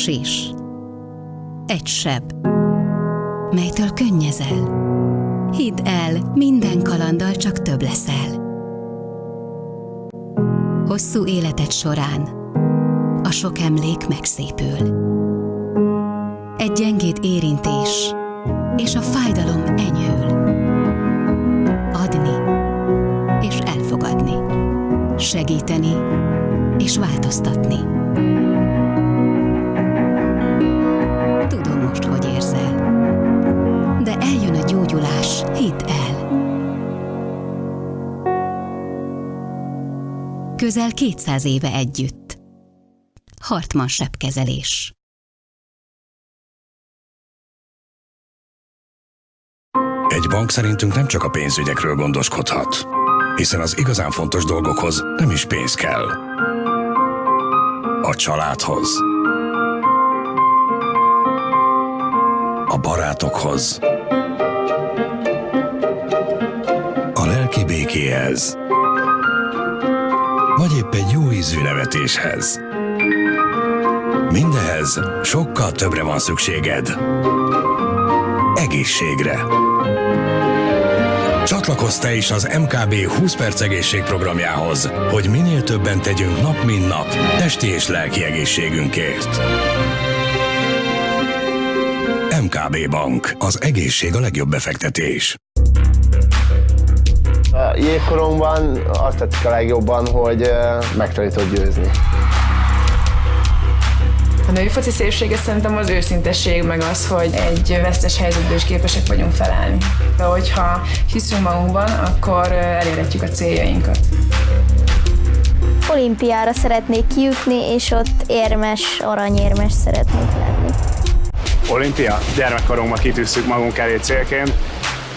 esés, egy seb, melytől könnyezel. Hidd el, minden kalanddal csak több leszel. Hosszú életed során a sok emlék megszépül. Egy gyengéd érintés, és a fájdalom enyhül. Adni és elfogadni, segíteni és változtatni. Tudom most, hogy érzel, de eljön a gyógyulás, hidd el. Közel 200 éve együtt. Hartmann sebkezelés. Egy bank szerintünk nem csak a pénzügyekről gondoskodhat, hiszen az igazán fontos dolgokhoz nem is pénz kell. A családhoz, a barátokhoz, a lelki békéhez, vagy épp egy jó ízű nevetéshez. Mindehez sokkal többre van szükséged. Egészségre. Csatlakozz te is az MKB 20 perc egészségprogramjához, hogy minél többen tegyünk nap mint nap testi és lelki egészségünkért. MKB Bank. Az egészség a legjobb befektetés. A jégkorongban azt tetszik a legjobban, hogy meg tud győzni. A női foci szépsége szerintem az őszintesség, meg az, hogy egy vesztes helyzetből is képesek vagyunk felállni. De hogyha hiszünk magunkban, akkor elérhetjük a céljainkat. Olimpiára szeretnék kijutni, és ott érmes, aranyérmes szeretnék lenni. Olimpia? Gyermekkorunkban kitűztük magunk elé célként,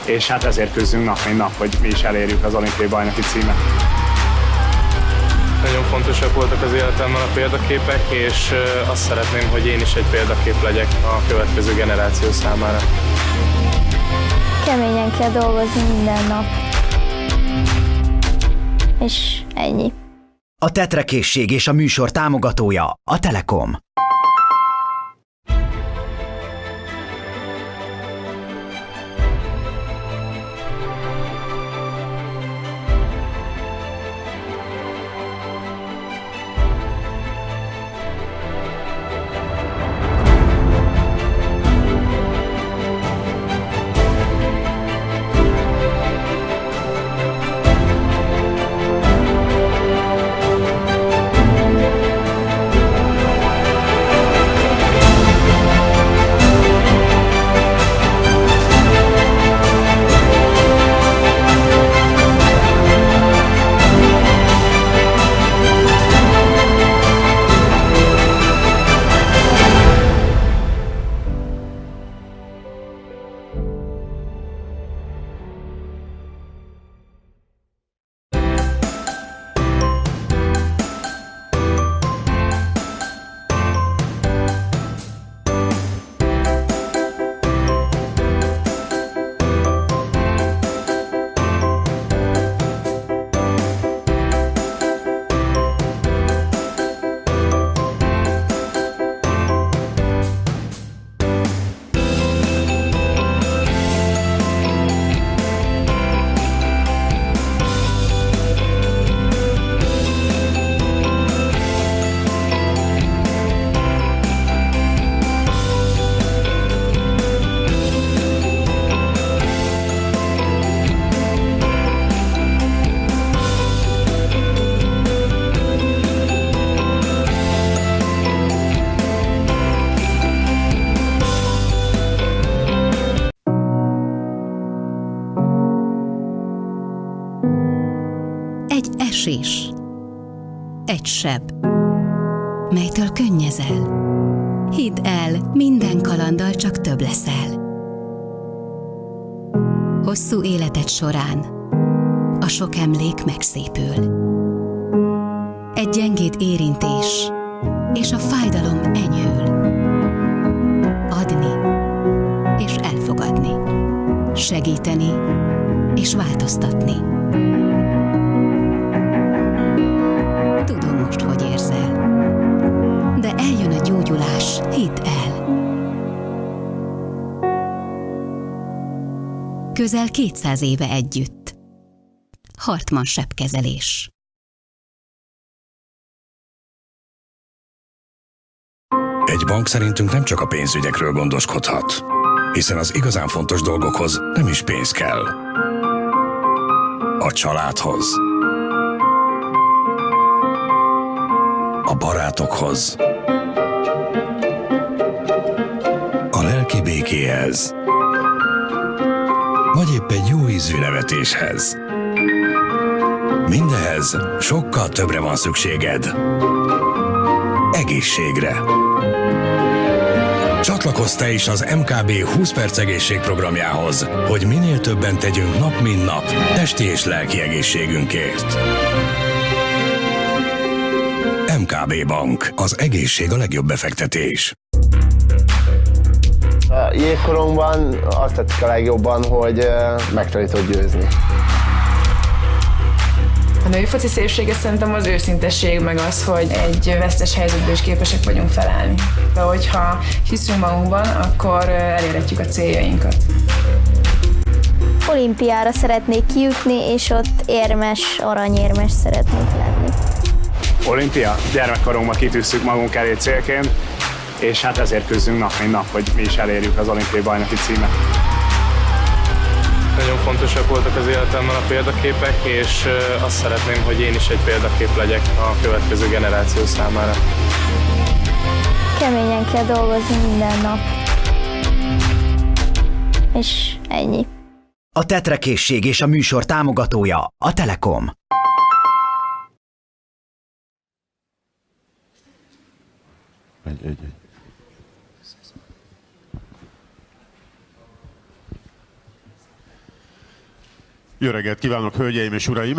és hát ezért küzdünk nap mint nap, hogy mi is elérjük az olimpiai bajnoki címet. Nagyon fontosak voltak az életemben a példaképek, és azt szeretném, hogy én is egy példakép legyek a következő generáció számára. Keményen kell dolgozni minden nap. És ennyi. A tetrekészség és a műsor támogatója a Telekom. Esés, egy seb, melytől könnyezel. Hidd el, minden kalanddal csak több leszel. Hosszú életed során a sok emlék megszépül. Egy gyengéd érintés, és a fájdalom enyhül. Adni és elfogadni, segíteni és változtatni. Tudom most, hogy érzel, de eljön a gyógyulás, Hidd el! Közel 200 éve együtt. Hartmann sebkezelés. Egy bank szerintünk nem csak a pénzügyekről gondoskodhat, hiszen az igazán fontos dolgokhoz nem is pénz kell. A családhoz, a barátokhoz, a lelki békéhez, vagy épp egy jó ízű nevetéshez. Mindehez sokkal többre van szükséged. Egészségre. Csatlakozz te is az MKB 20 perc egészségprogramjához, hogy minél többen tegyünk nap mint nap testi és lelki egészségünkért. MKB Bank. Az egészség a legjobb befektetés. A jégkorongban azt tetszik a legjobban, hogy meg tudod győzni. A női foci szépsége szerintem az őszintesség, meg az, hogy egy vesztes helyzetből is képesek vagyunk felállni. De hogyha hiszünk magunkban, akkor elérhetjük a céljainkat. Olimpiára szeretnék kijutni, és ott érmes, aranyérmes szeretnék lenni. Olimpia, gyermekkorunkban kitűztük magunk elé célként, és hát ezért küzdünk nap mint nap, hogy mi is elérjük az olimpiai bajnoki címet. Nagyon fontosak voltak az életemben a példaképek, és azt szeretném, hogy én is egy példakép legyek a következő generáció számára. Keményen kell dolgozni minden nap. És ennyi. A tetrekészség és a műsor támogatója a Telekom. Egy. Jó reggelt kívánok, hölgyeim és uraim!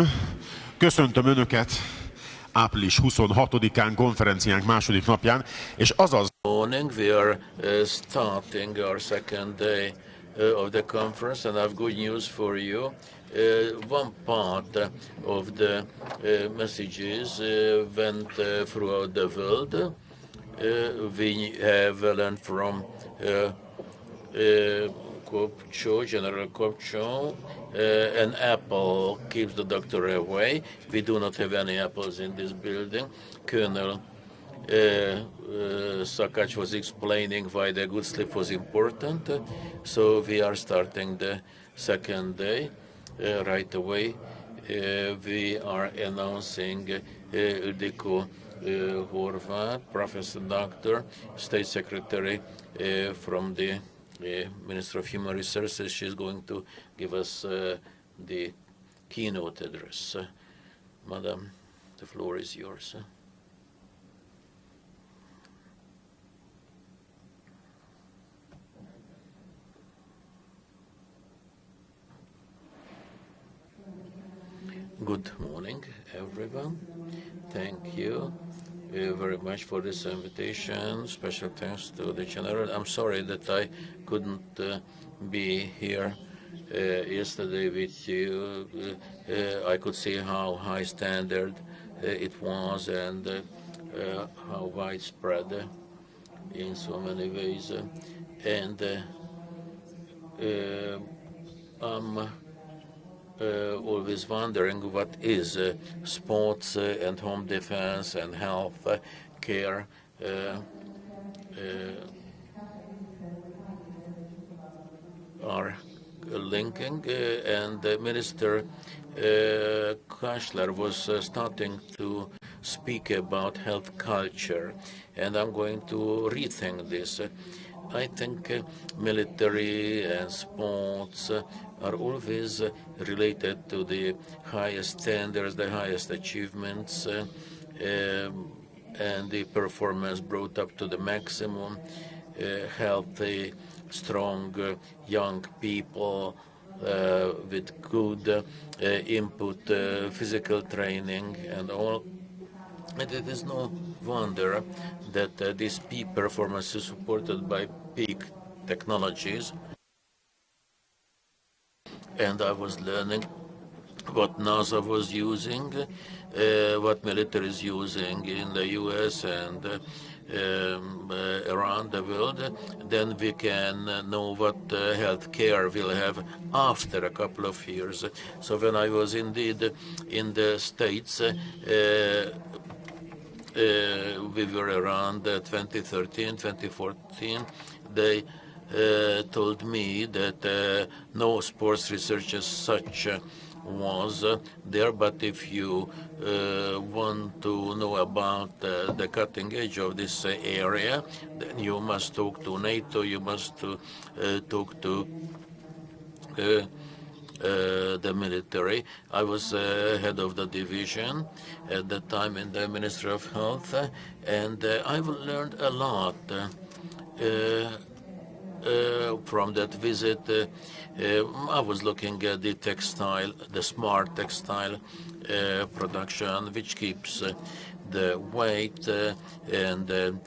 Köszöntöm Önöket április 26-án konferenciánk második napján, és azaz... Morning, we are starting our second day of the conference, and I have good news for you. One part of the messages went throughout the world. We have learned from General Kopcho, an apple keeps the doctor away. We do not have any apples in this building. Colonel Sakacs was explaining why the good sleep was important. So we are starting the second day right away. We are announcing Ildikó Horváth, Professor Doctor, State Secretary from the Minister of Human Resources. She's going to give us the keynote address. Madam, the floor is yours. Good morning, everyone. Thank you very much for this invitation. Special thanks to the General. I'm sorry that I couldn't be here yesterday with you. I could see how high standard it was and how widespread in so many ways. And I'm always wondering what is sports and home defense and health care are linking, and Minister Kashler was starting to speak about health culture, and I'm going to rethink this. I think military and sports are always related to the highest standards, the highest achievements, and the performance brought up to the maximum. Healthy, strong, young people with good input, physical training and all. And it is no wonder that this peak performance is supported by peak technologies. And I was learning what NASA was using, what military is using in the US and around the world, then we can know what health care will have after a couple of years. So when I was indeed in the States, we were around 2013, 2014, they told me that no sports research as such was there, but if you want to know about the cutting edge of this area, then you must talk to NATO, you must talk to the military. I was head of the division at that time in the Ministry of Health, and I've learned a lot from that visit. I was looking at the textile, the smart textile production, which keeps the weight and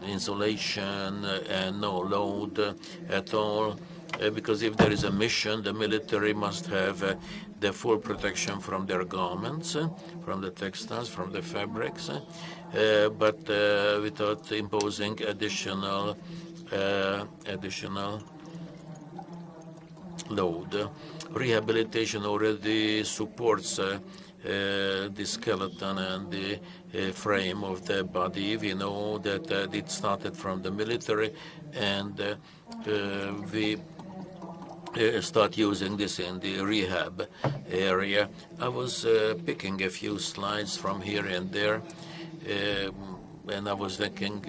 insulation and no load at all. Because if there is a mission, the military must have the full protection from their garments, from the textiles, from the fabrics, but without imposing additional load. Rehabilitation already supports the skeleton and the frame of the body. We know that it started from the military, and we start using this in the rehab area. I was picking a few slides from here and there, and I was thinking,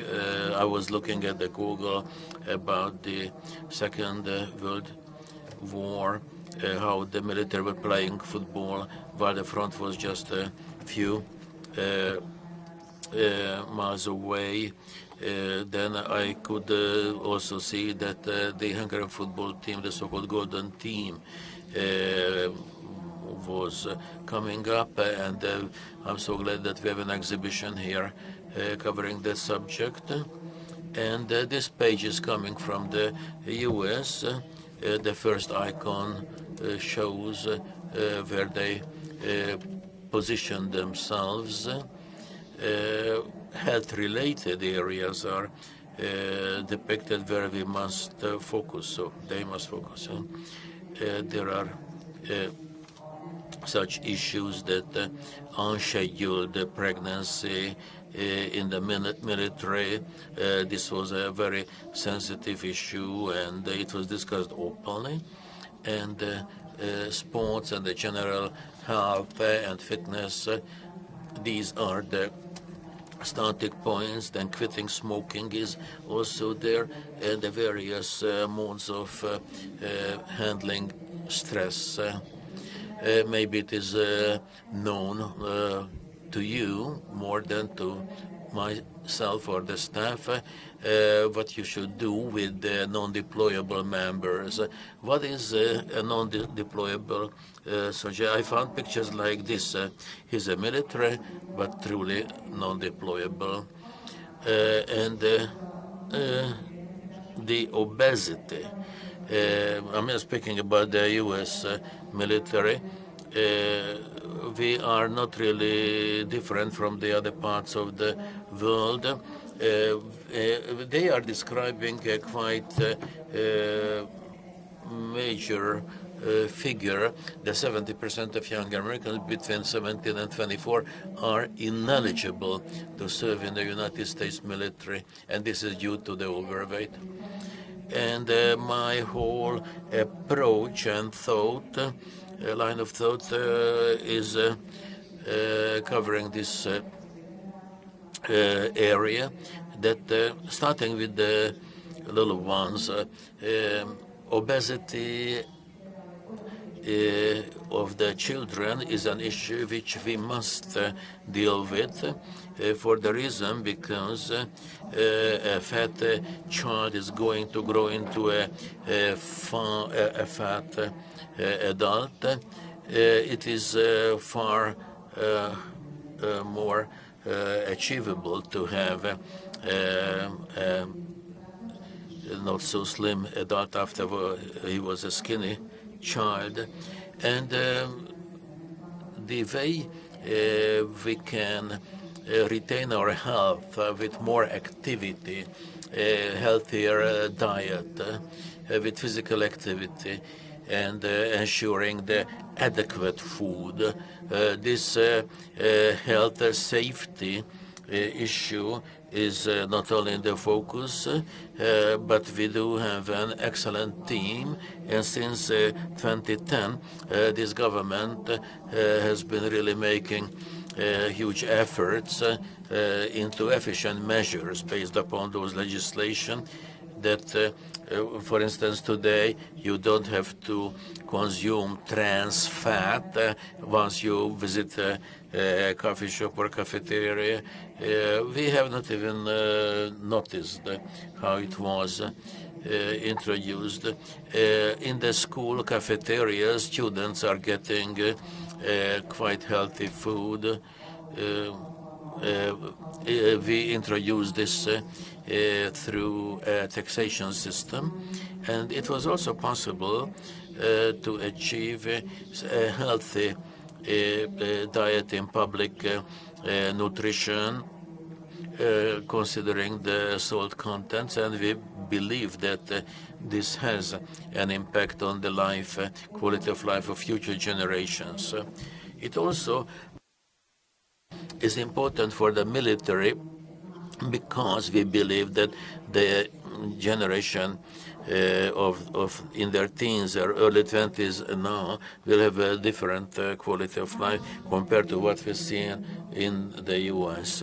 I was looking at the Google about the Second World War, how the military were playing football while the front was just a few miles away. Then I could also see that the Hungarian football team, the so-called Golden Team, was coming up, and I'm so glad that we have an exhibition here covering that subject. And this page is coming from the US. The first icon shows where they position themselves. Health-related areas are depicted where we must focus, so they must focus. There are such issues that unscheduled pregnancy in the military. This was a very sensitive issue, and it was discussed openly. And sports and the general health and fitness, these are the starting points. Then quitting smoking is also there, and the various modes of handling stress. Maybe it is known to you more than to myself or the staff what you should do with the non-deployable members. What is a non-deployable soldier? I found pictures like this. He's a military, but truly non-deployable. And the obesity. I'm speaking about the U.S. military. We are not really different from the other parts of the world. They are describing a quite major figure. The 70% of young Americans between 17 and 24 are ineligible to serve in the United States military, and this is due to the overweight. And my whole approach and thought, line of thought, is covering this area, that starting with the little ones, obesity of the children is an issue which we must deal with, for the reason because a fat child is going to grow into a fat adult. It is far more achievable to have a not so slim adult after he was a skinny child. And the way we can retain our health with more activity, healthier diet, with physical activity, and ensuring the adequate food. This health safety issue is not only in the focus, but we do have an excellent team. And since 2010, this government has been really making huge efforts into efficient measures based upon those legislation that, for instance, today you don't have to consume trans fat once you visit a coffee shop or cafeteria. We have not even noticed how it was introduced. In the school cafeterias, students are getting quite healthy food. We introduced this through a taxation system, and it was also possible to achieve a healthy diet in public nutrition, considering the salt contents, and we believe that this has an impact on the life, quality of life of future generations. It also is important for the military because we believe that the generation of in their teens or early 20s now will have a different quality of life compared to what we see in the US.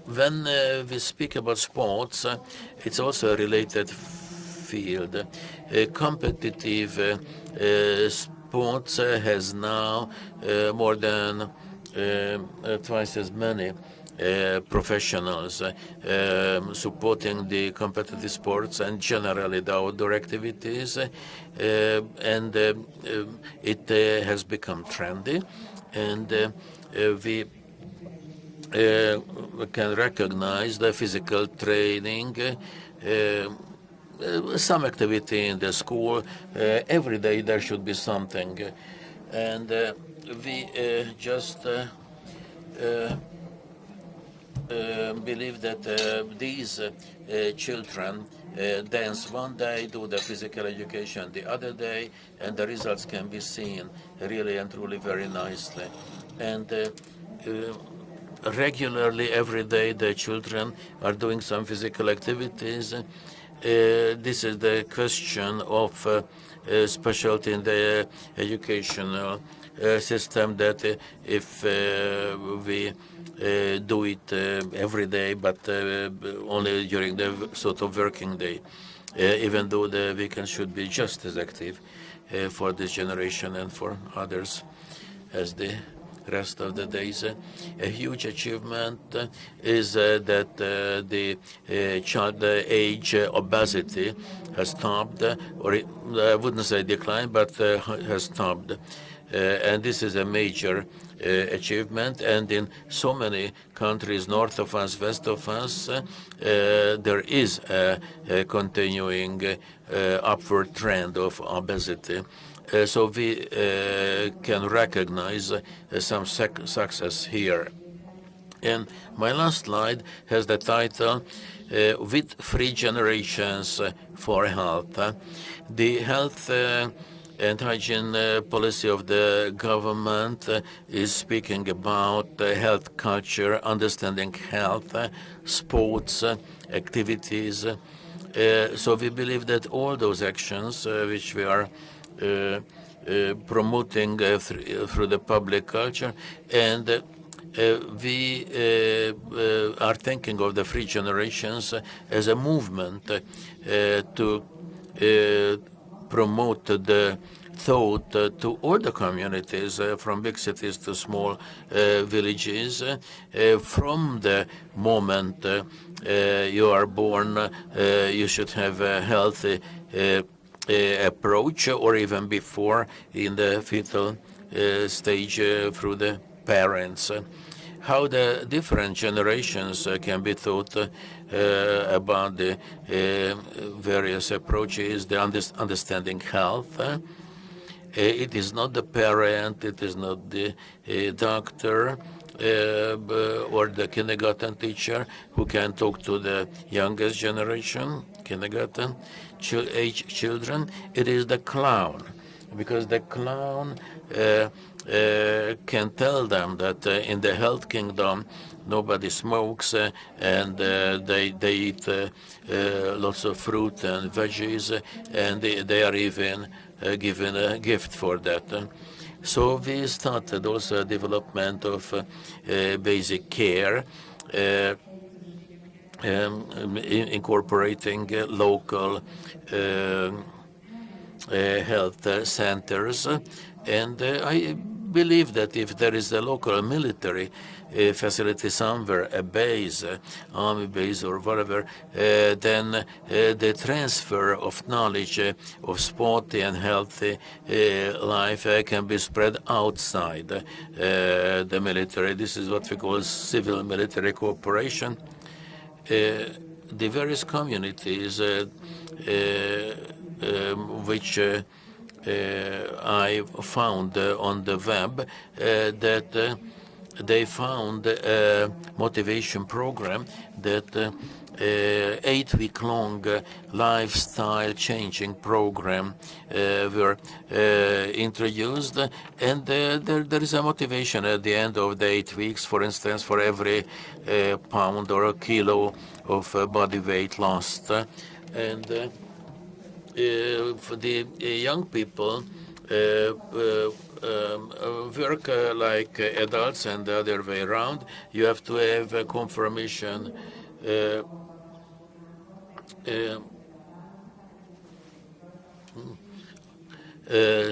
When we speak about sports, it's also a related field. Competitive sports has now more than twice as many professionals supporting the competitive sports and generally the outdoor activities, and it has become trendy, and we can recognize the physical training, some activity in the school. Every day there should be something, and we just believe that these children dance one day, do the physical education the other day, and the results can be seen really and truly very nicely. And regularly, every day, the children are doing some physical activities. This is the question of specialty in the educational system, that if we do it every day, but only during the sort of working day, even though the weekend should be just as active for this generation and for others as the rest of the days. A huge achievement is that the child age obesity has stopped, or I wouldn't say declined, but has stopped. And this is a major achievement, and in so many countries north of us, west of us, there is a continuing upward trend of obesity. So we can recognize some success here. And my last slide has the title, With 3 Generations for Health. The health and hygiene policy of the government is speaking about health culture, understanding health, sports, activities. So we believe that all those actions which we are promoting through the public culture, and we are thinking of the 3 generations as a movement to promote the thought to all the communities, from big cities to small villages. From the moment you are born, you should have a healthy approach, or even before in the fetal stage through the parents. How the different generations can be taught about the various approaches, the understanding health. It is not the parent, it is not the doctor or the kindergarten teacher who can talk to the youngest generation, kindergarten age children. It is the clown, because the clown can tell them that in the health kingdom nobody smokes and they eat lots of fruit and veggies, and they are even given a gift for that. So we started also development of basic care, incorporating local health centers, and I believe that if there is a local military facility somewhere, a base, army base or whatever, then the transfer of knowledge of sporty and healthy life can be spread outside the military. This is what we call civil-military cooperation. The various communities which I found on the web that they found a motivation program that 8-week-long lifestyle changing program were introduced, and there is a motivation at the end of the 8 weeks. For instance, for every pound or a kilo of body weight lost, and for the young people work like adults and the other way around. You have to have a confirmation.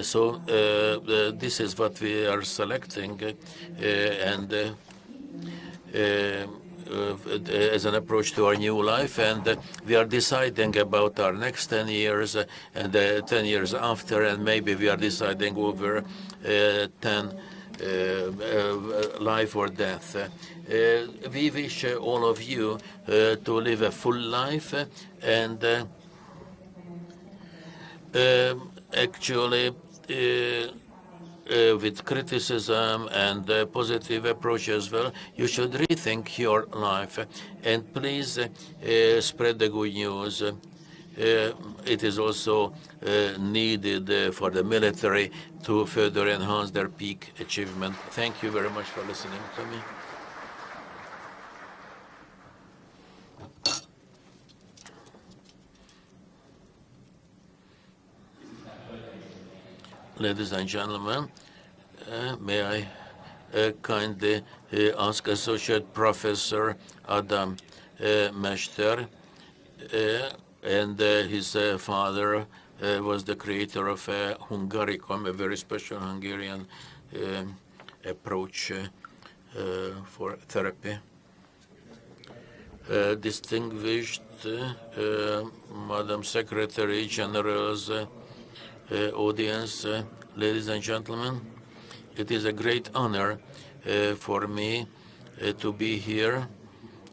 So this is what we are selecting, and as an approach to our new life, and we are deciding about our next 10 years and 10 years after, and maybe we are deciding over 10 life or death. We wish all of you to live a full life, and actually with criticism and positive approach as well, you should rethink your life, and please spread the good news. It is also needed for the military to further enhance their peak achievement. Thank you very much for listening to me. Ladies and gentlemen, may I kindly ask Associate Professor Ádám Mester, and his father was the creator of hungarikum, a very special Hungarian approach for therapy. Distinguished Madam Secretary General's audience, ladies and gentlemen, it is a great honor for me to be here,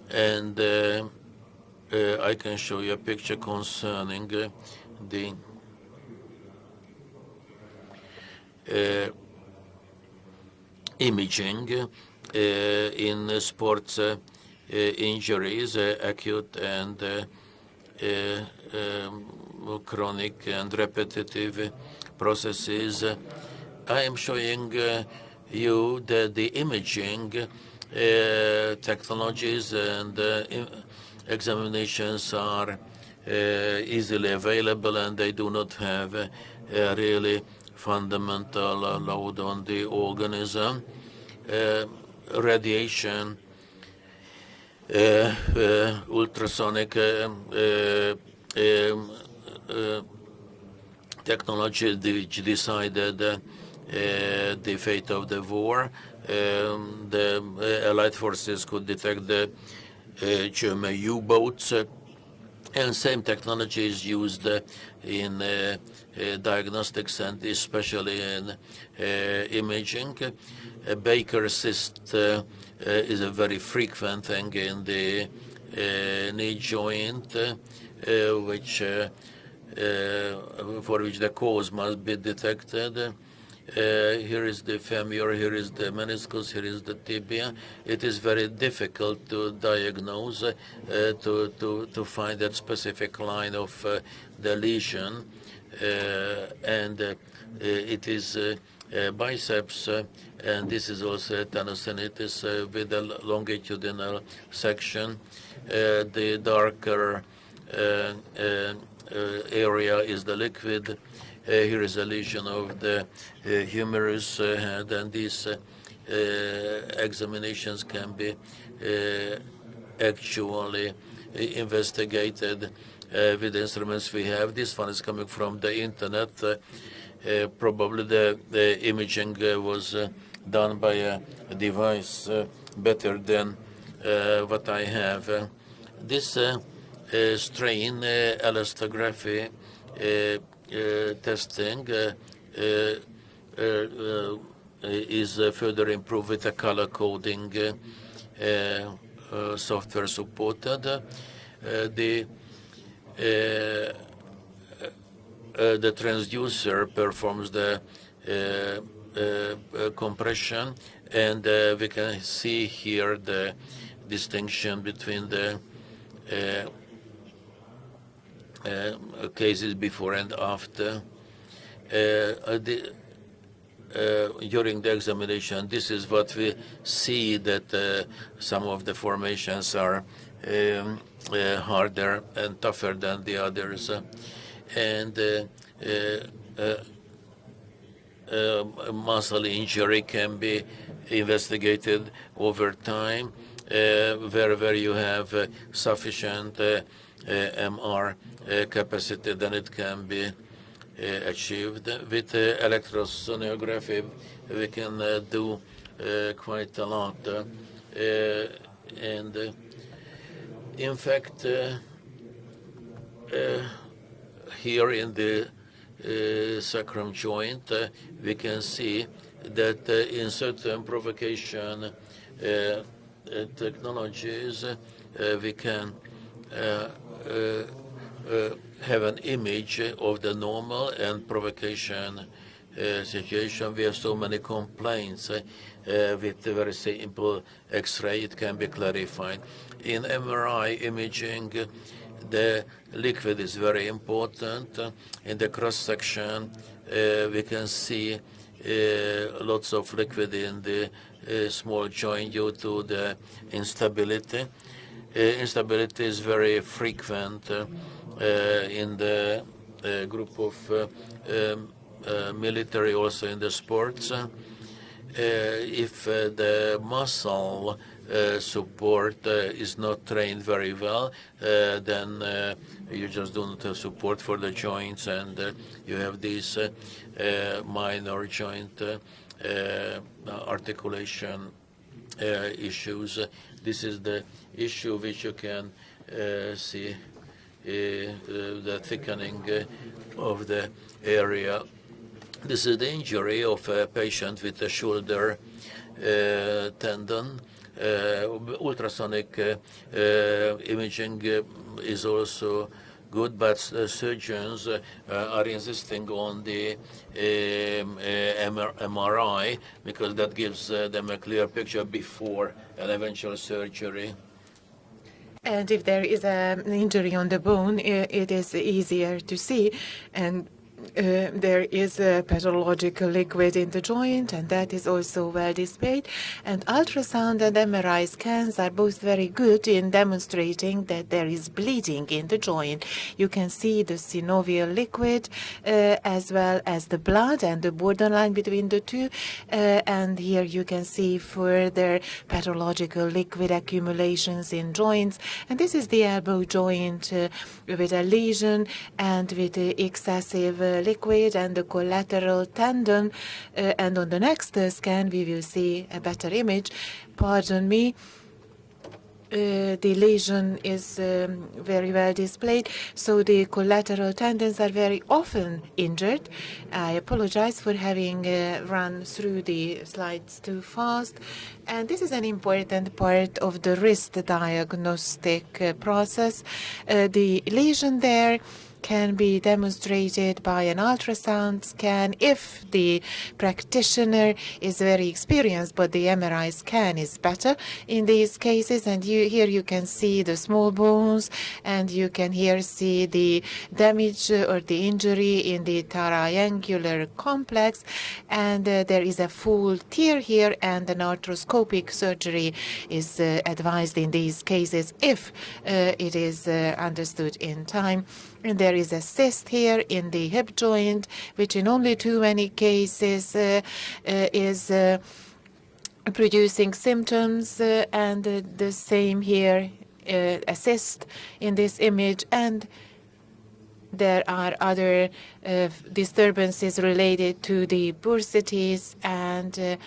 and I can show you a picture concerning the imaging in sports injuries, acute and chronic and repetitive processes. I am showing you that the imaging technologies and examinations are easily available, and they do not have a really fundamental load on the organism. Radiation, ultrasonic technology which decided the fate of the war. The Allied forces could detect the German U-boats, and same technology is used in diagnostics and especially in imaging. Baker cyst is a very frequent thing in the knee joint, which for which the cause must be detected. Here is the femur, here is the meniscus, here is the tibia. It is very difficult to diagnose, to find that specific line of the lesion. And it is biceps, and this is also tendonitis with a longitudinal section. The darker area is the liquid. Here is a lesion of the humerus head, and these examinations can be actually investigated with the instruments we have. This one is coming from the internet. Probably the imaging was done by a device better than what I have. This strain elastography testing is further improved with a color coding software supported. The transducer performs the compression, and we can see here the distinction between the cases before and after. During the examination, this is what we see, that some of the formations are harder and tougher than the others. And muscle injury can be investigated over time, where you have sufficient MR capacity, then it can be achieved. With electrosonography, we can do quite a lot. And in fact, here in the sacrum joint, we can see that in certain provocation technologies, we can have an image of the normal and provocation situation. We have so many complaints with the very simple X-ray, it can be clarified. In MRI imaging, the liquid is very important. In the cross-section, we can see lots of liquid in the small joint due to the instability. Instability is very frequent in the group of military, also in the sports. If the muscle support is not trained very well, then you just don't have support for the joints, and you have these minor joint articulation issues. This is the issue which you can see, the thickening of the area. This is the injury of a patient with a shoulder tendon. Ultrasonic imaging is also good, but surgeons are insisting on the MRI because that gives them a clear picture before an eventual surgery. And if there is an injury on the bone, it is easier to see. And there is a pathological liquid in the joint, and that is also well displayed. And ultrasound and MRI scans are both very good in demonstrating that there is bleeding in the joint. You can see the synovial liquid as well as the blood and the borderline between the two. And here you can see further pathological liquid accumulations in joints. And this is the elbow joint with a lesion and with excessive liquid and the collateral tendon, and on the next scan we will see a better image. Pardon me. The lesion is very well displayed, so the collateral tendons are very often injured. I apologize for having run through the slides too fast. And this is an important part of the wrist diagnostic process. The lesion there can be demonstrated by an ultrasound scan if the practitioner is very experienced, but the MRI scan is better in these cases. And here you can see the small bones, and you can here see the damage or the injury in the triangular complex, and there is a full tear here, and an arthroscopic surgery is advised in these cases if it is understood in time. And there is a cyst here in the hip joint, which in only too many cases is producing symptoms, and the same here, a cyst in this image, and there are other disturbances related to the bursities, and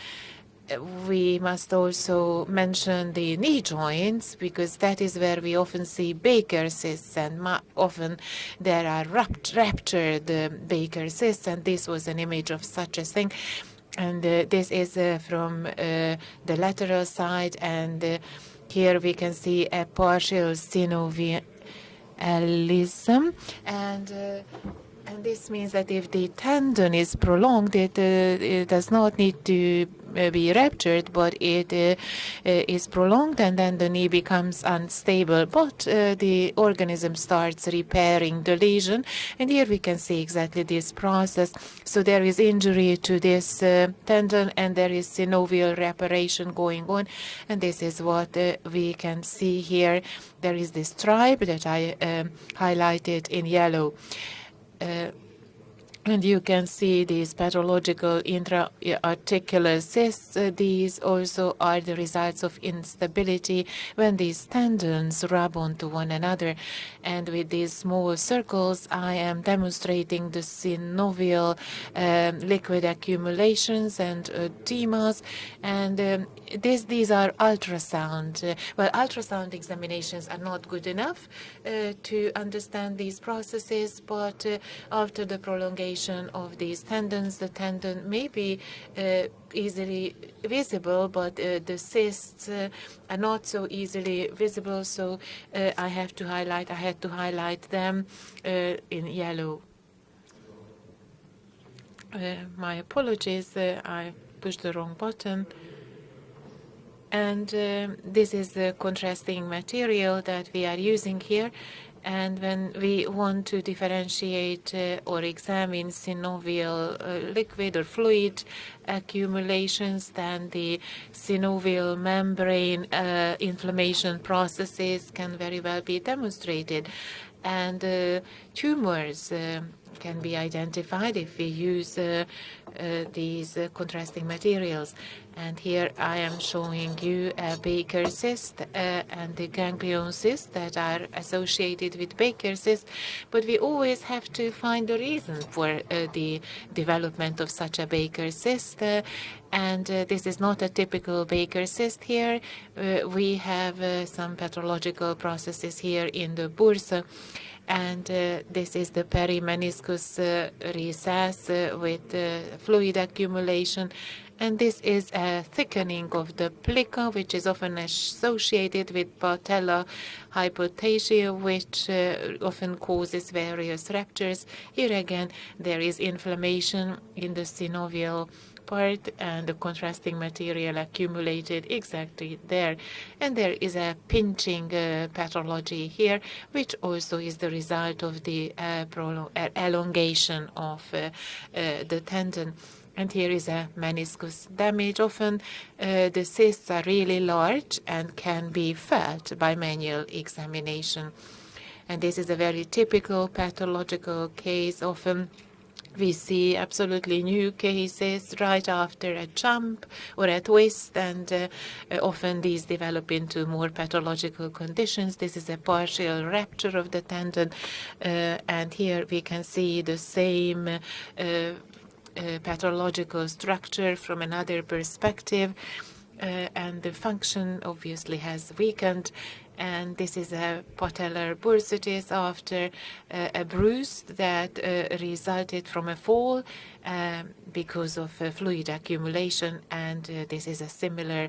we must also mention the knee joints, because that is where we often see Baker cysts, and often there are ruptured Baker cysts, and this was an image of such a thing. And this is from the lateral side, and here we can see a partial synovialism, and this means that if the tendon is prolonged, it does not need to be ruptured, but it is prolonged, and then the knee becomes unstable. But the organism starts repairing the lesion, and here we can see exactly this process. So there is injury to this tendon, and there is synovial reparation going on, and this is what we can see here. There is this stripe that I highlighted in yellow. And you can see these pathological intra-articular cysts. These also are the results of instability when these tendons rub onto one another. And with these small circles, I am demonstrating the synovial liquid accumulations and edemas. And these are ultrasound. Well, ultrasound examinations are not good enough to understand these processes, but after the prolongation of these tendons, the tendon may be easily visible, but the cysts are not so easily visible, so I had to highlight them in yellow. My apologies, I pushed the wrong button. And this is the contrasting material that we are using here. And when we want to differentiate or examine synovial liquid or fluid accumulations, then the synovial membrane inflammation processes can very well be demonstrated. And tumors can be identified if we use these contrasting materials. And here I am showing you a Baker cyst and the ganglion cysts that are associated with Baker cyst. But we always have to find the reason for the development of such a Baker cyst. And this is not a typical Baker cyst here. We have some pathological processes here in the bursa. And this is the perimeniscus recess with fluid accumulation. And this is a thickening of the plica, which is often associated with patella hypoplasia, which often causes various ruptures. Here again, there is inflammation in the synovial part, and the contrasting material accumulated exactly there. And there is a pinching pathology here, which also is the result of the elongation of the tendon. And here is a meniscus damage. Often the cysts are really large and can be felt by manual examination. And this is a very typical pathological case. Often we see absolutely new cases right after a jump or a twist, and often these develop into more pathological conditions. This is a partial rupture of the tendon, and here we can see the same pathological structure from another perspective, and the function obviously has weakened. And this is a patellar bursitis after a bruise that resulted from a fall because of fluid accumulation. And this is a similar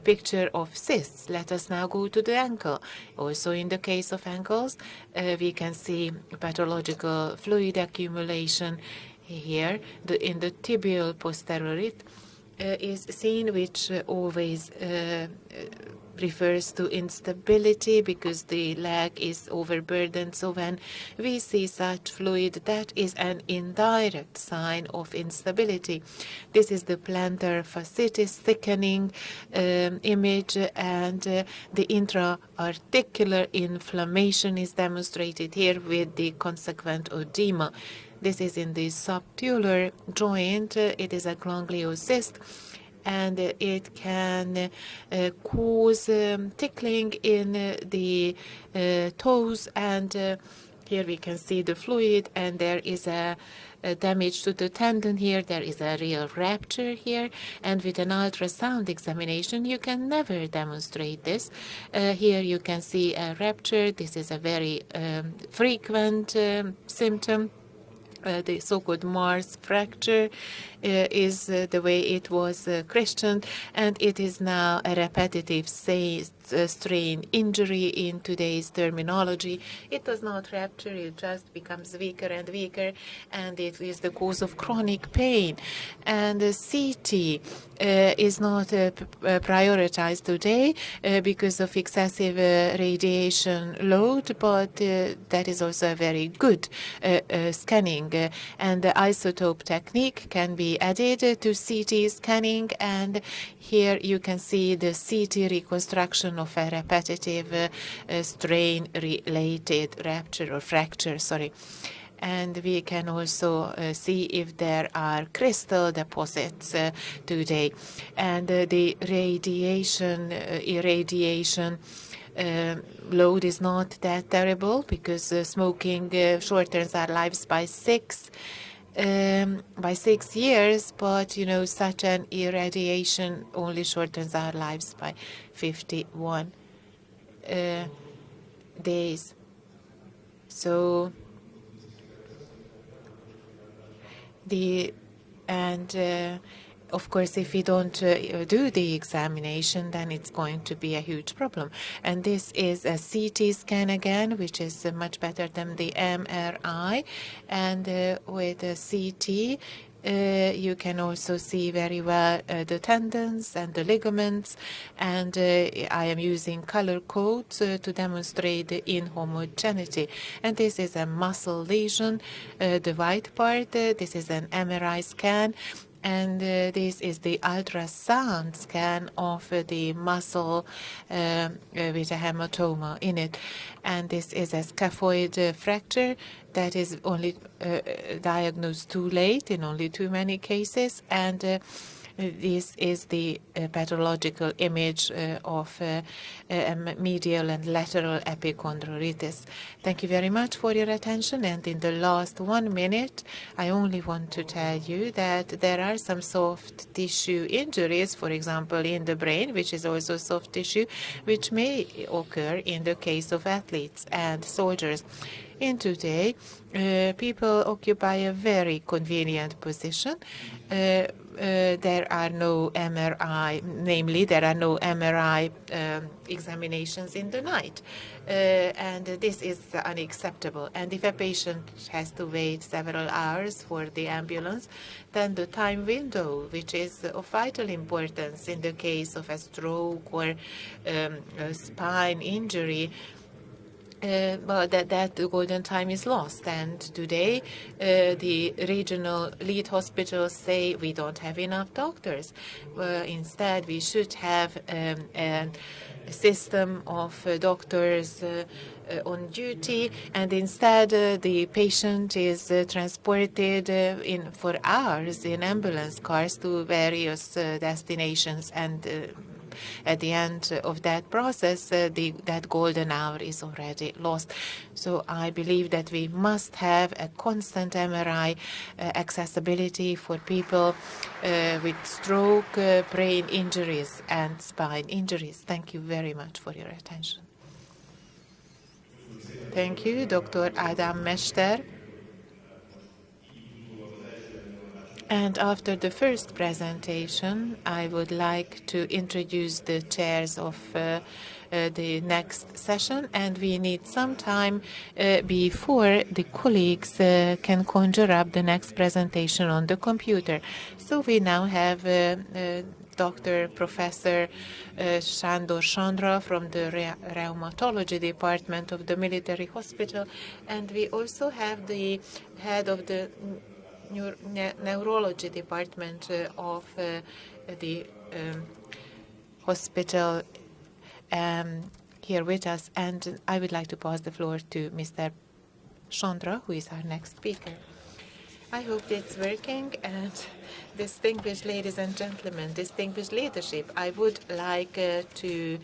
picture of cysts. Let us now go to the ankle. Also in the case of ankles, we can see pathological fluid accumulation here. In the tibial posterior is seen, which always refers to instability because the leg is overburdened. So when we see such fluid, that is an indirect sign of instability. This is the plantar fasciitis thickening image, and the intra-articular inflammation is demonstrated here with the consequent edema. This is in the subtalar joint. It is a gangliocyst, and it can cause tickling in the toes. And here we can see the fluid, and there is a damage to the tendon here. There is a real rupture here, and with an ultrasound examination you can never demonstrate this. Here you can see a rupture. This is a very frequent symptom. The so-called Mars fracture is the way it was christened, and it is now a repetitive strain injury in today's terminology. It does not rupture, it just becomes weaker and weaker, and it is the cause of chronic pain. And CT is not prioritized today because of excessive radiation load, but that is also a very good scanning. And the isotope technique can be added to CT scanning, and here you can see the CT reconstruction of a repetitive strain-related rupture or fracture, And we can also see if there are crystal deposits today. And the irradiation load is not that terrible because smoking shortens our lives by 6 years, but you know, such an irradiation only shortens our lives by 51 days. So of course, if we don't do the examination, then it's going to be a huge problem. And this is a CT scan again, which is much better than the MRI. And with the CT, you can also see very well the tendons and the ligaments. And I am using color codes to demonstrate the inhomogeneity. And this is a muscle lesion, the white part. This is an MRI scan. And this is the ultrasound scan of the muscle with a hematoma in it. And this is a scaphoid fracture that is only diagnosed too late in only too many cases. And this is the pathological image of medial and lateral epichondritis. Thank you very much for your attention. And in the last 1 minute, I only want to tell you that there are some soft tissue injuries, for example, in the brain, which is also soft tissue, which may occur in the case of athletes and soldiers. In today, people occupy a very convenient position. There are no MRI, namely there are no MRI examinations in the night. And this is unacceptable. And if a patient has to wait several hours for the ambulance, then the time window, which is of vital importance in the case of a stroke or a spine injury, well, that golden time is lost. And today, the regional lead hospitals say we don't have enough doctors. Instead, we should have a system of doctors on duty, and instead the patient is transported for hours in ambulance cars to various destinations, and at the end of that process, that golden hour is already lost. So I believe that we must have a constant MRI accessibility for people with stroke, brain injuries, and spine injuries. Thank you very much for your attention. Thank you, Dr. Ádám Mester. And after the first presentation, I would like to introduce the chairs of the next session, and we need some time before the colleagues can conjure up the next presentation on the computer. So we now have Dr. Professor Sandra from the Reumatology Department of the Military Hospital, and we also have the head of the Neurology Department of the hospital here with us, and I would like to pass the floor to Mr. Sandra, who is our next speaker. I hope it's working, and distinguished ladies and gentlemen, distinguished leadership, I would like to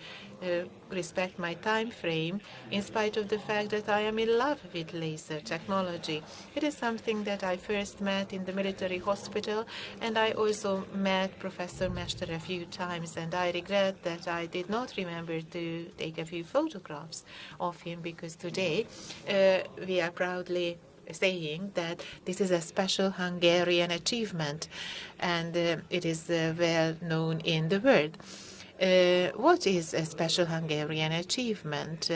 respect my time frame in spite of the fact that I am in love with laser technology. It is something that I first met in the military hospital, and I also met Professor Mester a few times, and I regret that I did not remember to take a few photographs of him, because today we are proudly saying that this is a special Hungarian achievement, and it is well known in the world. What is a special Hungarian achievement?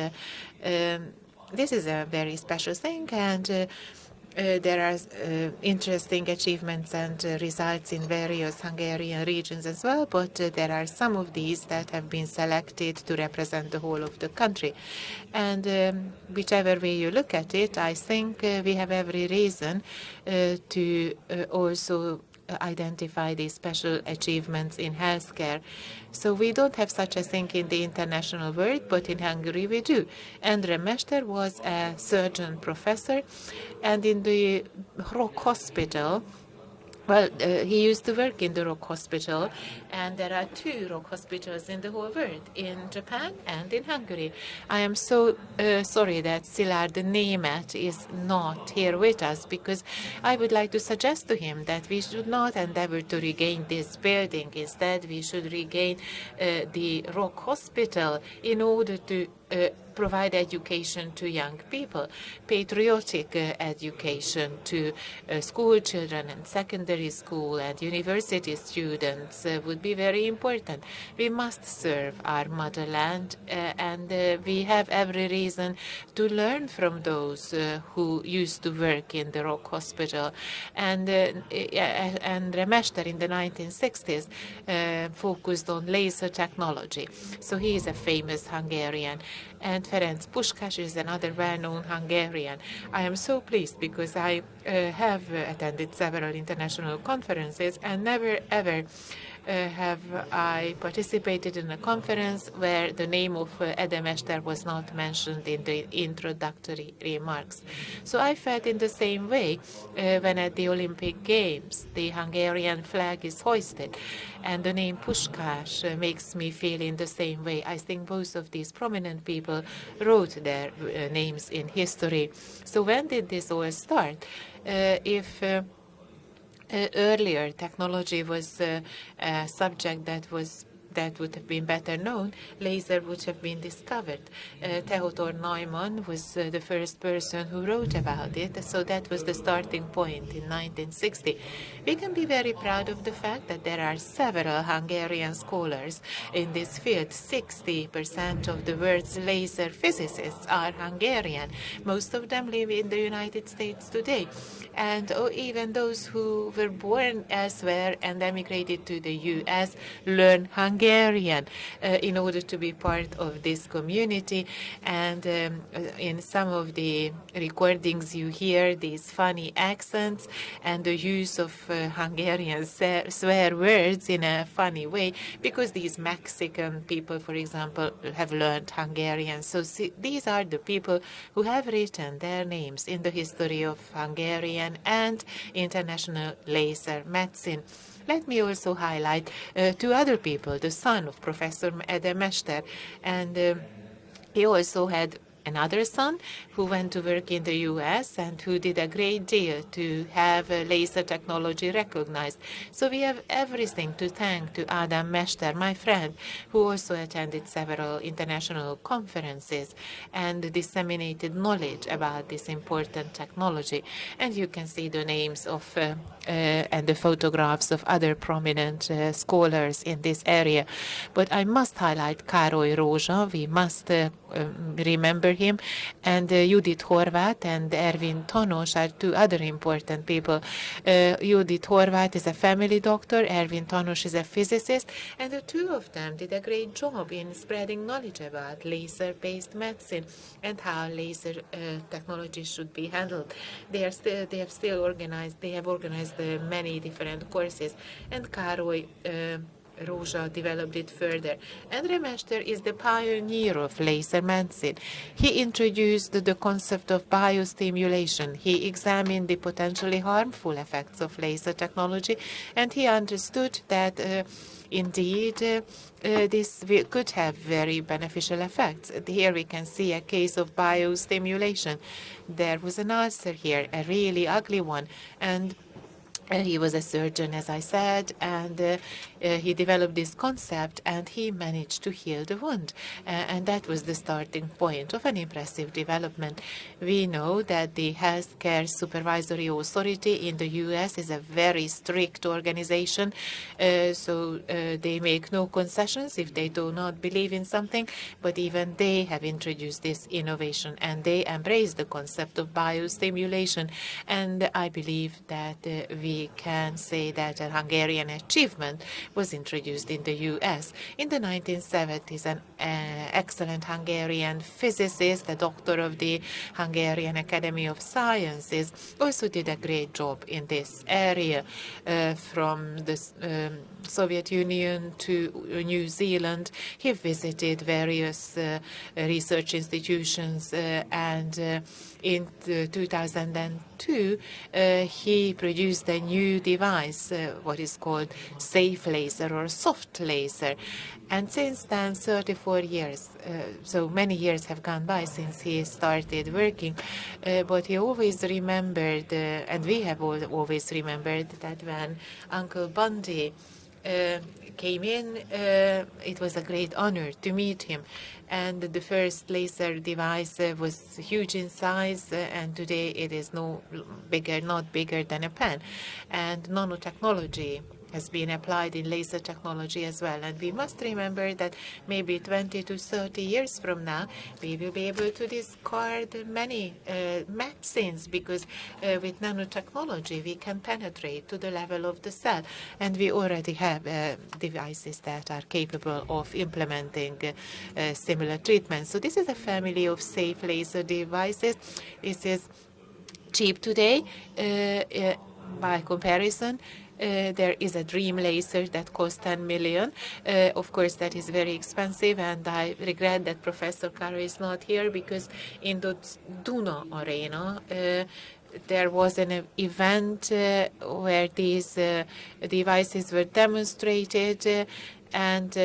This is a very special thing, and there are interesting achievements and results in various Hungarian regions as well, but there are some of these that have been selected to represent the whole of the country. And whichever way you look at it, I think we have every reason to also identify these special achievements in healthcare. So we don't have such a thing in the international world, but in Hungary we do. Endre Mester was a surgeon professor, and in the Rock Hospital, well, he used to work in the Rock Hospital, and there are 2 Rock hospitals in the whole world, in Japan and in Hungary. I am so sorry that Szilárd Németh is not here with us, because I would like to suggest to him that we should not endeavor to regain this building. Instead, we should regain the Rock Hospital in order to provide education to young people, patriotic education to school children and secondary school and university students would be very important. We must serve our motherland, and we have every reason to learn from those who used to work in the Rock Hospital. And Mester in the 1960s focused on laser technology. So he is a famous Hungarian. And Ferenc Puskás is another well-known Hungarian. I am so pleased because I have attended several international conferences, and never ever have I participated in a conference where the name of Ede Mester was not mentioned in the introductory remarks. So I felt in the same way when at the Olympic Games the Hungarian flag is hoisted, and the name Puskás makes me feel in the same way. I think both of these prominent people wrote their names in history. So when did this all start? Earlier, technology was a subject that would have been better known, laser would have been discovered. Theodor Neumann was the first person who wrote about it, so that was the starting point in 1960. We can be very proud of the fact that there are several Hungarian scholars in this field. 60% of the world's laser physicists are Hungarian. Most of them live in the United States today. And even those who were born elsewhere and emigrated to the U.S. learn Hungarian in order to be part of this community. And in some of the recordings you hear these funny accents and the use of Hungarian swear words in a funny way, because these Mexican people, for example, have learned Hungarian. So these are the people who have written their names in the history of Hungarian and international laser medicine. Let me also highlight 2 other people, the son of Professor Ede Mester, and he also had another son who went to work in the US and who did a great deal to have laser technology recognized. So we have everything to thank to Ádám Mester, my friend, who also attended several international conferences and disseminated knowledge about this important technology. And you can see the names of and the photographs of other prominent scholars in this area. But I must highlight Károly Rózsa, we must remember him, and Judit Horváth and Ervin Tanos are two other important people. Judit Horváth is a family doctor, Ervin Tanos is a physicist, and the two of them did a great job in spreading knowledge about laser-based medicine and how laser technology should be handled. They have organized many different courses, and Károly Rózsa developed it further. Endre Mester is the pioneer of laser medicine. He introduced the concept of biostimulation. He examined the potentially harmful effects of laser technology, and he understood that indeed this could have very beneficial effects. Here we can see a case of biostimulation. There was an ulcer here, a really ugly one, and he was a surgeon, as I said, and he developed this concept, and he managed to heal the wound. And that was the starting point of an impressive development. We know that the Healthcare Supervisory Authority in the U.S. is a very strict organization, so they make no concessions if they do not believe in something, but even they have introduced this innovation, and they embrace the concept of biostimulation. And I believe that we can say that a Hungarian achievement was introduced in the U.S. In the 1970s, an excellent Hungarian physicist, a doctor of the Hungarian Academy of Sciences, also did a great job in this area. From the Soviet Union to New Zealand, he visited various research institutions, and in 2002, he produced a new device, what is called safe laser or soft laser. And since then, 34 years, so many years have gone by since he started working, but he always remembered, and we have always remembered, that when Uncle Bundy came in, it was a great honor to meet him. And the first laser device was huge in size, and today it is not bigger than a pen. And nanotechnology has been applied in laser technology as well. And we must remember that maybe 20 to 30 years from now, we will be able to discard many medicines, because with nanotechnology, we can penetrate to the level of the cell. And we already have devices that are capable of implementing similar treatments. So this is a family of safe laser devices. This is cheap today by comparison. There is a dream laser that costs 10 million. Of course, that is very expensive, and I regret that Professor Kara is not here, because in the Duna Arena, there was an event where these devices were demonstrated, and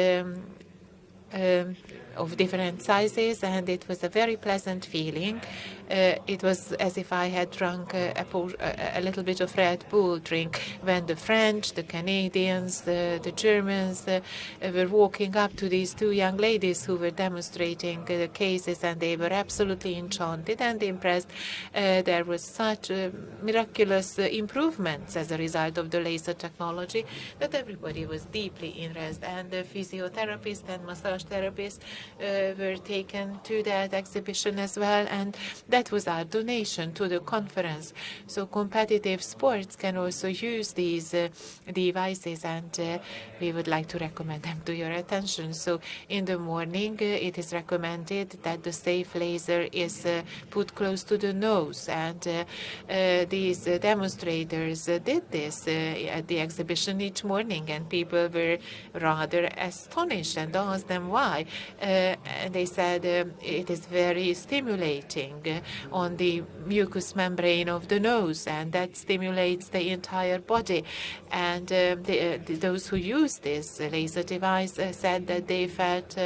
of different sizes, and it was a very pleasant feeling. It was as if I had drunk a little bit of Red Bull drink when the French, the Canadians, the Germans were walking up to these two young ladies who were demonstrating the cases, and they were absolutely enchanted and impressed. There was such miraculous improvements as a result of the laser technology that everybody was deeply interested, and the physiotherapists and massage therapists were taken to that exhibition as well, and that was our donation to the conference. So competitive sports can also use these devices, and we would like to recommend them to your attention. So in the morning, it is recommended that the safe laser is put close to the nose, and these demonstrators did this at the exhibition each morning, and people were rather astonished and asked them why. And they said it is very stimulating on the mucous membrane of the nose, and that stimulates the entire body. And those who use this laser device said that they felt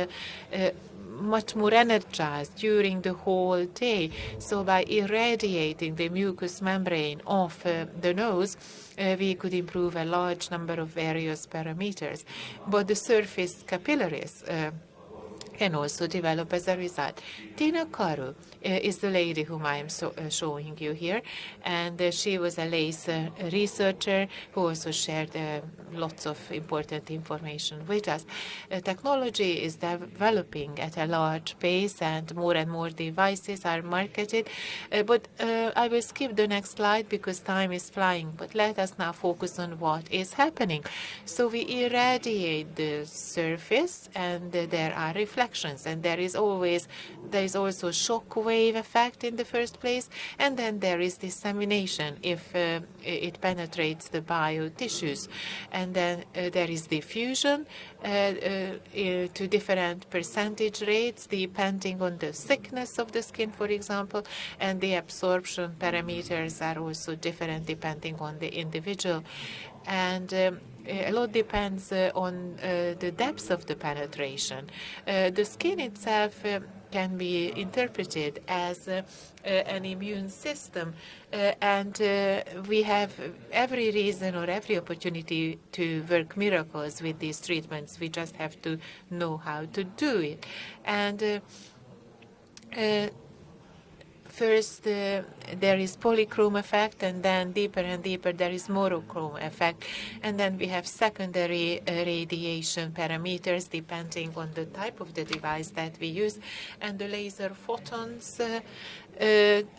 much more energized during the whole day. So by irradiating the mucous membrane of the nose, we could improve a large number of various parameters. But the surface capillaries can also develop as a result. Tina Karu is the lady whom I am showing you here, and she was a laser researcher who also shared lots of important information with us. Technology is developing at a large pace, and more devices are marketed. But I will skip the next slide because time is flying, but let us now focus on what is happening. So we irradiate the surface, and there are reflections, and there is also shock wave effect in the first place, and then there is dissemination if it penetrates the biotissues, and then there is diffusion to different percentage rates depending on the thickness of the skin, for example, and the absorption parameters are also different depending on the individual. And a lot depends on the depth of the penetration. The skin itself can be interpreted as an immune system, and we have every reason or every opportunity to work miracles with these treatments. We just have to know how to do it. And first, there is polychrome effect, and then deeper and deeper there is monochrome effect. And then we have secondary radiation parameters depending on the type of the device that we use. And the laser photons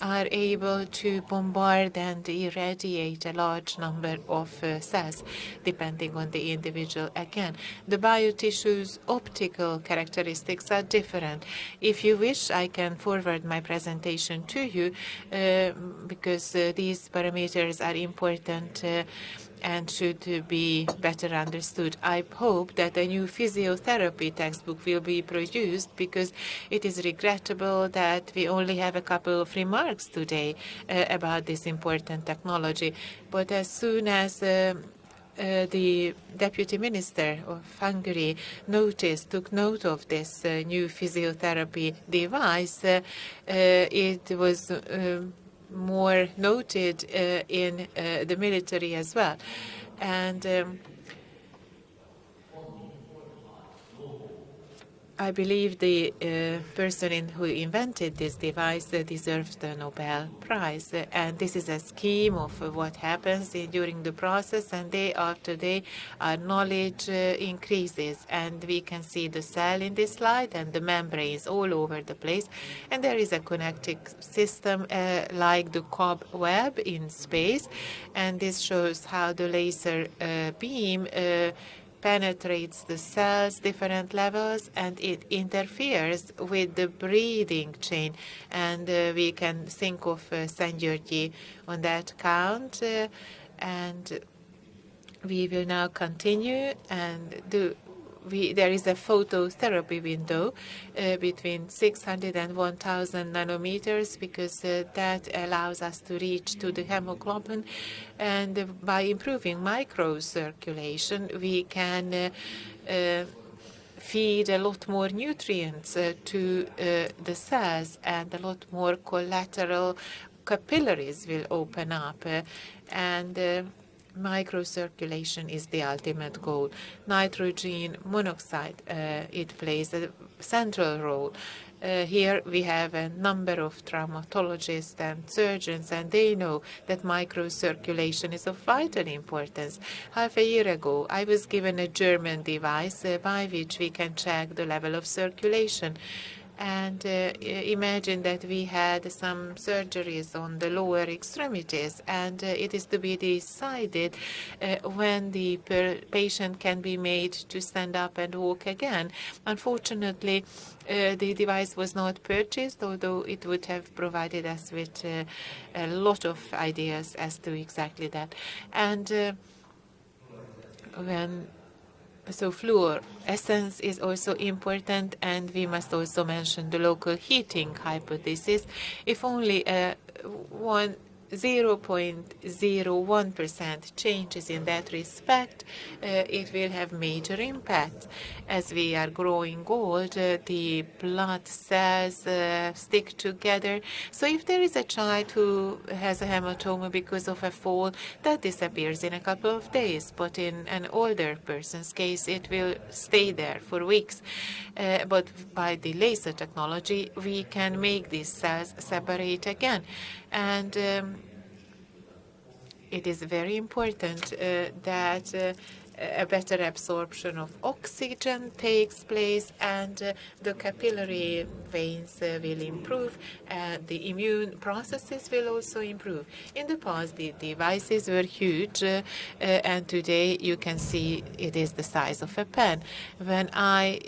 are able to bombard and irradiate a large number of cells, depending on the individual. Again, the biotissue's optical characteristics are different. If you wish, I can forward my presentation to you because these parameters are important and should be better understood. I hope that a new physiotherapy textbook will be produced because it is regrettable that we only have a couple of remarks today about this important technology. But as soon as the Deputy Minister of Hungary took note of this new physiotherapy device, it was more noted in the military as well. And I believe the person who invented this device deserves the Nobel Prize. And this is a scheme of what happens during the process, and day after day our knowledge increases. And we can see the cell in this slide and the membranes all over the place. And there is a connecting system like the cobweb in space. And this shows how the laser beam penetrates the cells, different levels, and it interferes with the breathing chain. And we can think of Szent-Györgyi on that count. And we will now continue and there is a phototherapy window between 600 and 1,000 nanometers because that allows us to reach to the hemoglobin. And by improving microcirculation, we can feed a lot more nutrients to the cells, and a lot more collateral capillaries will open up. Microcirculation is the ultimate goal. Nitrogen monoxide, it plays a central role. Here we have a number of traumatologists and surgeons, and they know that microcirculation is of vital importance. Half a year ago, I was given a German device by which we can check the level of circulation. And imagine that we had some surgeries on the lower extremities, and it is to be decided when the patient can be made to stand up and walk again. Unfortunately, the device was not purchased, although it would have provided us with a lot of ideas as to exactly that. And so fluorescence is also important, and we must also mention the local heating hypothesis. If only one 0.01% changes in that respect, it will have major impact. As we are growing old, the blood cells stick together. So if there is a child who has a hematoma because of a fall, that disappears in a couple of days. But in an older person's case, it will stay there for weeks. But by the laser technology, we can make these cells separate again. And it is very important that a better absorption of oxygen takes place, and the capillary veins will improve, and the immune processes will also improve. In the past, the devices were huge, and today you can see it is the size of a pen. When I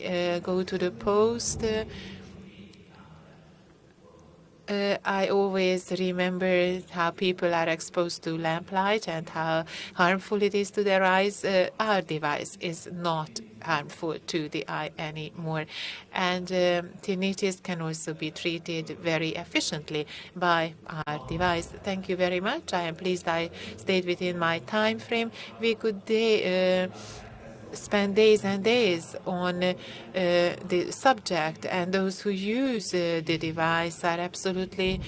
go to the post, I always remember how people are exposed to lamplight and how harmful it is to their eyes. Our device is not harmful to the eye anymore. And tinnitus can also be treated very efficiently by our device. Thank you very much. I am pleased I stayed within my time frame. We could spend days and days on the subject, and those who use the device are absolutely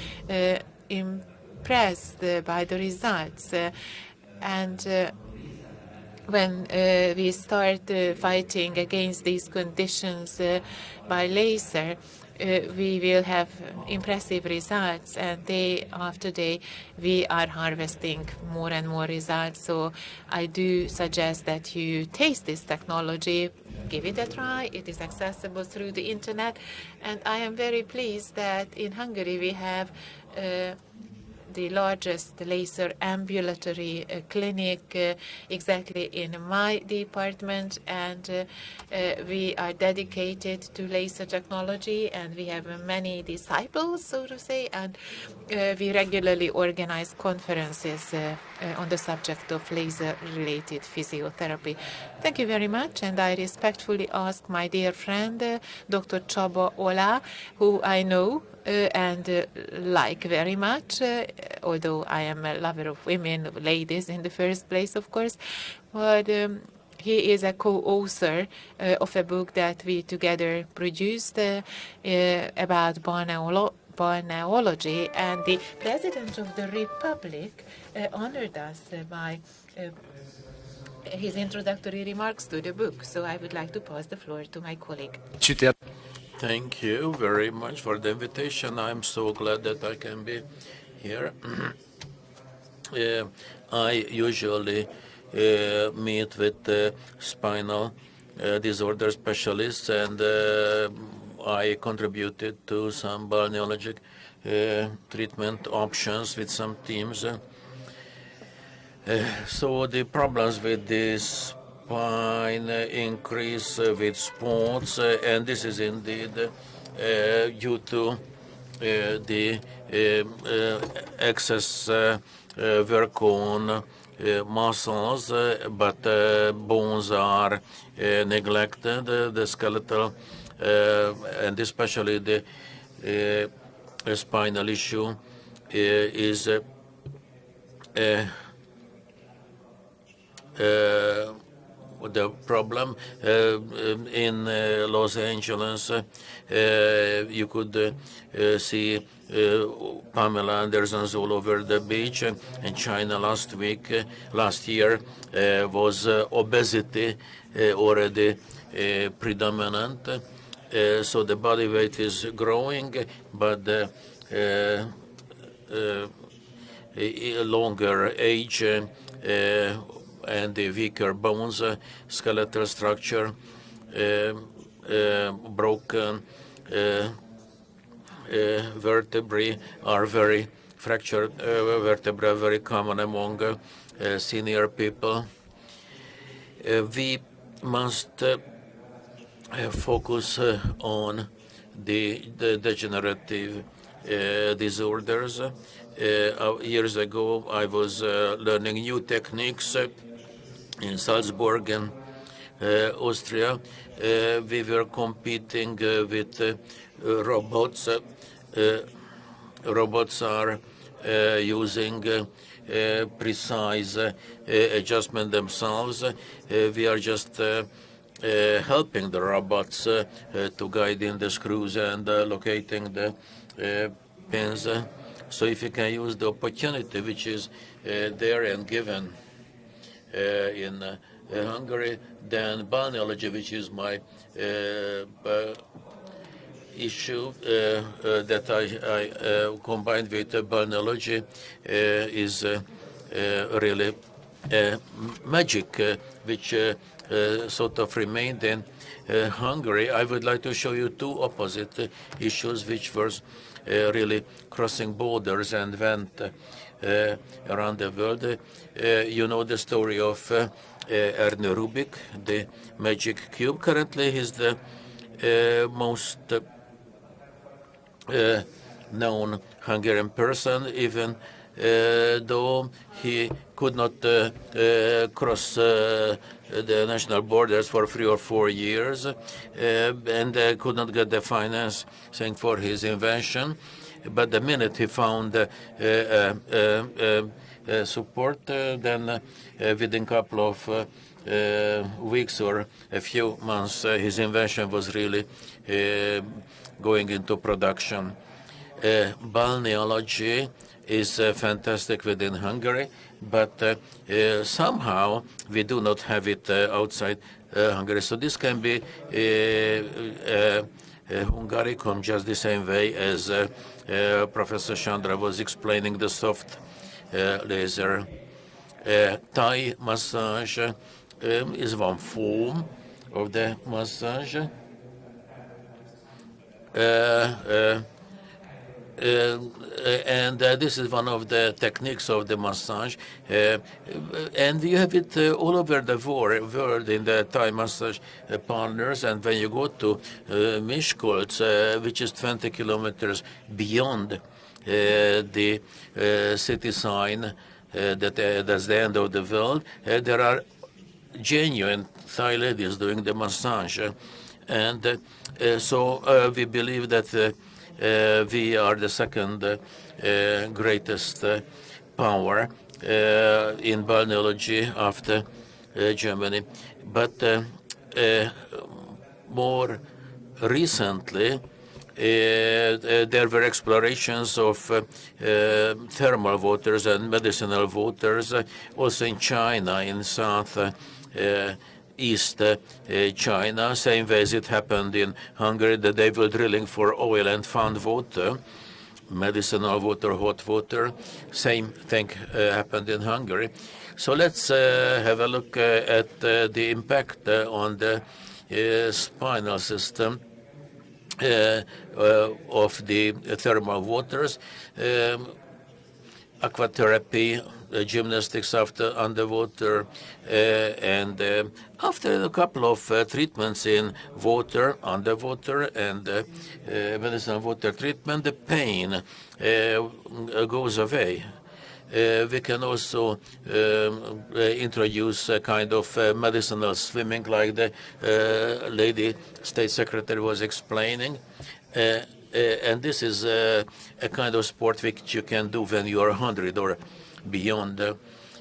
impressed by the results. When we start fighting against these conditions by laser, we will have impressive results, and day after day we are harvesting more and more results. So I do suggest that you taste this technology, give it a try. It is accessible through the internet, and I am very pleased that in Hungary we have the largest laser ambulatory clinic exactly in my department, and we are dedicated to laser technology, and we have many disciples, so to say, and we regularly organize conferences on the subject of laser-related physiotherapy. Thank you very much, and I respectfully ask my dear friend, Dr. Csaba Ola, who I know and like very much, although I am a lover of women, ladies in the first place, of course, but he is a co-author of a book that we together produced about balneology, and the President of the Republic honored us by his introductory remarks to the book. So I would like to pass the floor to my colleague. Thank you very much for the invitation. I'm so glad that I can be here. I usually meet with spinal disorder specialists, and I contributed to some balneologic treatment options with some teams. So the problems with this spine increase with sports, and this is indeed due to the excess work on muscles, but bones are neglected. The skeletal and especially the spinal issue is the problem. In Los Angeles, you could see Pamela Andersons all over the beach. In China last year, was obesity already predominant. So the body weight is growing, but longer age and the weaker bones, skeletal structure, broken vertebrae are very fractured vertebrae are very common among senior people. We must focus on the degenerative disorders. Years ago, I was learning new techniques in Salzburg and Austria. We were competing with robots. Robots are using precise adjustment themselves. We are just helping the robots to guide in the screws and locating the pins. So if you can use the opportunity which is there and given in Hungary, then balneology, which is my issue that I combined with balneology, is really magic, which sort of remained in Hungary. I would like to show you two opposite issues which were really crossing borders and went around the world. You know the story of Ernő Rubik, the magic cube. Currently, he's the most known Hungarian person, even though he could not cross the national borders for 3 or 4 years and could not get the financing for his invention. But the minute he found support, then within a couple of weeks or a few months, his invention was really going into production. Balneology is fantastic within Hungary, but somehow we do not have it outside Hungary. So this can be hungarikum just the same way as Professor Sandra was explaining the soft laser. Thai massage is one form of the massage. And this is one of the techniques of the massage, and you have it all over the world in the Thai massage parlors. And when you go to Miskolc, which is 20 kilometers beyond the city sign that's the end of the world, there are genuine Thai ladies doing the massage, and so we believe that we are the second greatest power in balneology after Germany. But more recently, there were explorations of thermal waters and medicinal waters also in China, in South East China, same way as it happened in Hungary, that they were drilling for oil and found water, medicinal water, hot water. Same thing happened in Hungary. So let's have a look at the impact on the spinal system of the thermal waters. Aquatherapy, gymnastics after underwater, and after a couple of treatments in water, underwater, and medicinal water treatment, the pain goes away. We can also introduce a kind of medicinal swimming, like the lady State Secretary was explaining. And this is a kind of sport which you can do when you are 100 or beyond.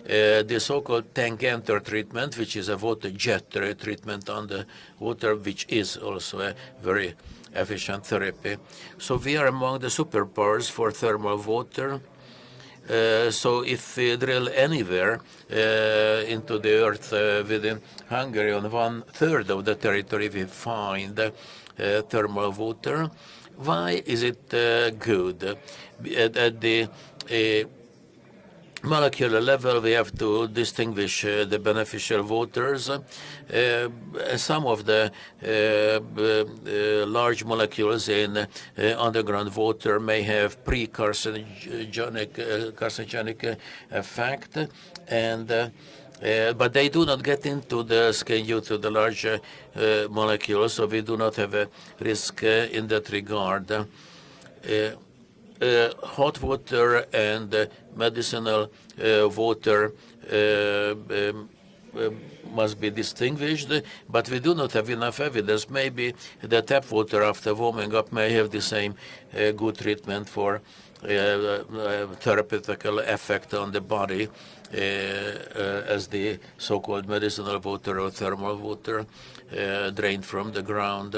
The so-called tank-enter treatment, which is a water jet treatment on the water, which is also a very efficient therapy. So we are among the superpowers for thermal water. So if we drill anywhere into the earth within Hungary, on 1/3 of the territory we find thermal water. Why is it good? At the molecular level, we have to distinguish the beneficial waters. Some of the large molecules in underground water may have carcinogenic effect, and but they do not get into the skin due to the larger molecules, so we do not have a risk in that regard. Hot water and medicinal water must be distinguished, but we do not have enough evidence. Maybe the tap water after warming up may have the same good treatment for therapeutical effect on the body as the so-called medicinal water or thermal water drained from the ground.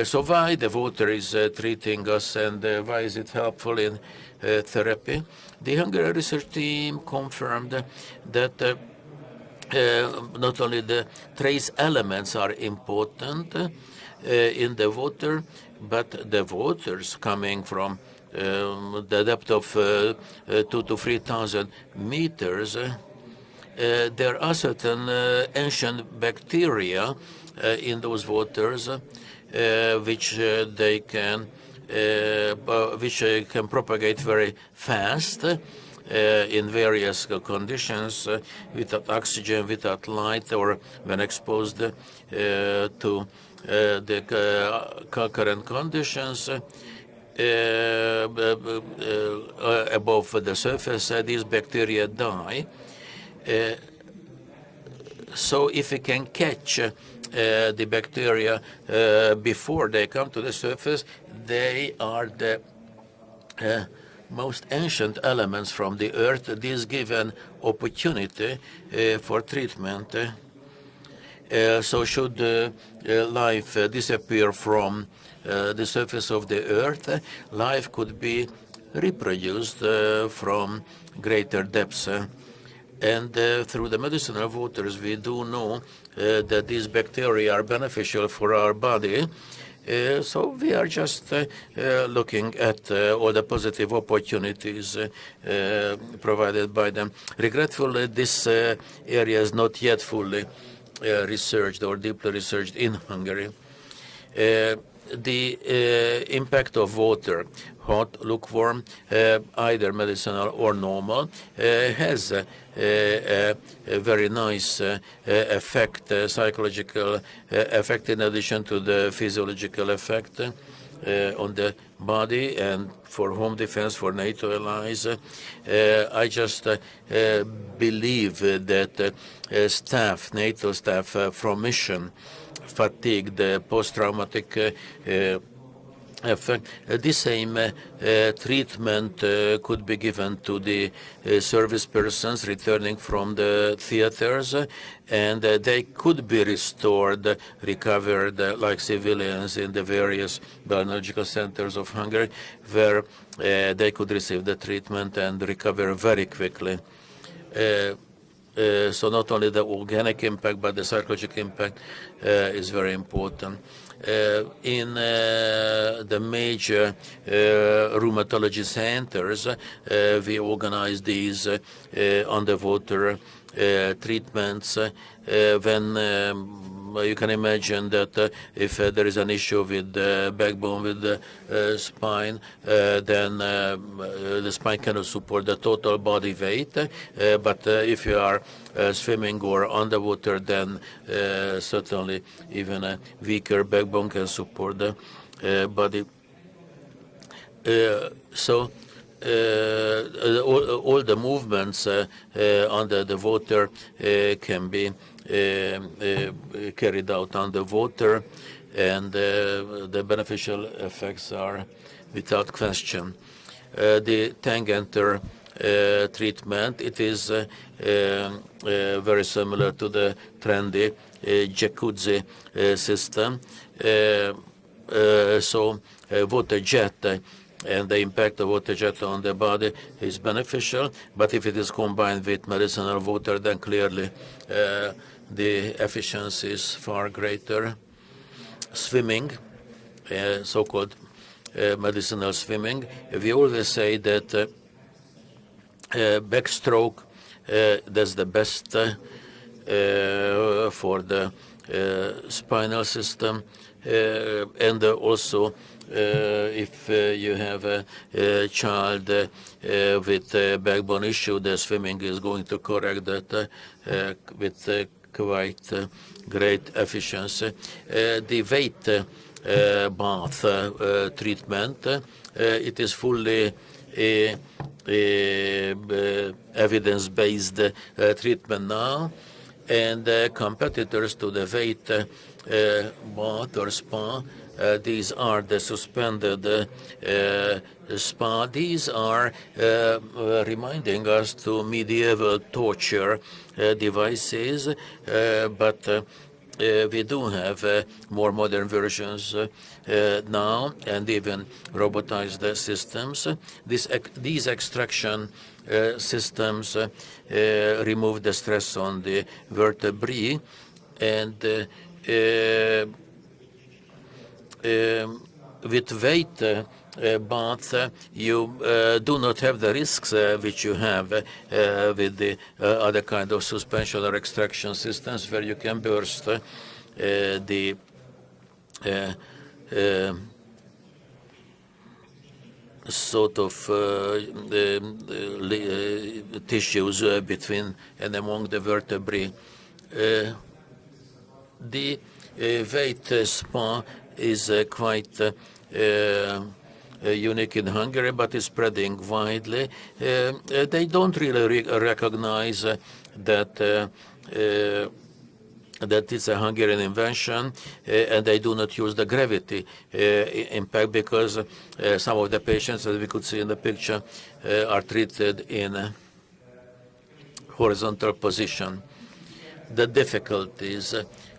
So why the water is treating us and why is it helpful in therapy? The Hungarian research team confirmed that not only the trace elements are important in the water, but the waters coming from the depth of 2,000 to 3,000 meters, there are certain ancient bacteria in those waters which can propagate very fast in various conditions, without oxygen, without light, or when exposed to the current conditions. Above the surface, these bacteria die. So if we can catch the bacteria before they come to the surface, they are the most ancient elements from the earth. This gives an opportunity for treatment. So should life disappear from the surface of the earth, life could be reproduced from greater depths. And through the medicinal waters, we do know that these bacteria are beneficial for our body. So we are just looking at all the positive opportunities provided by them. Regretfully, this area is not yet fully researched or deeply researched in Hungary. The impact of water, hot, lukewarm, either medicinal or normal, has a very nice effect, psychological effect, in addition to the physiological effect on the body and for home defense, for NATO allies. I just believe that staff, NATO staff from mission, fatigue, the post-traumatic effect. The same treatment could be given to the service persons returning from the theaters, and they could be restored, recovered like civilians in the various biological centers of Hungary, where they could receive the treatment and recover very quickly. So not only the organic impact, but the psychological impact is very important. In the major rheumatology centers, we organize these underwater treatments when you can imagine that if there is an issue with the backbone, with the spine, then the spine cannot support the total body weight. But if you are swimming or underwater, then certainly even a weaker backbone can support the body. So all the movements under the water can be carried out underwater, and the beneficial effects are without question. The Tangenter treatment, it is very similar to the trendy jacuzzi system. So water jet and the impact of water jet on the body is beneficial, but if it is combined with medicinal water, then clearly the efficiency is far greater. Swimming, so-called medicinal swimming, we always say that backstroke, that's the best for the spinal system, and also if you have a child with a backbone issue, the swimming is going to correct that with quite great efficiency. The weight bath treatment, it is fully evidence-based treatment now, and competitors to the weight bath or spa these are the suspended spa. These are reminding us to medieval torture devices, but we do have more modern versions now, and even robotized systems. These extraction systems remove the stress on the vertebrae, and with weight bath, you do not have the risks which you have with the other kind of suspension or extraction systems, where you can burst the sort of tissues between and among the vertebrae. The weight spa is quite unique in Hungary, but is spreading widely. They don't really recognize that that it's a Hungarian invention, and they do not use the gravity impact, because some of the patients, as we could see in the picture, are treated in a horizontal position. The difficulties,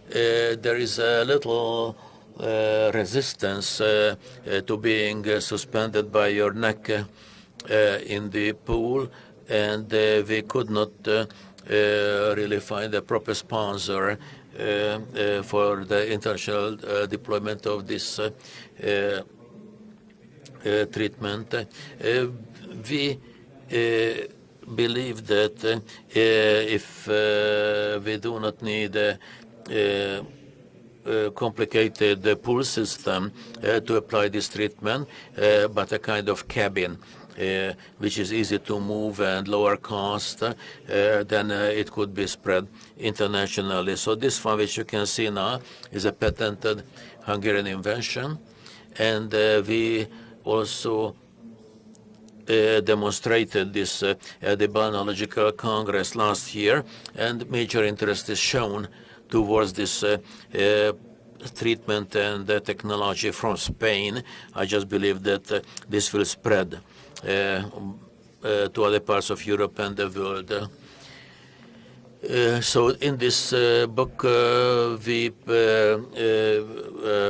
there is a little resistance to being suspended by your neck in the pool, and we could not really find a proper sponsor for the international deployment of this treatment. We believe that if we do not need a complicated pool system to apply this treatment, but a kind of cabin which is easy to move and lower cost, then it could be spread internationally. So this one, which you can see now, is a patented Hungarian invention, and we also demonstrated this at the Biological Congress last year, and major interest is shown towards this treatment and technology from Spain. I just believe that this will spread to other parts of Europe and the world. So in this book, we,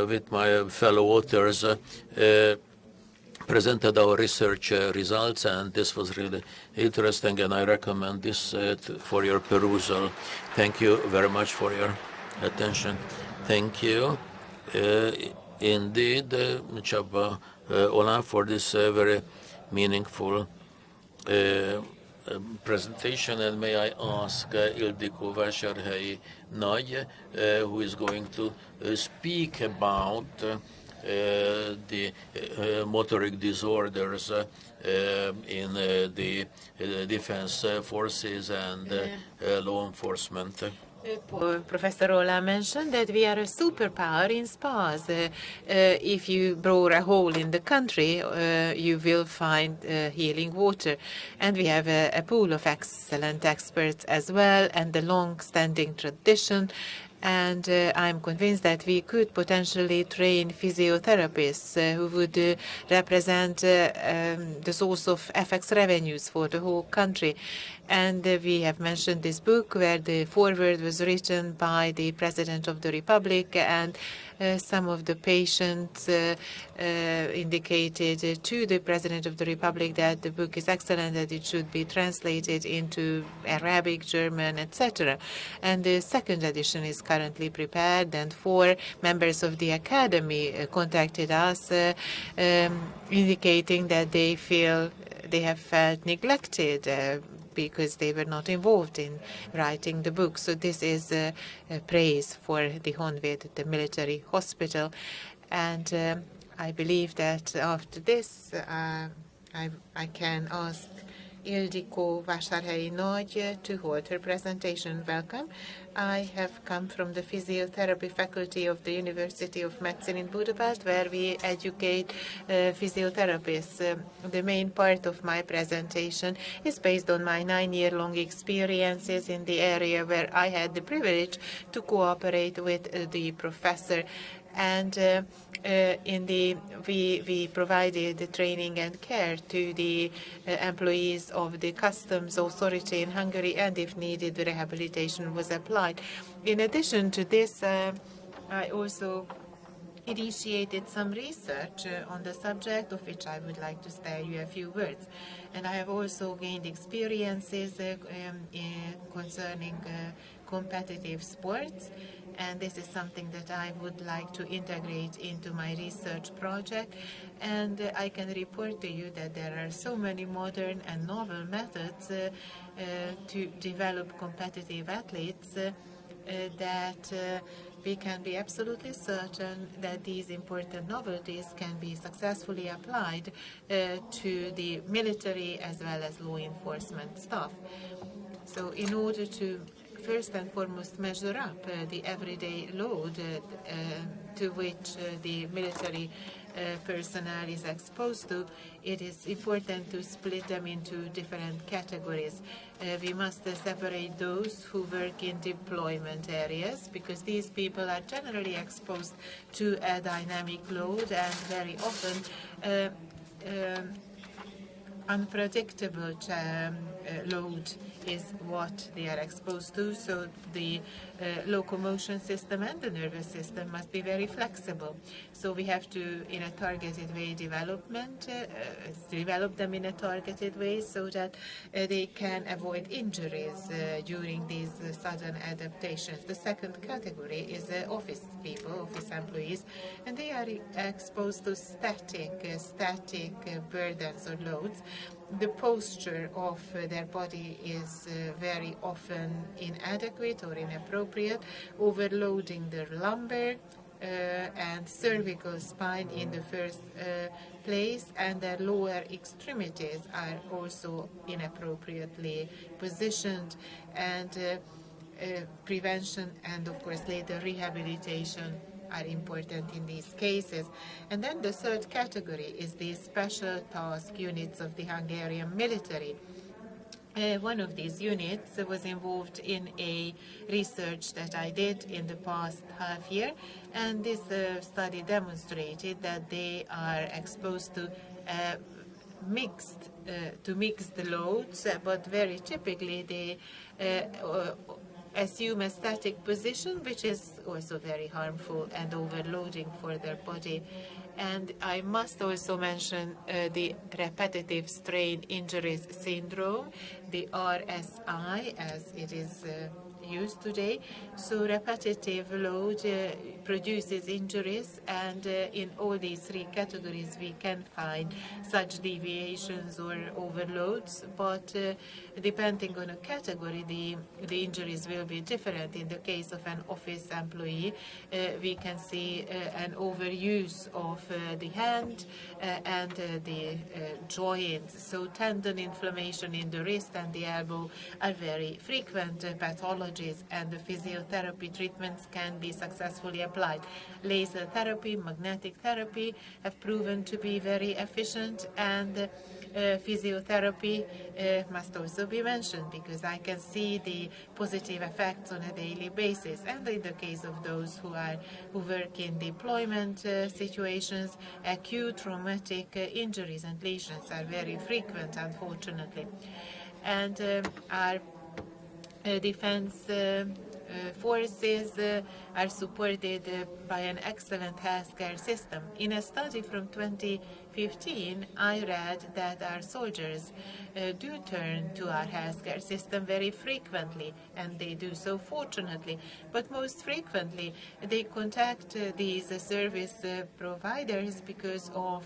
with my fellow authors, presented our research results, and this was really interesting, and I recommend this for your perusal. Thank you very much for your attention. Thank you indeed, Csaba Olá, for this very meaningful presentation, and may I ask Ildikó Vásárhelyi-Nagy, who is going to speak about the motoric disorders in the defense forces and law enforcement. Professor Olá mentioned that we are a superpower in spas. If you bore a hole in the country, you will find healing water. And we have a pool of excellent experts as well, and the long-standing tradition. And I'm convinced that we could potentially train physiotherapists who would represent the source of FX revenues for the whole country. And we have mentioned this book where the foreword was written by the President of the Republic, and some of the patients indicated to the President of the Republic that the book is excellent, that it should be translated into Arabic, German, etc. And the second edition is currently prepared, and 4 members of the Academy contacted us indicating that they have felt neglected because they were not involved in writing the book. So this is praise for the Honvéd, the military hospital. And I believe that after this, I can ask Ildikó Vásárhelyi-Nagy to hold her presentation. Welcome. I have come from the physiotherapy faculty of the University of Medicine in Budapest, where we educate physiotherapists. The main part of my presentation is based on my 9-year-long experiences in the area where I had the privilege to cooperate with the professor And we provided the training and care to the employees of the customs authority in Hungary, and if needed, the rehabilitation was applied. In addition to this, I also initiated some research on the subject, of which I would like to spare you a few words. And I have also gained experiences concerning competitive sports, and this is something that I would like to integrate into my research project. And I can report to you that there are so many modern and novel methods to develop competitive athletes that we can be absolutely certain that these important novelties can be successfully applied to the military as well as law enforcement staff. So in order to first and foremost measure up the everyday load to which the military personnel is exposed to, it is important to split them into different categories. We must separate those who work in deployment areas, because these people are generally exposed to a dynamic load, and very often unpredictable load is what they are exposed to. So the locomotion system and the nervous system must be very flexible. So we have to, in a targeted way, develop them in a targeted way so that they can avoid injuries during these sudden adaptations. The second category is office people, office employees, and they are exposed to static burdens or loads. The posture of their body is very often inadequate or inappropriate, overloading their lumbar and cervical spine in the first place, and their lower extremities are also inappropriately positioned, and prevention and of course later rehabilitation are important in these cases. And then the third category is the special task units of the Hungarian military. One of these units was involved in a research that I did in the past half year, and this study demonstrated that they are exposed to mixed loads, but very typically they assume a static position, which is also very harmful and overloading for their body. And I must also mention the repetitive strain injuries syndrome, the RSI as it is used today. So repetitive load produces injuries, and in all these three categories we can find such deviations or overloads, but depending on a category the injuries will be different. In the case of an office employee, we can see an overuse of the hand and the joints. So tendon inflammation in the wrist and the elbow are very frequent pathologies, and the physiotherapy treatments can be successfully applied. Laser therapy, magnetic therapy have proven to be very efficient, and physiotherapy must also be mentioned, because I can see the positive effects on a daily basis. And in the case of those who work in deployment situations, acute traumatic injuries and lesions are very frequent, unfortunately. And our defense forces are supported by an excellent healthcare system. In a study from 2015, I read that our soldiers do turn to our healthcare system very frequently, and they do so fortunately. But most frequently, they contact these service providers because of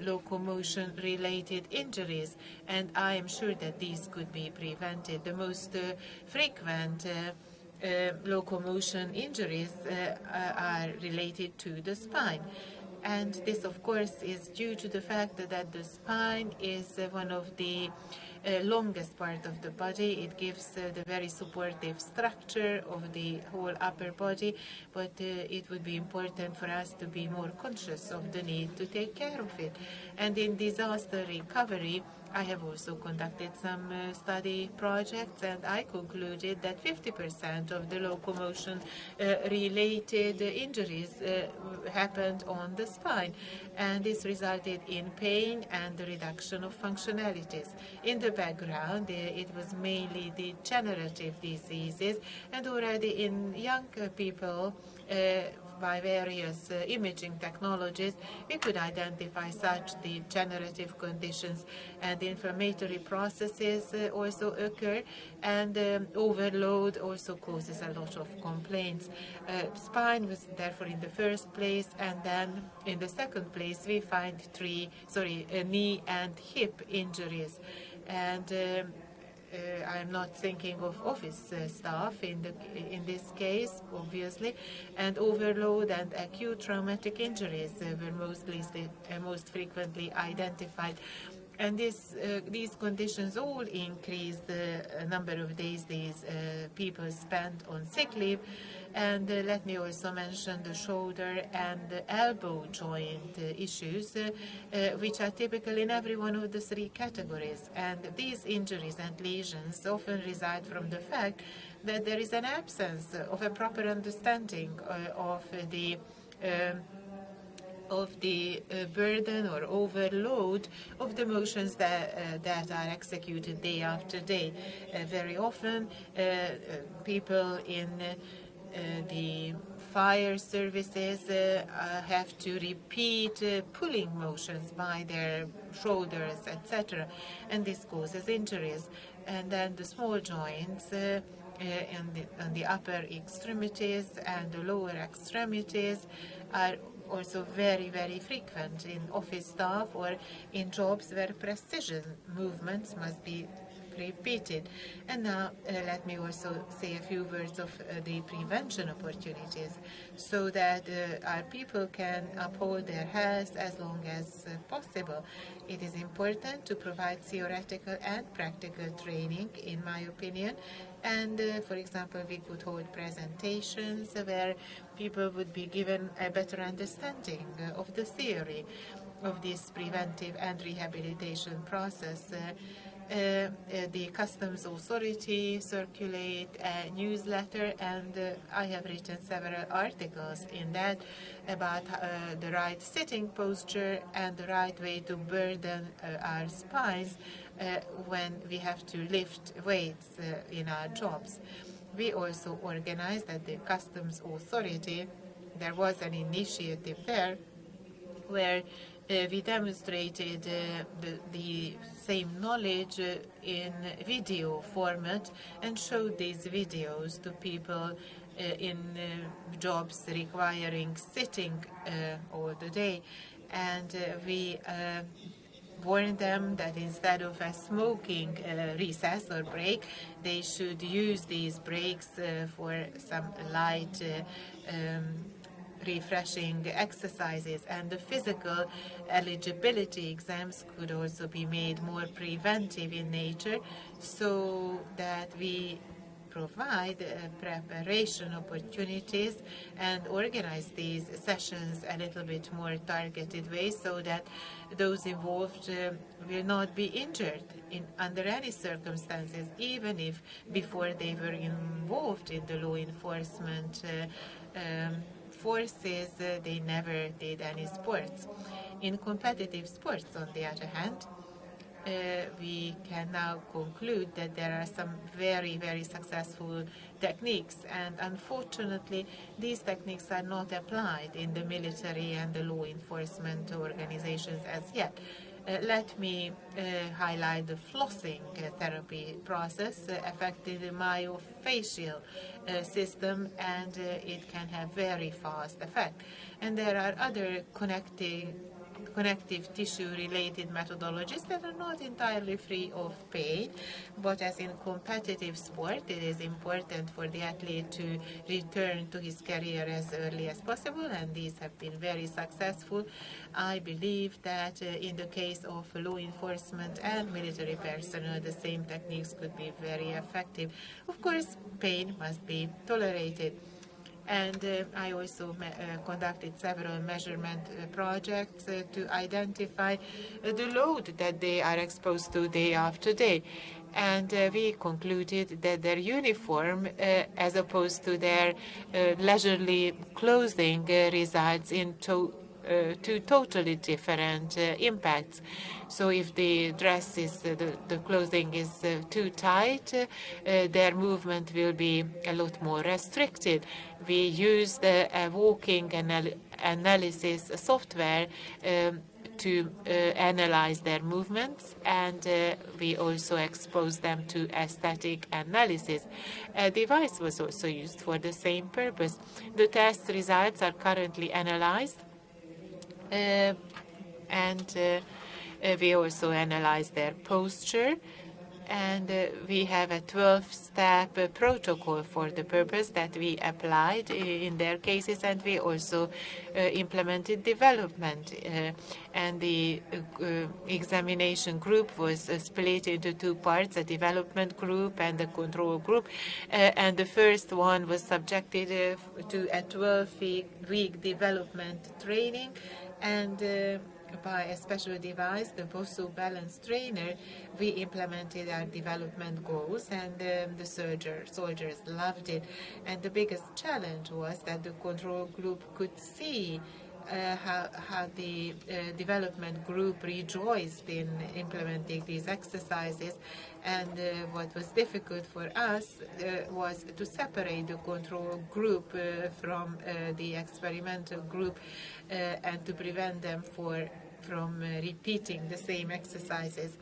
locomotion-related injuries, and I am sure that these could be prevented. The most frequent locomotion injuries are related to the spine. And this, of course, is due to the fact that the spine is one of the longest part of the body. It gives the very supportive structure of the whole upper body, but it would be important for us to be more conscious of the need to take care of it. And in disaster recovery, I have also conducted some study projects, and I concluded that 50% of the locomotion-related injuries happened on the spine, and this resulted in pain and the reduction of functionalities. In the background, it was mainly degenerative diseases, and already in young people, by various imaging technologies, we could identify such degenerative conditions, and inflammatory processes also occur, and overload also causes a lot of complaints. Spine was therefore in the first place, and then in the second place we find knee and hip injuries. And I'm not thinking of office staff in this case, obviously, and overload and acute traumatic injuries were most frequently identified. And these conditions all increase the number of days these people spend on sick leave. And let me also mention the shoulder and elbow joint issues, which are typical in every one of the three categories. And these injuries and lesions often reside from the fact that there is an absence of a proper understanding of the burden or overload of the motions that are executed day after day. Very often, people in the fire services have to repeat pulling motions by their shoulders, etc., and this causes injuries. And then the small joints on the upper extremities and the lower extremities are also very, very frequent in office staff or in jobs where precision movements must be repeated. And now let me also say a few words of the prevention opportunities, so that our people can uphold their health as long as possible. It is important to provide theoretical and practical training, in my opinion. And for example, we could hold presentations where people would be given a better understanding of the theory of this preventive and rehabilitation process. The Customs Authority circulate a newsletter, and I have written several articles in that about the right sitting posture and the right way to burden our spines when we have to lift weights in our jobs. We also organized at the Customs Authority, there was an initiative there where we demonstrated the same knowledge in video format and showed these videos to people in jobs requiring sitting all the day. And we warned them that instead of a smoking recess or break, they should use these breaks for some light refreshing exercises, and the physical eligibility exams could also be made more preventive in nature, so that we provide preparation opportunities and organize these sessions a little bit more targeted way, so that those involved will not be injured under any circumstances, even if before they were involved in the law enforcement forces, they never did any sports. In competitive sports, on the other hand, we can now conclude that there are some very, very successful techniques, and unfortunately these techniques are not applied in the military and the law enforcement organizations as yet. Let me highlight the flossing therapy process affecting the myofascial system, and it can have very fast effect. And there are other connective tissue-related methodologies that are not entirely free of pain, but as in competitive sport, it is important for the athlete to return to his career as early as possible, and these have been very successful. I believe that in the case of law enforcement and military personnel, the same techniques could be very effective. Of course, pain must be tolerated. And I also conducted several measurement projects to identify the load that they are exposed to day after day. And we concluded that their uniform, as opposed to their leisurely clothing, results in two totally different impacts. So if the dress is, the clothing is too tight, their movement will be a lot more restricted. We used a walking analysis software to analyze their movements, and we also exposed them to aesthetic analysis. A device was also used for the same purpose. The test results are currently analyzed, and we also analyze their posture, and we have a 12-step protocol for the purpose that we applied in their cases, and we also implemented development. And the examination group was split into two parts, a development group and a control group. And the first one was subjected to a 12-week development training, and by a special device, the Bosu balance trainer, we implemented our development goals, and the soldiers loved it. And the biggest challenge was that the control group could see how the development group rejoiced in implementing these exercises. And what was difficult for us was to separate the control group from the experimental group and to prevent them from repeating the same exercises.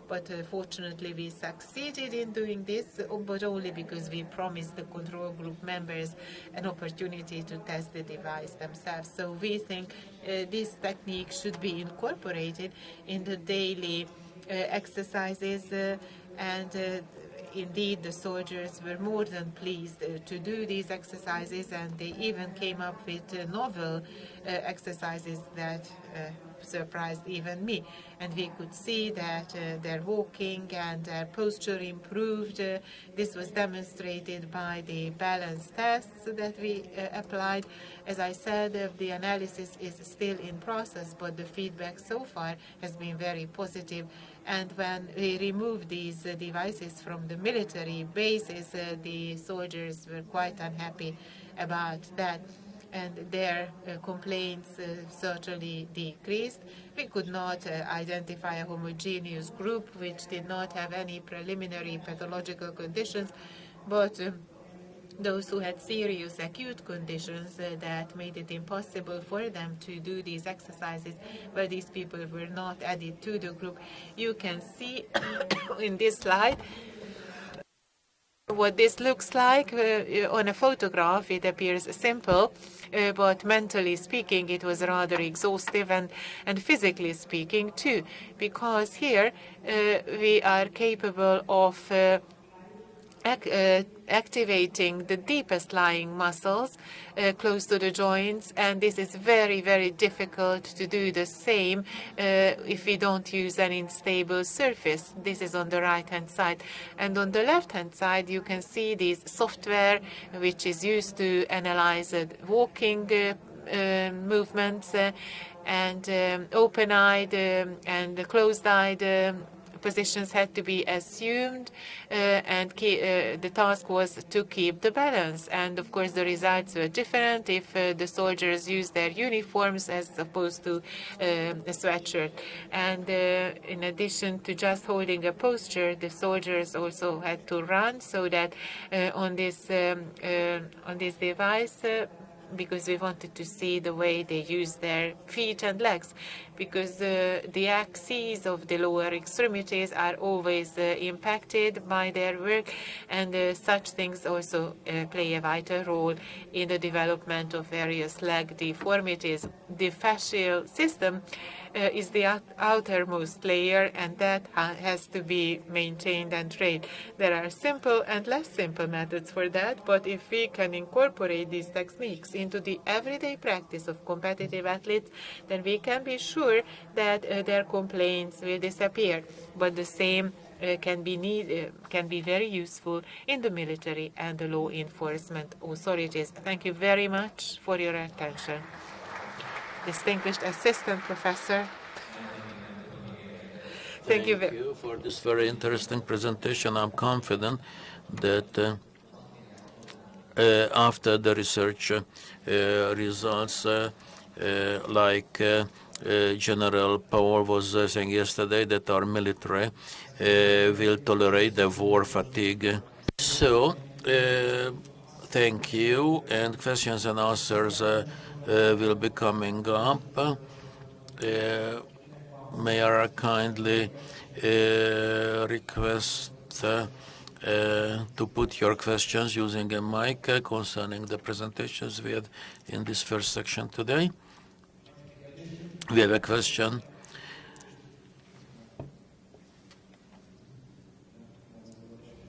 But fortunately, we succeeded in doing this, but only because we promised the control group members an opportunity to test the device themselves. So we think this technique should be incorporated in the daily exercises, and indeed, the soldiers were more than pleased to do these exercises, and they even came up with novel exercises that surprised even me. And we could see that their walking and their posture improved. This was demonstrated by the balance tests that we applied. As I said, the analysis is still in process, but the feedback so far has been very positive. And when we removed these devices from the military bases, the soldiers were quite unhappy about that, and their complaints certainly decreased. We could not identify a homogeneous group which did not have any preliminary pathological conditions, but those who had serious acute conditions that made it impossible for them to do these exercises, well, these people were not added to the group. You can see in this slide what this looks like. On a photograph it appears simple, but mentally speaking it was rather exhaustive, and physically speaking too, because here we are capable of activating the deepest lying muscles close to the joints, and this is very, very difficult to do the same if we don't use an unstable surface. This is on the right hand side, and on the left hand side you can see this software which is used to analyze walking movements, and open-eyed and closed-eyed positions had to be assumed, and the task was to keep the balance. And of course the results were different if the soldiers used their uniforms as opposed to a sweatshirt. And in addition to just holding a posture, the soldiers also had to run, so that on this device, because we wanted to see the way they use their feet and legs, because the axes of the lower extremities are always impacted by their work, and such things also play a vital role in the development of various leg deformities. The fascial system is the outermost layer, and that has to be maintained and trained. There are simple and less simple methods for that, but if we can incorporate these techniques into the everyday practice of competitive athletes, then we can be sure that their complaints will disappear. But the same can be very useful in the military and the law enforcement authorities. Thank you very much for your attention. Distinguished Assistant Professor. Thank you for this very interesting presentation. I'm confident that after the research results, like General Powell was saying yesterday, that our military will tolerate the war fatigue. So, thank you, and questions and answers will be coming up. May I kindly request to put your questions using a mic concerning the presentations we had in this first section today. We have a question.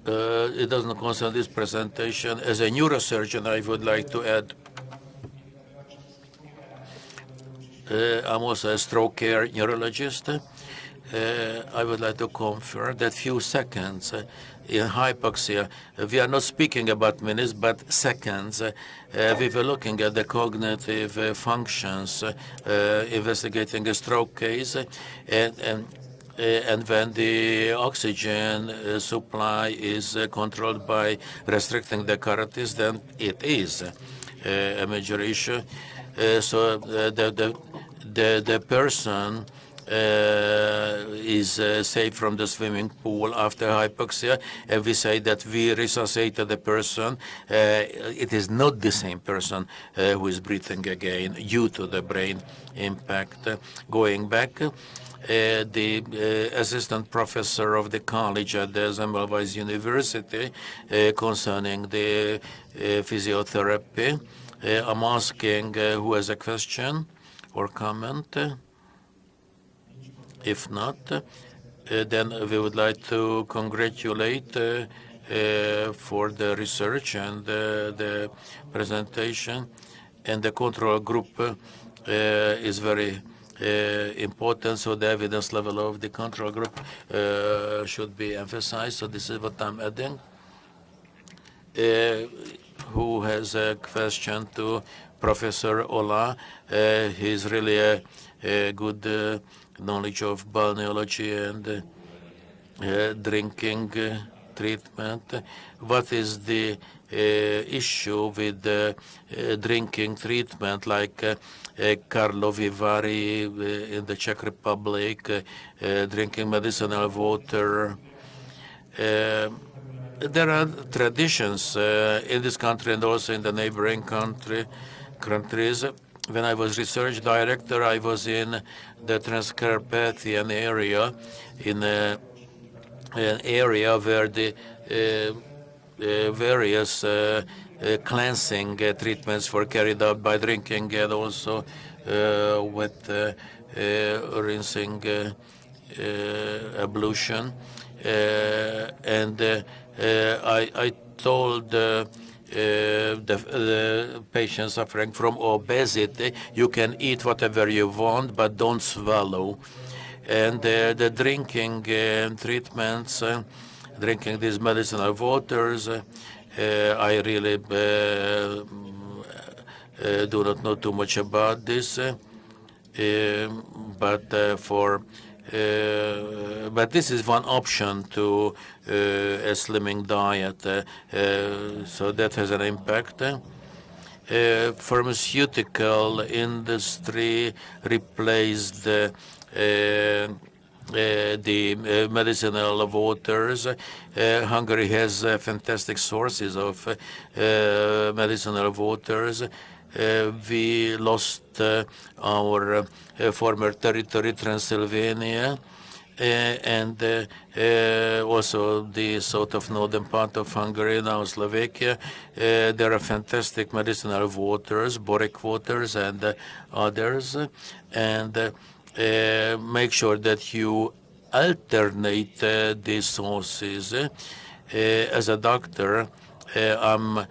It doesn't concern this presentation. As a neurosurgeon, I would like to add I'm also a stroke care neurologist. I would like to confirm that few seconds in hypoxia, we are not speaking about minutes, but seconds. We were looking at the cognitive functions, investigating a stroke case, and when the oxygen supply is controlled by restricting the carotids, then it is a major issue. So the person is safe from the swimming pool after hypoxia, and we say that we resuscitated the person. It is not the same person who is breathing again due to the brain impact. Going back, the assistant professor of the college at the Semmelweis University concerning the physiotherapy. I'm asking who has a question or comment. If not, then we would like to congratulate for the research and the presentation. And the control group is very important, so the evidence level of the control group should be emphasized. So this is what I'm adding. Who has a question to Professor Ola? He's really a good knowledge of balneology and drinking treatment. What is the issue with drinking treatment, like Karlovy Vary in the Czech Republic, drinking medicinal water? There are traditions in this country and also in the neighboring countries. When I was research director, I was in the Transcarpathian area, in an area where the various cleansing treatments were carried out by drinking and also with rinsing ablution. And I told the patients suffering from obesity, you can eat whatever you want, but don't swallow. And the drinking treatments, drinking these medicinal waters, I really do not know too much about this, but this is one option to a slimming diet, so that has an impact. Pharmaceutical industry replaced the medicinal waters. Hungary has fantastic sources of medicinal waters. We lost our former territory, Transylvania, and also the south of northern part of Hungary, now Slovakia. There are fantastic medicinal waters, boric waters and others, and make sure that you alternate these sources. As a doctor, I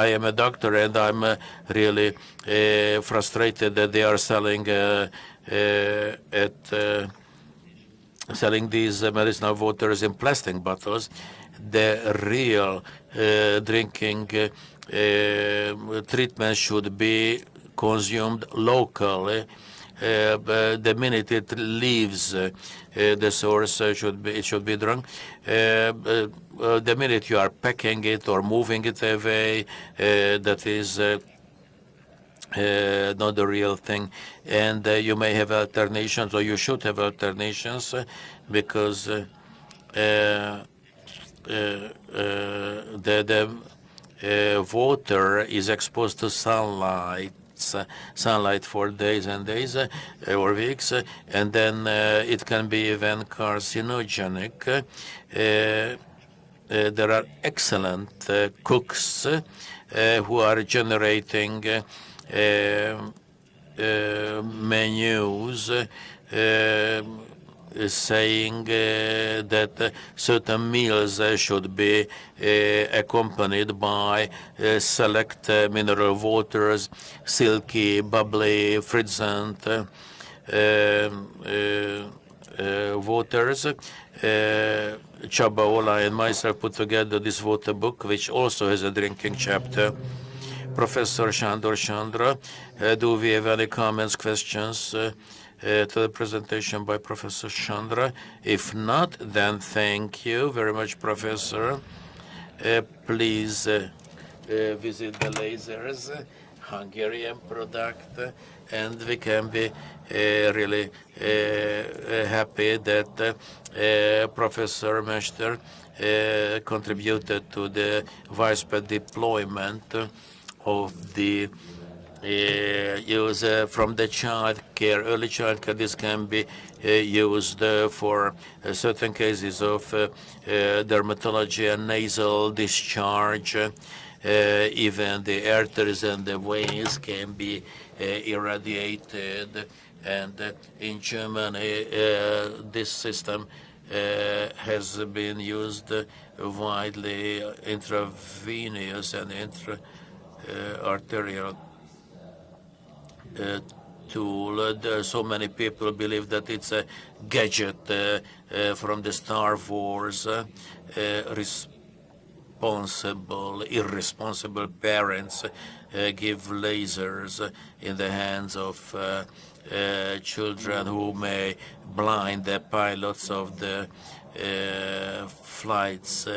am a doctor, and I'm really frustrated that they are selling at selling these medicinal waters in plastic bottles. The real drinking treatment should be consumed locally. The minute it leaves the source, it should be drunk. The minute you are packing it or moving it away, that is not the real thing. And you may have alternations, or you should have alternations, because the water is exposed to sunlight for days and days or weeks, and then it can be even carcinogenic. There are excellent cooks who are generating menus saying that certain meals should be accompanied by select mineral waters, silky, bubbly, frizzant waters. Csaba Ola and myself put together this water book, which also has a drinking chapter. Professor Sandra, do we have any comments, questions to the presentation by Professor Sandra? If not, then thank you very much, Professor. Please visit the lasers, Hungarian product, and we can be really happy that Professor Mester contributed to the widespread deployment of the use from the child care, early child care. This can be used for certain cases of dermatology and nasal discharge. Even the arteries and the veins can be irradiated. And in Germany, this system has been used widely, intravenous and intra-arterial tool. So many people believe that it's a gadget from the Star Wars. Irresponsible parents give lasers in the hands of children who may blind the pilots of the flights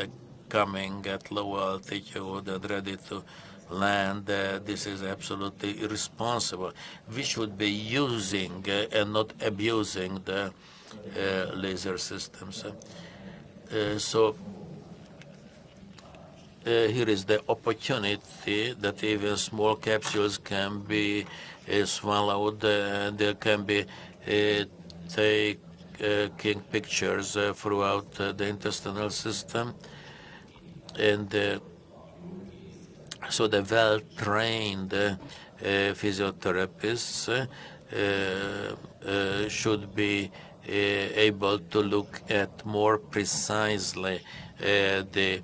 coming at low altitude and ready to land. This is absolutely irresponsible. We should be using and not abusing the laser systems. Here is the opportunity that even small capsules can be swallowed. There can be taking pictures throughout the intestinal system. And so the well-trained physiotherapists should be able to look at more precisely the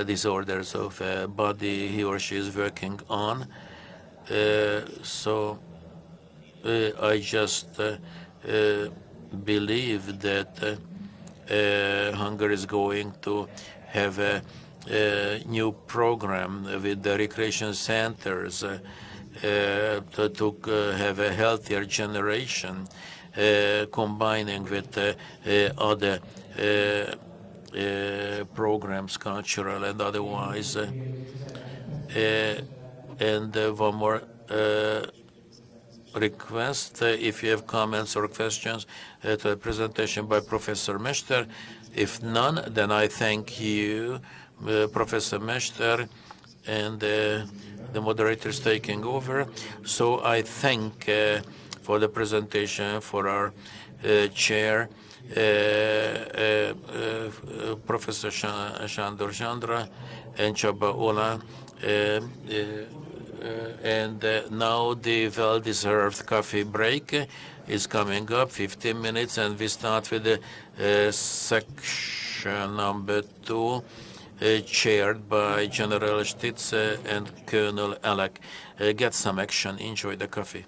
disorders of body he or she is working on. I just believe that Hungary is going to have a new program with the recreation centers to have a healthier generation, combining with other programs, cultural and otherwise. And one more request, if you have comments or questions to the presentation by Professor Mester. If none, then I thank you, Professor Mester, and the moderator is taking over. So I thank for the presentation for our chair, Professor Sandra and Csaba Ola. And now the well-deserved coffee break is coming up, 15 minutes, and we start with the section number 2, chaired by General Stitz and Colonel Alec. Get some action, enjoy the coffee.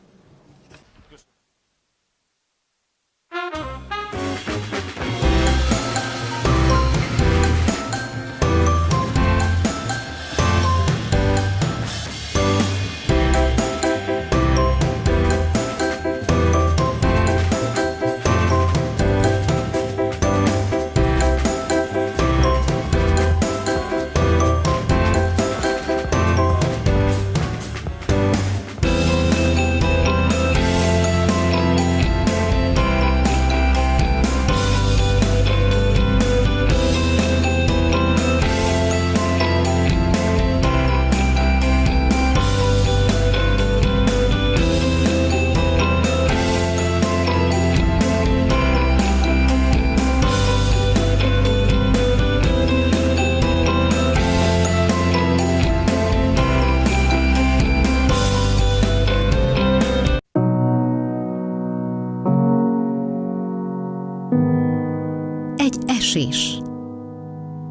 esés.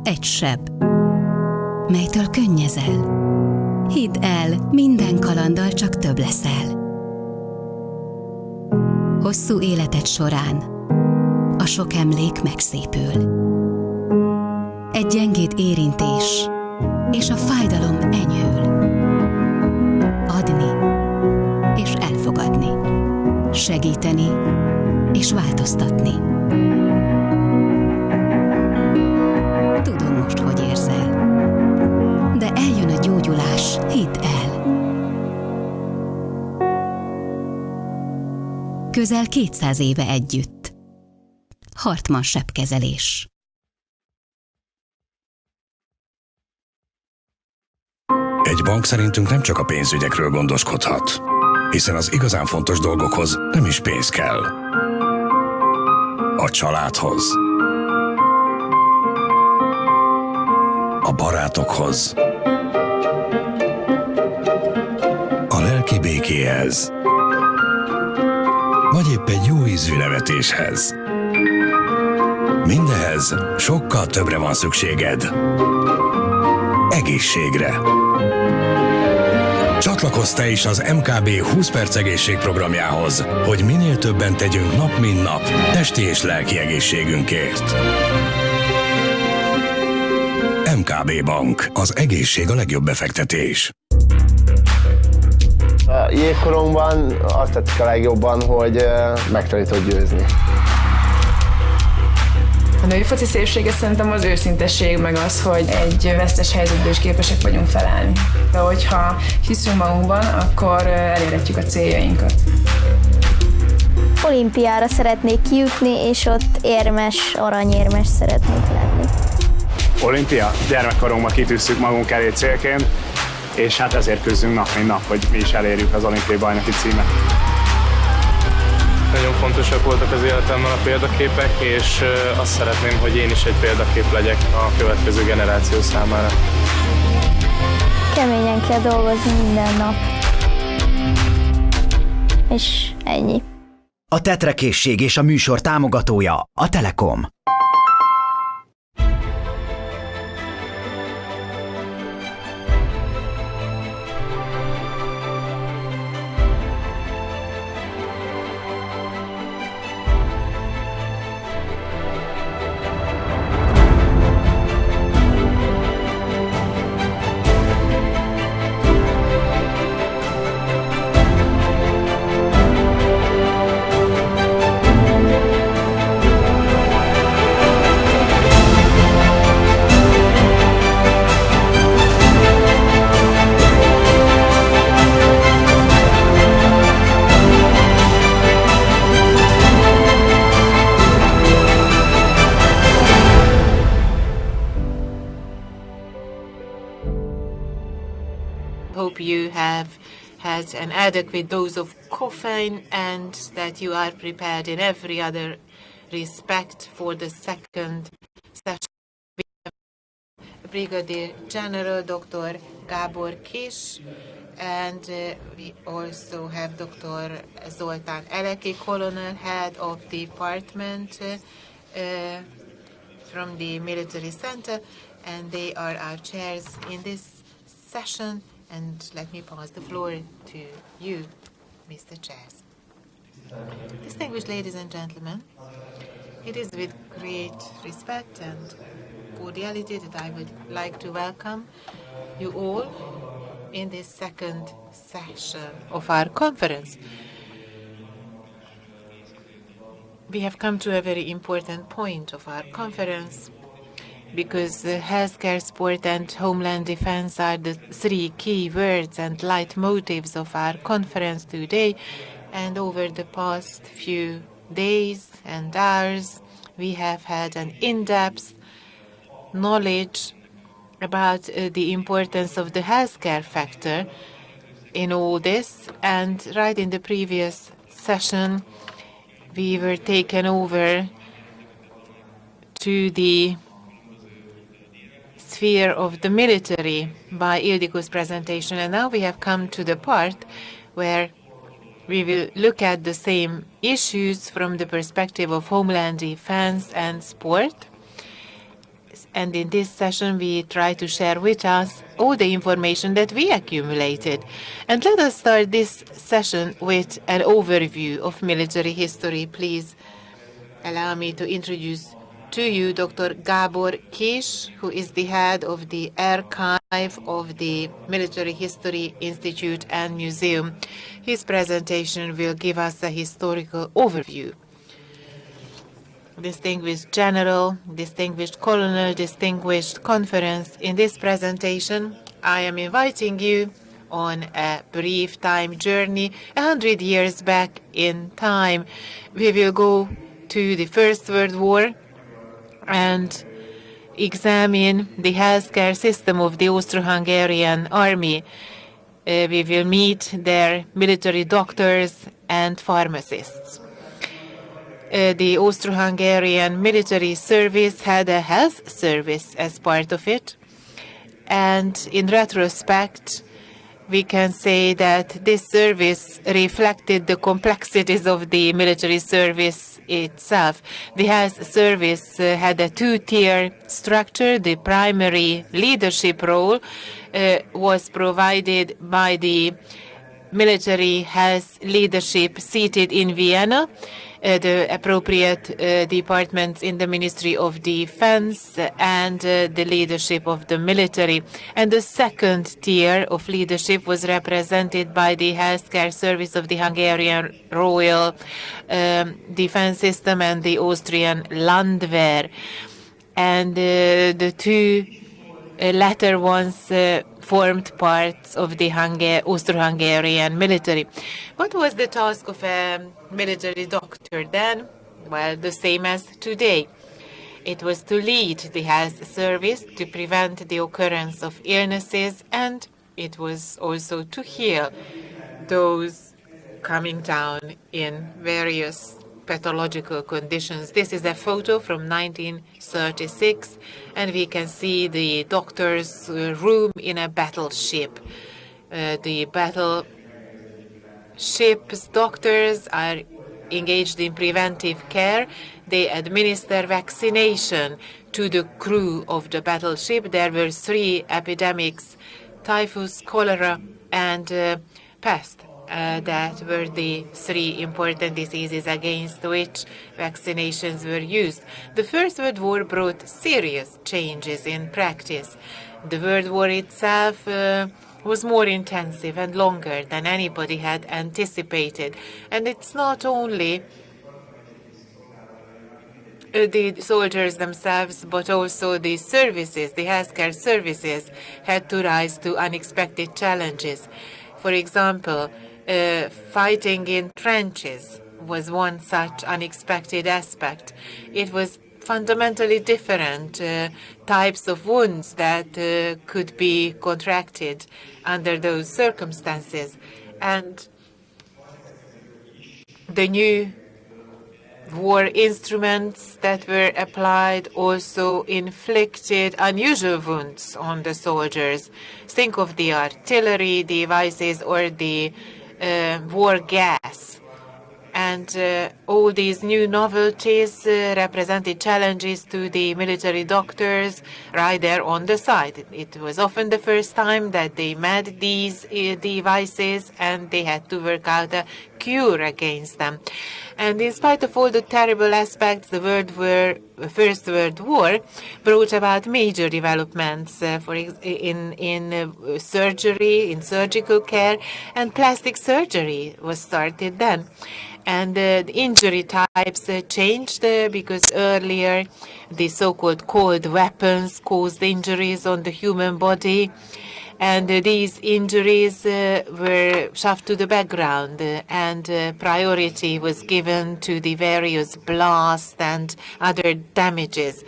Egy seb, melytől könnyezel. Hidd el, minden kalanddal csak több leszel. Hosszú életed során a sok emlék megszépül. Egy gyengéd érintés, és a fájdalom enyhül. Adni és elfogadni. Segíteni és változtatni. Tudom most, hogy érzel. De eljön a gyógyulás, hidd el. Közel 200 éve együtt. Hartmann sebkezelés. Egy bank szerintünk nem csak a pénzügyekről gondoskodhat, hiszen az igazán fontos dolgokhoz nem is pénz kell. A családhoz, a barátokhoz, a lelki békéhez, vagy épp egy jó ízű nevetéshez. Mindehez sokkal többre van szükséged. Egészségre. Csatlakozz te is az MKB 20 perc egészségprogramjához, hogy minél többen tegyünk nap mint nap testi és lelki egészségünkért. MKB Bank. Az egészség a legjobb befektetés. A jégkorongban azt tetszik a legjobban, hogy meg tudod győzni. A női foci szépsége szerintem az őszintesség, meg az, hogy egy vesztes helyzetből is képesek vagyunk felállni. De hogyha hiszünk magunkban, akkor elérhetjük a céljainkat. Olimpiára szeretnék kijutni, és ott érmes, aranyérmes szeretnék lenni. Olimpia? Gyermekkorunkban kitűztük magunk elé célként, és hát ezért küzdünk nap mint nap, hogy mi is elérjük az olimpiai bajnoki címet. Nagyon fontosak voltak az életemben a példaképek, és azt szeretném, hogy én is egy példakép legyek a következő generáció számára. Keményen kell dolgozni minden nap. És ennyi. A tetrekészség és a műsor támogatója a Telekom. Hope you have had an adequate dose of caffeine and that you are prepared in every other respect for the second session. We have Brigadier General Dr. Gábor Kis, and we also have Dr. Zoltán Eleki, Colonel, Head of Department from the Military Center, and they are our chairs in this session. And let me pass the floor to you, Mr. Chairs. Distinguished ladies and gentlemen, it is with great respect and cordiality that I would like to welcome you all in this second session of our conference. We have come to a very important point of our conference, because healthcare, sport and homeland defense are the three key words and leitmotifs of our conference today. And over the past few days and hours, we have had an in-depth knowledge about the importance of the healthcare factor in all this. And right in the previous session, we were taken over to the sphere of the military by Ildikó's presentation, and now we have come to the part where we will look at the same issues from the perspective of homeland defense and sport. And in this session, we try to share with us all the information that we accumulated. And let us start this session with an overview of military history. Please allow me to introduce to you Dr. Gábor Kis, who is the head of the archive of the Military History Institute and Museum. His presentation will give us a historical overview. Distinguished General, Distinguished Colonel, Distinguished Conference, in this presentation, I am inviting you on a brief time journey 100 years back in time. We will go to the First World War and examine the healthcare system of the Austro-Hungarian army. We will meet their military doctors and pharmacists. The Austro-Hungarian military service had a health service as part of it. And in retrospect, we can say that this service reflected the complexities of the military service itself. The health service had a two-tier structure. The primary leadership role was provided by the military health leadership seated in Vienna, the appropriate departments in the Ministry of Defense, and the leadership of the military. And the second tier of leadership was represented by the healthcare service of the Hungarian Royal Defense System and the Austrian Landwehr. And the two latter ones formed parts of the Austro-Hungarian military. What was the task of a military doctor then? Well, the same as today. It was to lead the health service, to prevent the occurrence of illnesses, and it was also to heal those coming down in various pathological conditions. This is a photo from 1936, and we can see the doctor's room in a battleship. The battleship's doctors are engaged in preventive care. They administer vaccination to the crew of the battleship. There were 3 epidemics: typhus, cholera, and pest. That were the 3 important diseases against which vaccinations were used. The First World War brought serious changes in practice. The World War itself was more intensive and longer than anybody had anticipated. And it's not only the soldiers themselves, but also the services, the healthcare services, had to rise to unexpected challenges. For example, fighting in trenches was one such unexpected aspect. It was fundamentally different types of wounds that could be contracted under those circumstances. And the new war instruments that were applied also inflicted unusual wounds on the soldiers. Think of the artillery devices or the war gas. And all these new novelties represented challenges to the military doctors right there on the site. It was often the first time that they met these devices, and they had to work out a cure against them. And in spite of all the terrible aspects, the First World War brought about major developments in surgery, in surgical care, and plastic surgery was started then. And the injury types changed because earlier the so-called cold weapons caused injuries on the human body. And these injuries were shoved to the background, and priority was given to the various blasts and other damages.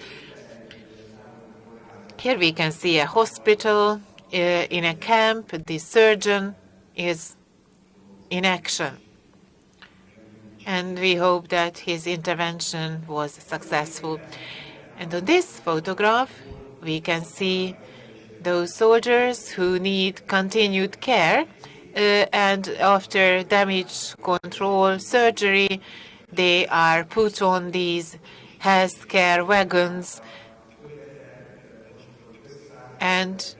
Here we can see a hospital in a camp. The surgeon is in action. And we hope that his intervention was successful. And on this photograph, we can see those soldiers who need continued care, and after damage control surgery, they are put on these healthcare wagons And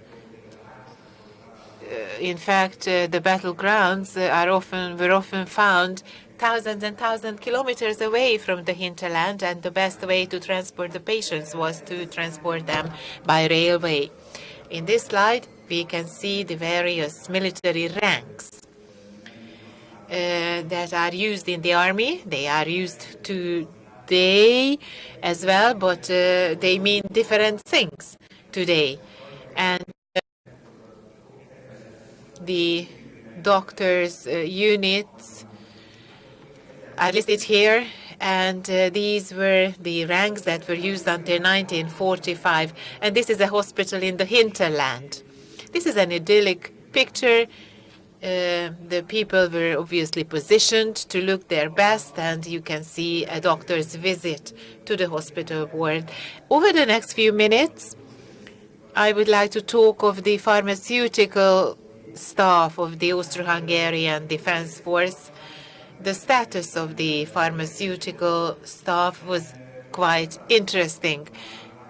in fact, the battlegrounds were often found thousands and thousands of kilometers away from the hinterland, and the best way to transport the patients was to transport them by railway. In this slide, we can see the various military ranks that are used in the army. They are used today as well, but they mean different things today. And the doctors' units are listed here, and these were the ranks that were used until 1945. And this is a hospital in the hinterland. This is an idyllic picture. The people were obviously positioned to look their best, and you can see a doctor's visit to the hospital ward. Over the next few minutes, I would like to talk of the pharmaceutical staff of the Austro-Hungarian Defense Force. The status of the pharmaceutical staff was quite interesting.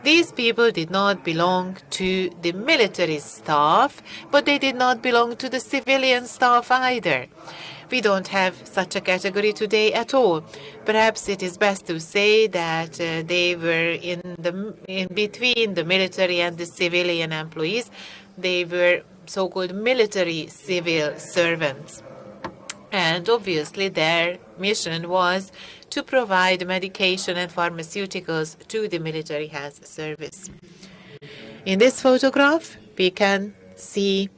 These people did not belong to the military staff, but they did not belong to the civilian staff either. We don't have such a category today at all. Perhaps it is best to say that they were in between the military and the civilian employees. They were so-called military civil servants. And obviously their mission was to provide medication and pharmaceuticals to the military health service. In this photograph, we can see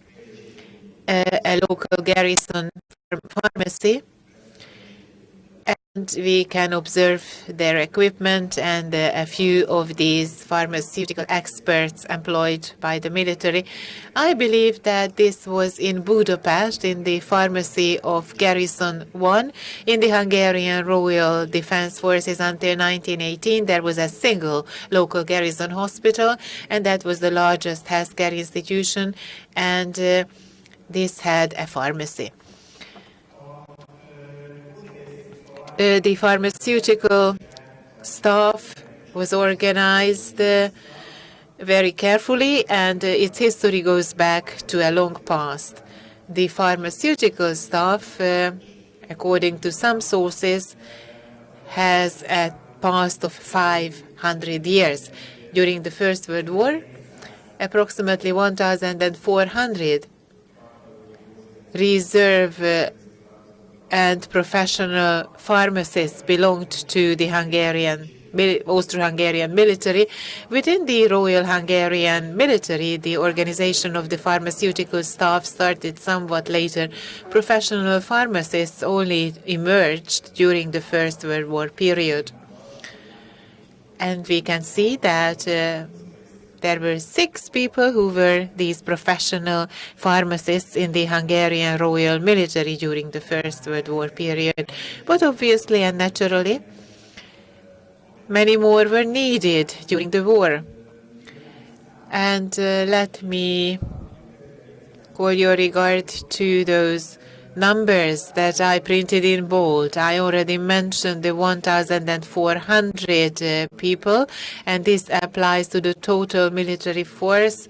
a local garrison pharmacy, and we can observe their equipment and a few of these pharmaceutical experts employed by the military. I believe that this was in Budapest, in the pharmacy of Garrison 1. In the Hungarian Royal Defense Forces until 1918, there was a single local garrison hospital, and that was the largest healthcare institution, and this had a pharmacy. The pharmaceutical staff was organized very carefully, and its history goes back to a long past. The pharmaceutical staff, according to some sources, has a past of 500 years. During the First World War, approximately 1,400 reserve and professional pharmacists belonged to the Austro-Hungarian military. Within the Royal Hungarian military, the organization of the pharmaceutical staff started somewhat later. Professional pharmacists only emerged during the First World War period. And we can see that there were 6 people who were these professional pharmacists in the Hungarian Royal Military during the First World War period. But obviously and naturally, many more were needed during the war. And let me call your regard to those numbers that I printed in bold. I already mentioned the 1,400 people, and this applies to the total military force.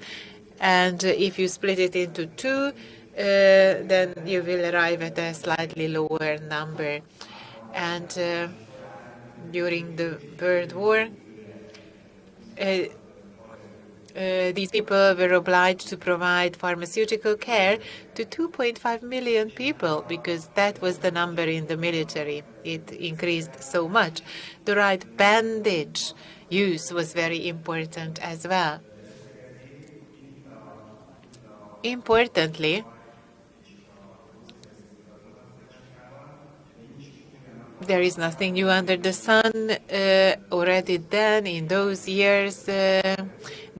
And if you split it into 2, then you will arrive at a slightly lower number. And during the World War, these people were obliged to provide pharmaceutical care to 2.5 million people, because that was the number in the military. It increased so much. The right bandage use was very important as well. Importantly, there is nothing new under the sun. Already then, in those years,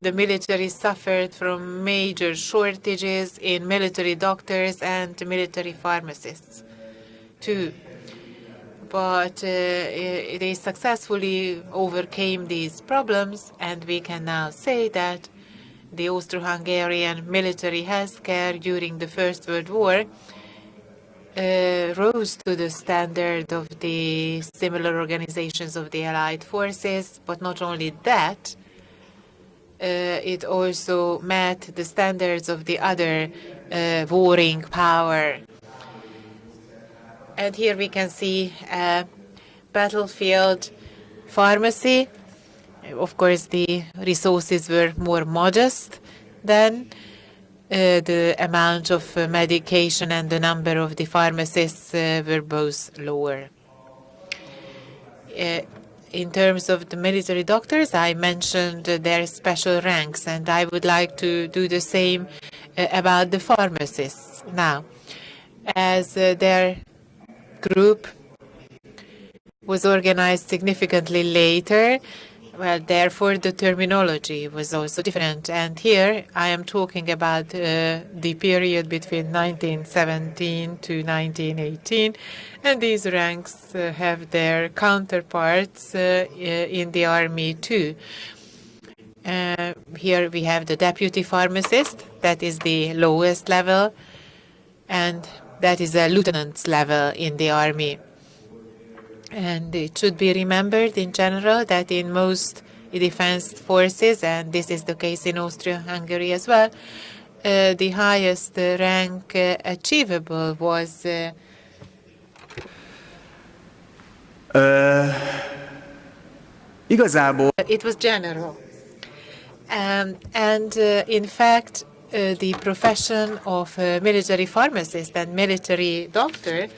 the military suffered from major shortages in military doctors and military pharmacists too. But they successfully overcame these problems, and we can now say that the Austro-Hungarian military healthcare during the First World War rose to the standard of the similar organizations of the Allied forces. But not only that, it also met the standards of the other warring power. And here we can see a battlefield pharmacy. Of course, the resources were more modest than the amount of medication and the number of the pharmacists were both lower. In terms of the military doctors, I mentioned their special ranks, and I would like to do the same about the pharmacists now. As their group was organized significantly later, well, therefore the terminology was also different. And here I am talking about the period between 1917 to 1918, and these ranks have their counterparts in the army too. Here we have the deputy pharmacist, that is the lowest level, and that is a lieutenant's level in the army. And it should be remembered in general that in most defense forces, and this is the case in Austria-Hungary as well, the highest rank achievable was igazából it was general. And in fact, the profession of military pharmacist and military doctor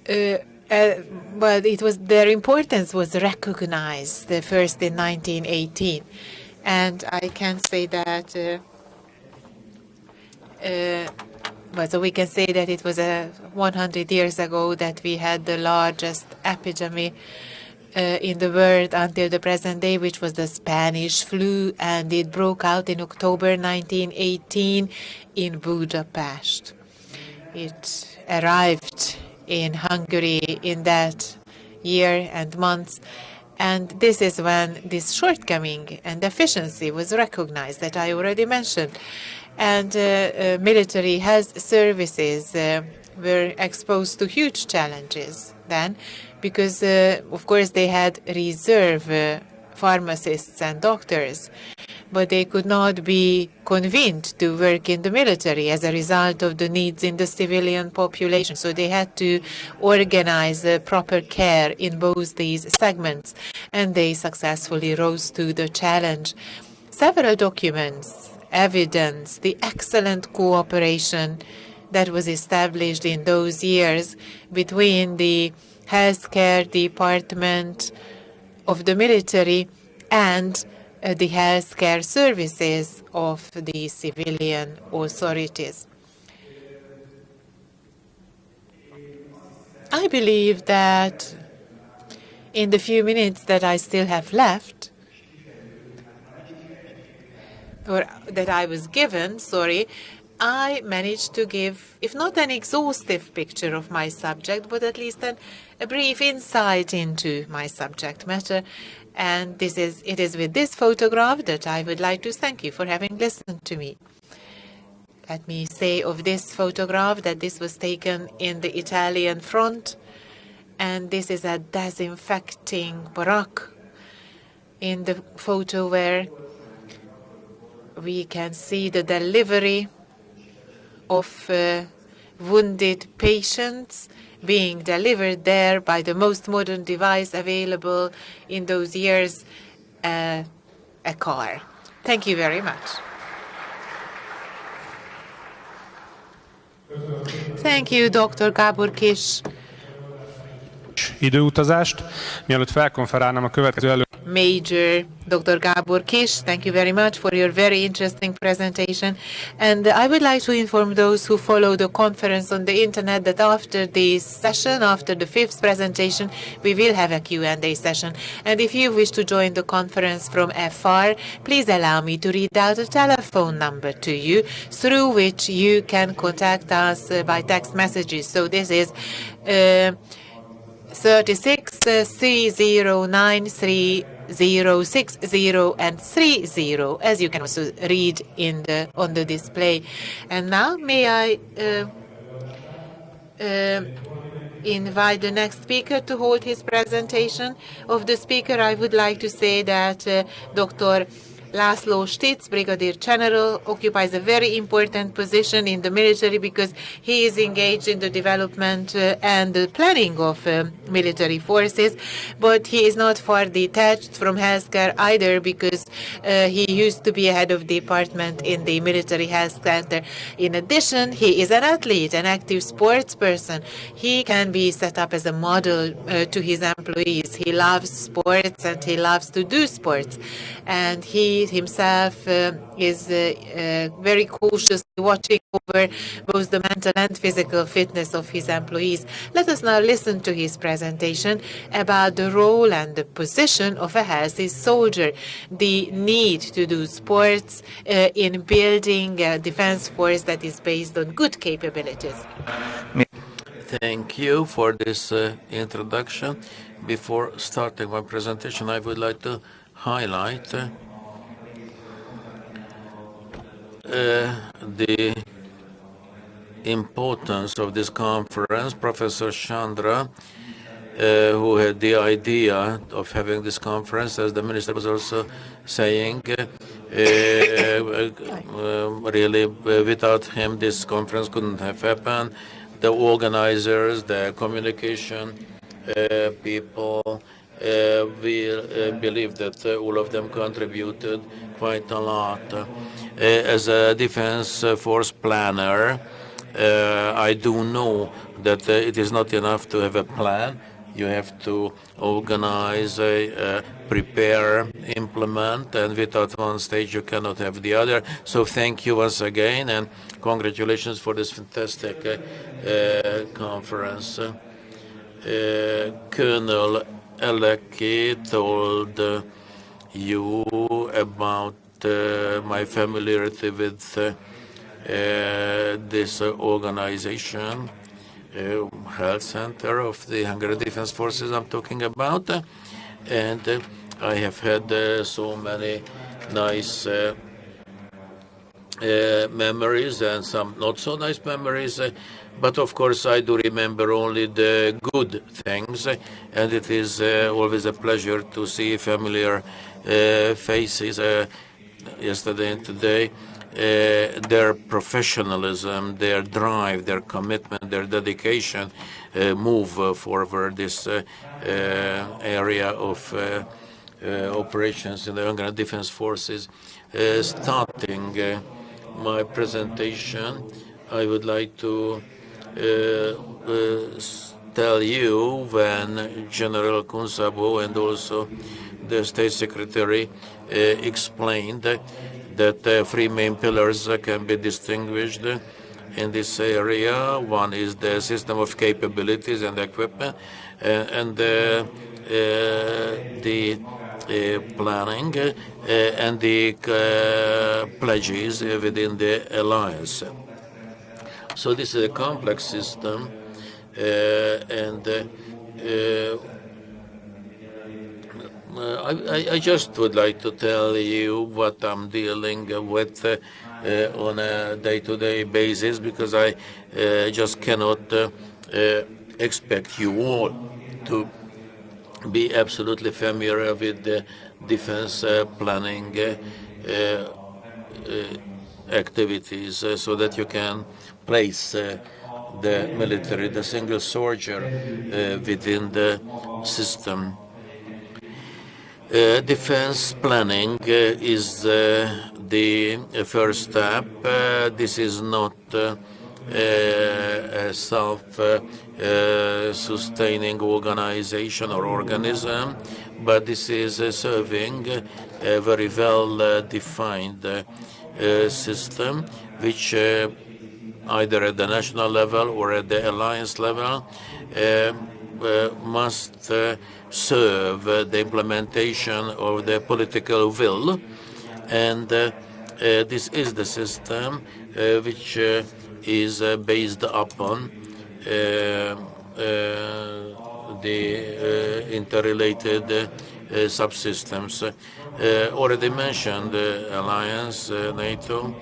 well, it was, their importance was recognized first in 1918, and I can say that. Well, so we can say that it was 100 years ago that we had the largest epidemic in the world until the present day, which was the Spanish flu, and it broke out in October 1918 in Budapest. It arrived in Hungary in that year and months, and this is when this shortcoming and deficiency was recognized that I already mentioned. And military health services were exposed to huge challenges then, because of course they had reserve pharmacists and doctors, but they could not be convened to work in the military as a result of the needs in the civilian population. So they had to organize proper care in both these segments, and they successfully rose to the challenge. Several documents evidence the excellent cooperation that was established in those years between the healthcare department of the military and the healthcare services of the civilian authorities. I believe that in the few minutes that I still have left, or that I was given, I managed to give, if not an exhaustive picture of my subject, but at least a brief insight into my subject matter. And it is with this photograph that I would like to thank you for having listened to me. Let me say of this photograph that this was taken in the Italian front, and this is a disinfecting barrack in the photo where we can see the delivery of wounded patients being delivered there by the most modern device available in those years, a car. Thank you very much. Thank you, Dr. Gábor Kis. Időutazást, mielőtt felkonferálnám a következő Major Dr. Gábor Kis, thank you very much for your very interesting presentation. And I would like to inform those who follow the conference on the internet that after this session, after the fifth presentation, we will have a Q&A session. And if you wish to join the conference from afar, please allow me to read out a telephone number to you through which you can contact us by text messages. So this is 36 309 3060 and 30, as you can also read on the display. And now may I invite the next speaker to hold his presentation. Of the speaker, I would like to say that Dr. László Stitz, Brigadier General, occupies a very important position in the military because he is engaged in the development and the planning of military forces, but he is not far detached from healthcare either because he used to be a head of department in the military health center. In addition, he is an athlete, an active sports person. He can be set up as a model to his employees. He loves sports and he loves to do sports, and he himself is very cautiously watching over both the mental and physical fitness of his employees. Let us now listen to his presentation about the role and the position of a healthy soldier, the need to do sports in building a defense force that is based on good capabilities. Thank you for this introduction. Before starting my presentation, I would like to highlight the importance of this conference. Professor Sandra, who had the idea of having this conference, as the minister was also saying, really without him this conference couldn't have happened. The organizers, the communication people, we believe that all of them contributed quite a lot. As a defense force planner, I do know that it is not enough to have a plan. You have to organize, prepare, implement, and without one stage you cannot have the other. So thank you once again, and congratulations for this fantastic conference. Colonel Eleki told you about my familiarity with this organization, health center of the Hungarian Defense Forces I'm talking about, and I have had so many nice memories and some not so nice memories, but of course I do remember only the good things, and it is always a pleasure to see familiar faces yesterday and today. Their professionalism, their drive, their commitment, their dedication move forward this area of operations in the Hungarian Defense Forces. Starting my presentation, I would like to tell you when General Kunsabo and also the State Secretary explained that three main pillars can be distinguished in this area. One is the system of capabilities and equipment, and the planning and the pledges within the alliance. So this is a complex system, and I just would like to tell you what I'm dealing with on a day-to-day basis, because I just cannot expect you all to be absolutely familiar with the defense planning activities, so that you can place the military, the single soldier within the system. Defense planning is the first step. This is not a self-sustaining organization or organism, but this is serving a very well-defined system, which either at the national level or at the alliance level must serve the implementation of the political will, and this is the system which is based upon the interrelated subsystems. Already mentioned alliance, NATO.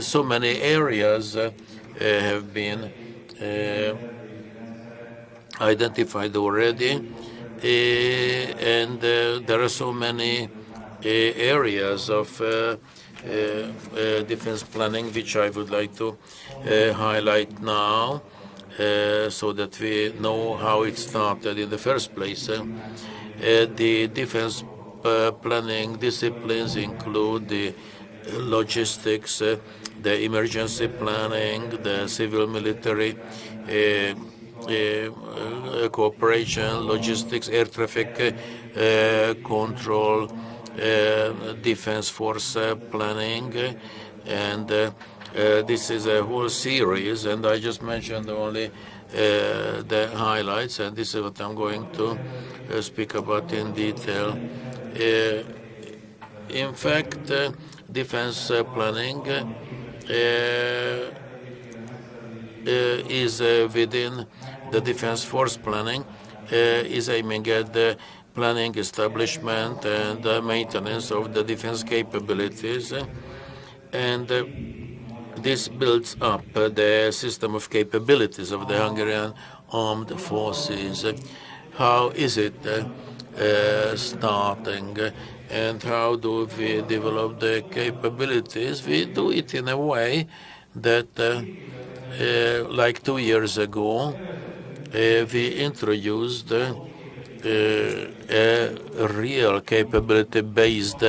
So many areas have been identified already, and there are so many areas of defense planning which I would like to highlight now, so that we know how it started in the first place. The defense planning disciplines include the logistics, the emergency planning, the civil-military cooperation, logistics, air traffic control, defense force planning, and this is a whole series, and I just mentioned only the highlights, and this is what I'm going to speak about in detail. In fact, defense planning is within the defense force planning, is aiming at the planning, establishment, and maintenance of the defense capabilities, and this builds up the system of capabilities of the Hungarian armed forces. How is it starting, and how do we develop the capabilities? We do it in a way that, like 2 years ago, we introduced a real capability-based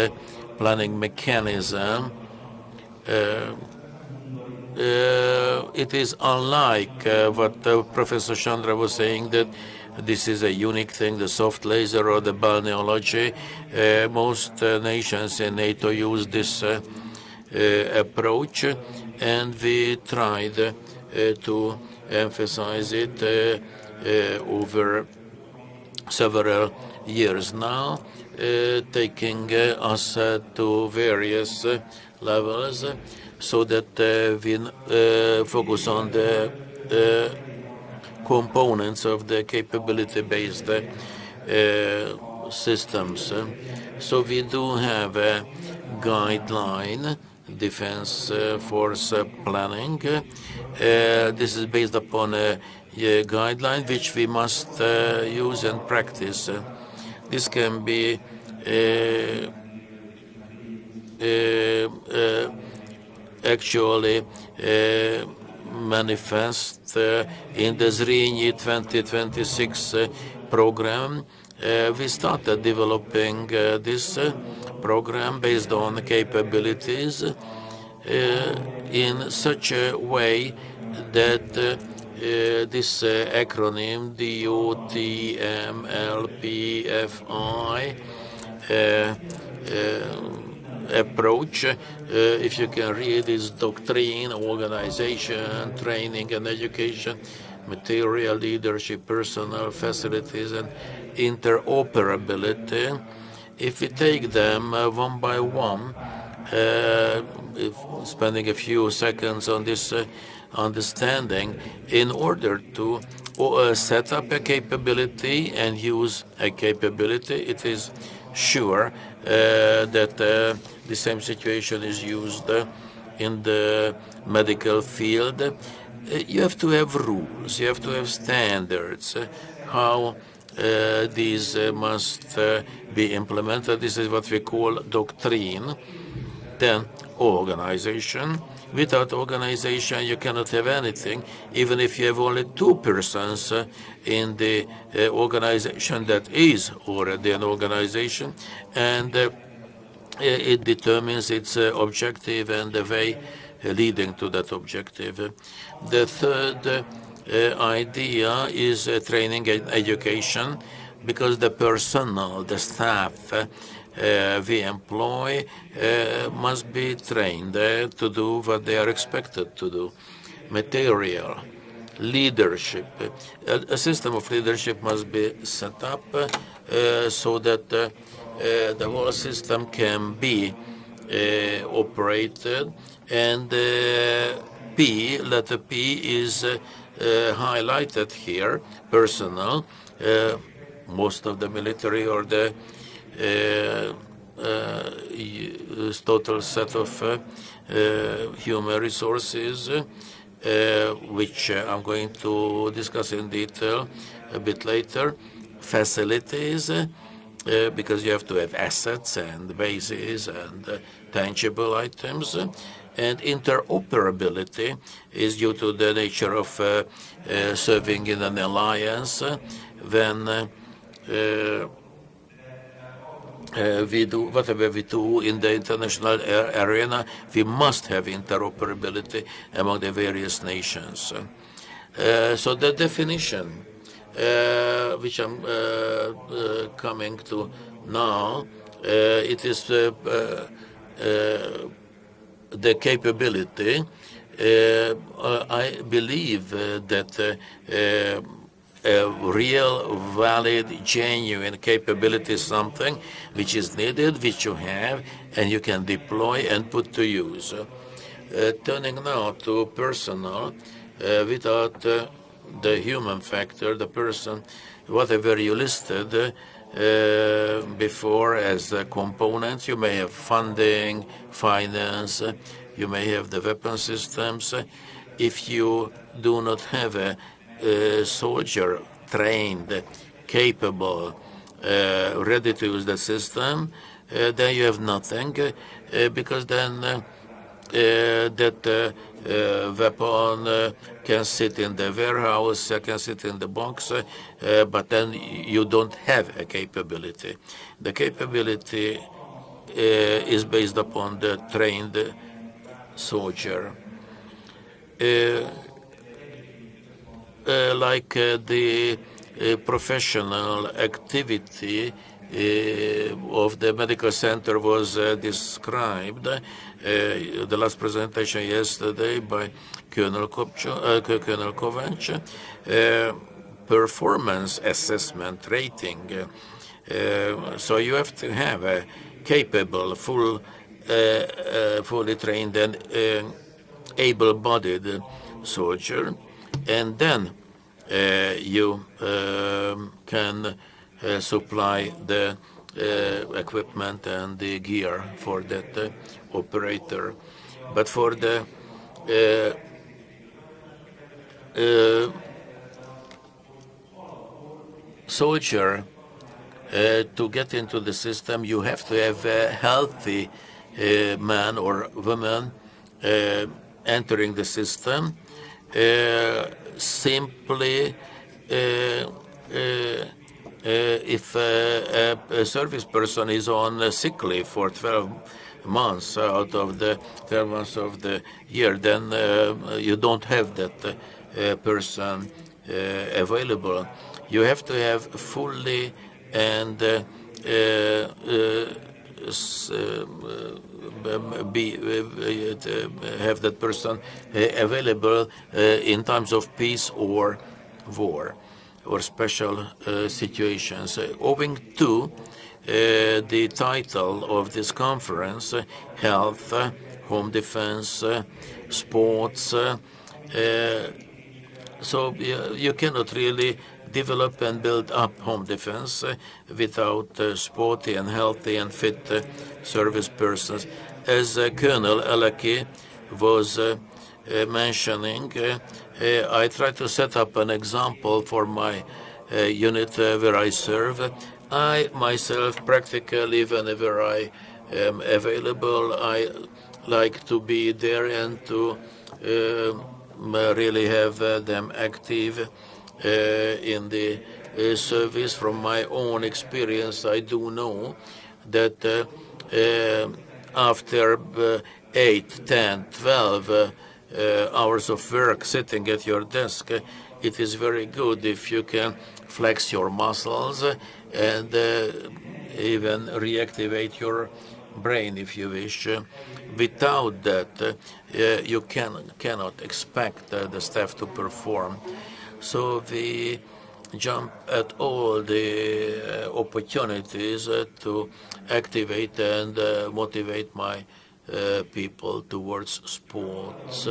planning mechanism. It is unlike what Professor Sandra was saying, that this is a unique thing, the soft laser or the balneology. Most nations in NATO use this approach, and we tried to emphasize it over several years now, taking us to various levels, so that we focus on the components of the capability-based systems. So we do have a guideline, defense force planning. This is based upon a guideline which we must use and practice. This can be actually manifest in the Zrínyi 2026 program. We started developing this program based on capabilities in such a way that this acronym DOTMLPFI approach, if you can read, is doctrine, organization, training and education, material, leadership, personnel, facilities, and interoperability. If we take them one by one, spending a few seconds on this understanding, in order to set up a capability and use a capability, it is sure that the same situation is used in the medical field. You have to have rules, you have to have standards, how these must be implemented. This is what we call doctrine. Then organization. Without organization, you cannot have anything, even if you have only 2 persons in the organization that is already an organization, and it determines its objective and the way leading to that objective. The third idea is training and education, because the personnel, the staff we employ must be trained to do what they are expected to do. Material, leadership. A system of leadership must be set up so that the whole system can be operated. And P, letter P, is highlighted here, personnel. Most of the military or the total set of human resources which I'm going to discuss in detail a bit later. Facilities, because you have to have assets and bases and tangible items. And interoperability is due to the nature of serving in an alliance. When we do whatever we do in the international arena, we must have interoperability among the various nations. So the definition, which I'm coming to now, it is the capability. I believe that a real, valid, genuine capability is something which is needed, which you have, and you can deploy and put to use. Turning now to personal, without the human factor, the person, whatever you listed before as components, you may have funding, finance, you may have the weapon systems. If you do not have a soldier trained, capable, ready to use the system, then you have nothing, because then that weapon can sit in the warehouse, can sit in the box, but then you don't have a capability. The capability is based upon the trained soldier. Like the professional activity of the medical center was described, the last presentation yesterday by Colonel Kovács, performance assessment rating. So you have to have a capable, fully trained and able-bodied soldier, and then you can supply the equipment and the gear for that operator. But for the soldier to get into the system, you have to have a healthy man or woman entering the system. Simply, if a service person is on sick leave for 12 months out of the 12 months of the year, then you don't have that person available. You have to have fully and have that person available in times of peace or war or special situations. Owing to the title of this conference, health, home defense, sports, so you cannot really develop and build up home defense without sporty and healthy and fit service persons. As Colonel Ildikó was mentioning, I try to set up an example for my unit where I serve. I myself, practically, whenever I am available, I like to be there and to really have them active in the service. From my own experience, I do know that after 8, 10, 12 hours of work sitting at your desk, it is very good if you can flex your muscles and even reactivate your brain if you wish. Without that, you cannot expect the staff to perform. So we jump at all the opportunities to activate and motivate my people towards sports.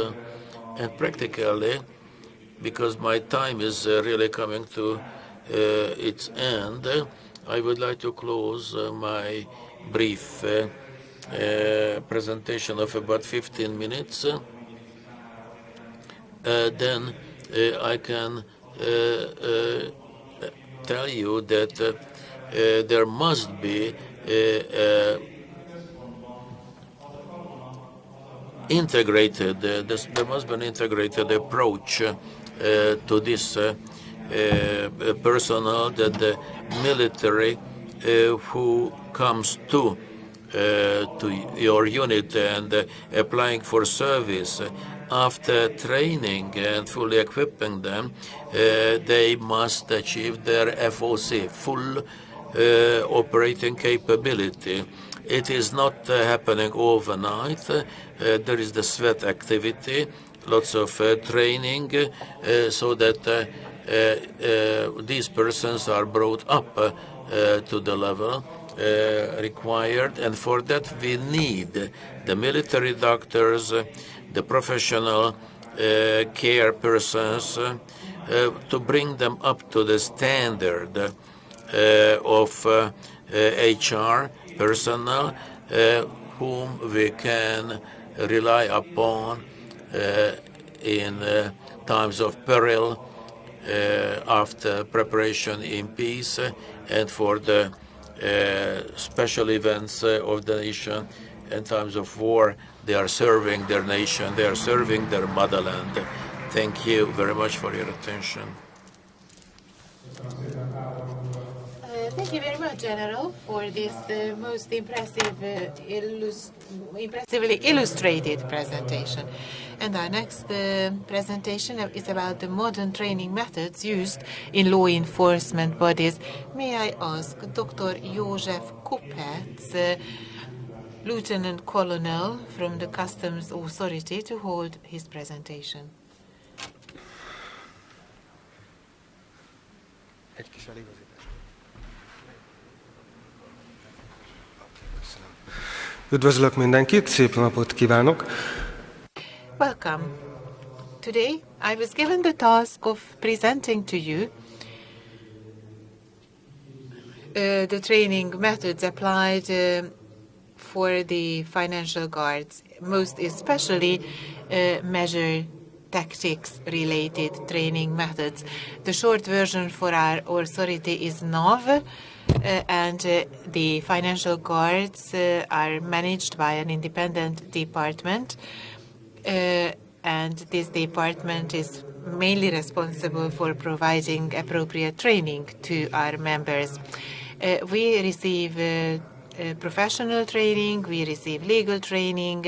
And practically, because my time is really coming to its end, I would like to close my brief presentation of about 15 minutes then I can tell you that there must be integrated. There must be an integrated approach to this personnel that the military who comes to your unit and applying for service, after training and fully equipping them, they must achieve their FOC, full operating capability. It is not happening overnight. There is the sweat activity, lots of training, so that these persons are brought up to the level required, and for that we need the military doctors, the professional care persons, to bring them up to the standard of HR personnel whom we can rely upon in times of peril, after preparation in peace, and for the special events of the nation. In times of war, they are serving their nation, they are serving their motherland. Thank you very much for your attention. Thank you very much, General, for this most impressively illustrated presentation. And our next presentation is about the modern training methods used in law enforcement bodies. May I ask Dr. József Kopec, Lieutenant Colonel from the Customs Authority, to hold his presentation. Üdvözlök mindenkit, szép napot kívánok! Welcome. Today I was given the task of presenting to you the training methods applied for the financial guards, most especially measure tactics related training methods. The short version for our authority is NAV, and the financial guards are managed by an independent department, and this department is mainly responsible for providing appropriate training to our members. We receive professional training, we receive legal training,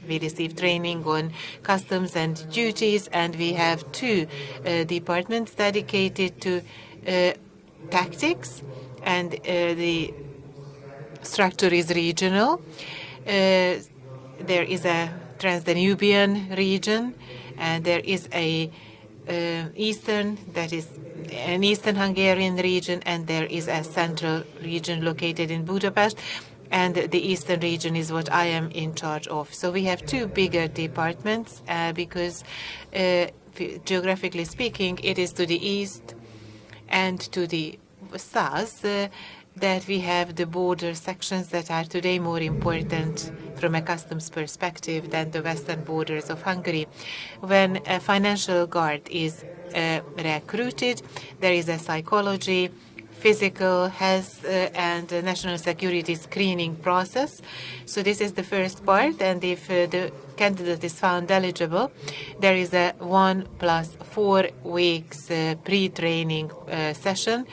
we receive training on customs and duties, and we have two departments dedicated to tactics, and the structure is regional. There is a Trans-Danubian region, and there is a eastern, that is an Eastern Hungarian region, and there is a central region located in Budapest, and the eastern region is what I am in charge of. So we have two bigger departments because geographically speaking, it is to the east and to the south that we have the border sections that are today more important from a customs perspective than the western borders of Hungary. When a financial guard is recruited, there is a psychology, physical, health, and national security screening process. So this is the first part, and if the candidate is found eligible, there is a 1+4 weeks pre-training session,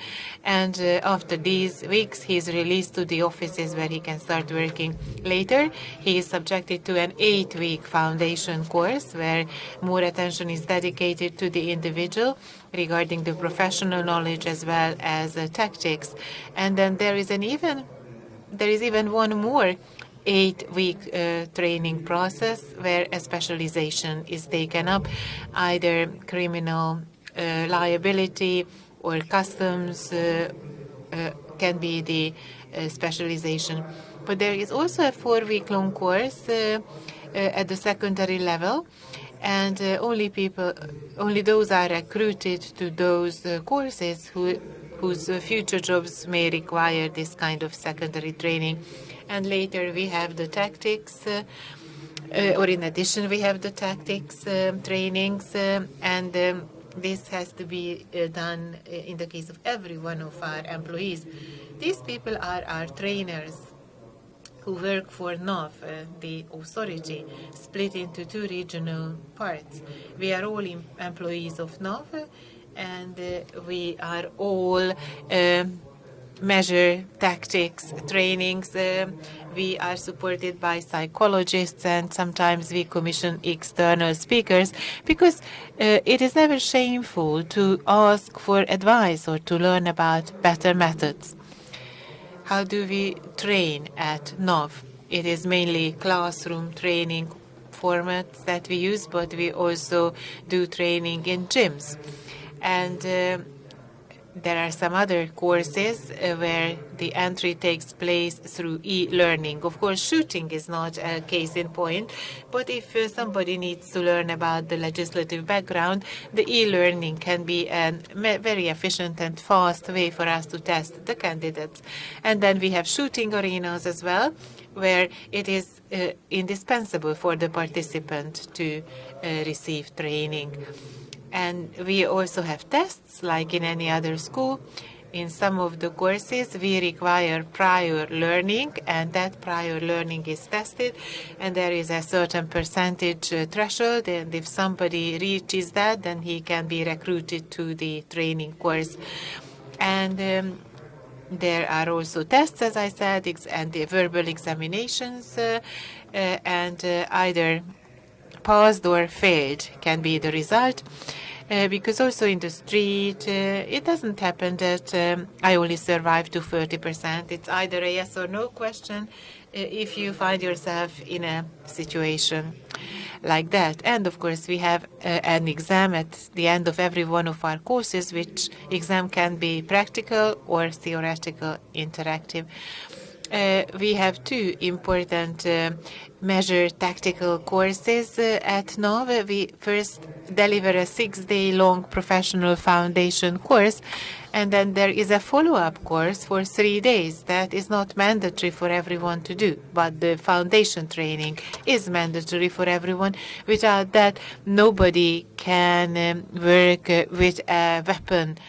and after these weeks he is released to the offices where he can start working later. He is subjected to an 8-week foundation course where more attention is dedicated to the individual regarding the professional knowledge as well as tactics. And then there is even one more 8-week training process where a specialization is taken up, either criminal liability or customs can be the specialization. But there is also a 4-week-long course at the secondary level, and only those are recruited to those courses whose future jobs may require this kind of secondary training. And later we have the tactics or in addition, we have the tactics trainings, and this has to be done in the case of every one of our employees. These people are our trainers who work for NAV, the authority, split into two regional parts. We are all employees of NAV, and we are all measure tactics trainings. We are supported by psychologists, and sometimes we commission external speakers, because it is never shameful to ask for advice or to learn about better methods. How do we train at NAV? It is mainly classroom training formats that we use, but we also do training in gyms. And there are some other courses where the entry takes place through e-learning. Of course, shooting is not a case in point, but if somebody needs to learn about the legislative background, the e-learning can be a very efficient and fast way for us to test the candidates. And then we have shooting arenas as well, where it is indispensable for the participant to receive training. And we also have tests, like in any other school. In some of the courses, we require prior learning, and that prior learning is tested, and there is a certain percentage threshold, and if somebody reaches that, then he can be recruited to the training course. And there are also tests, as I said, and the verbal examinations, and either passed or failed can be the result. Because also in the street, it doesn't happen that I only survive to 30%. It's either a yes or no question if you find yourself in a situation like that. And of course, we have an exam at the end of every one of our courses, which exam can be practical or theoretical interactive. We have two important measure tactical courses at NAV. We first deliver a 6-day-long professional foundation course, and then there is a follow-up course for 3 days. That is not mandatory for everyone to do, but the foundation training is mandatory for everyone. Without that, nobody can work with a weapon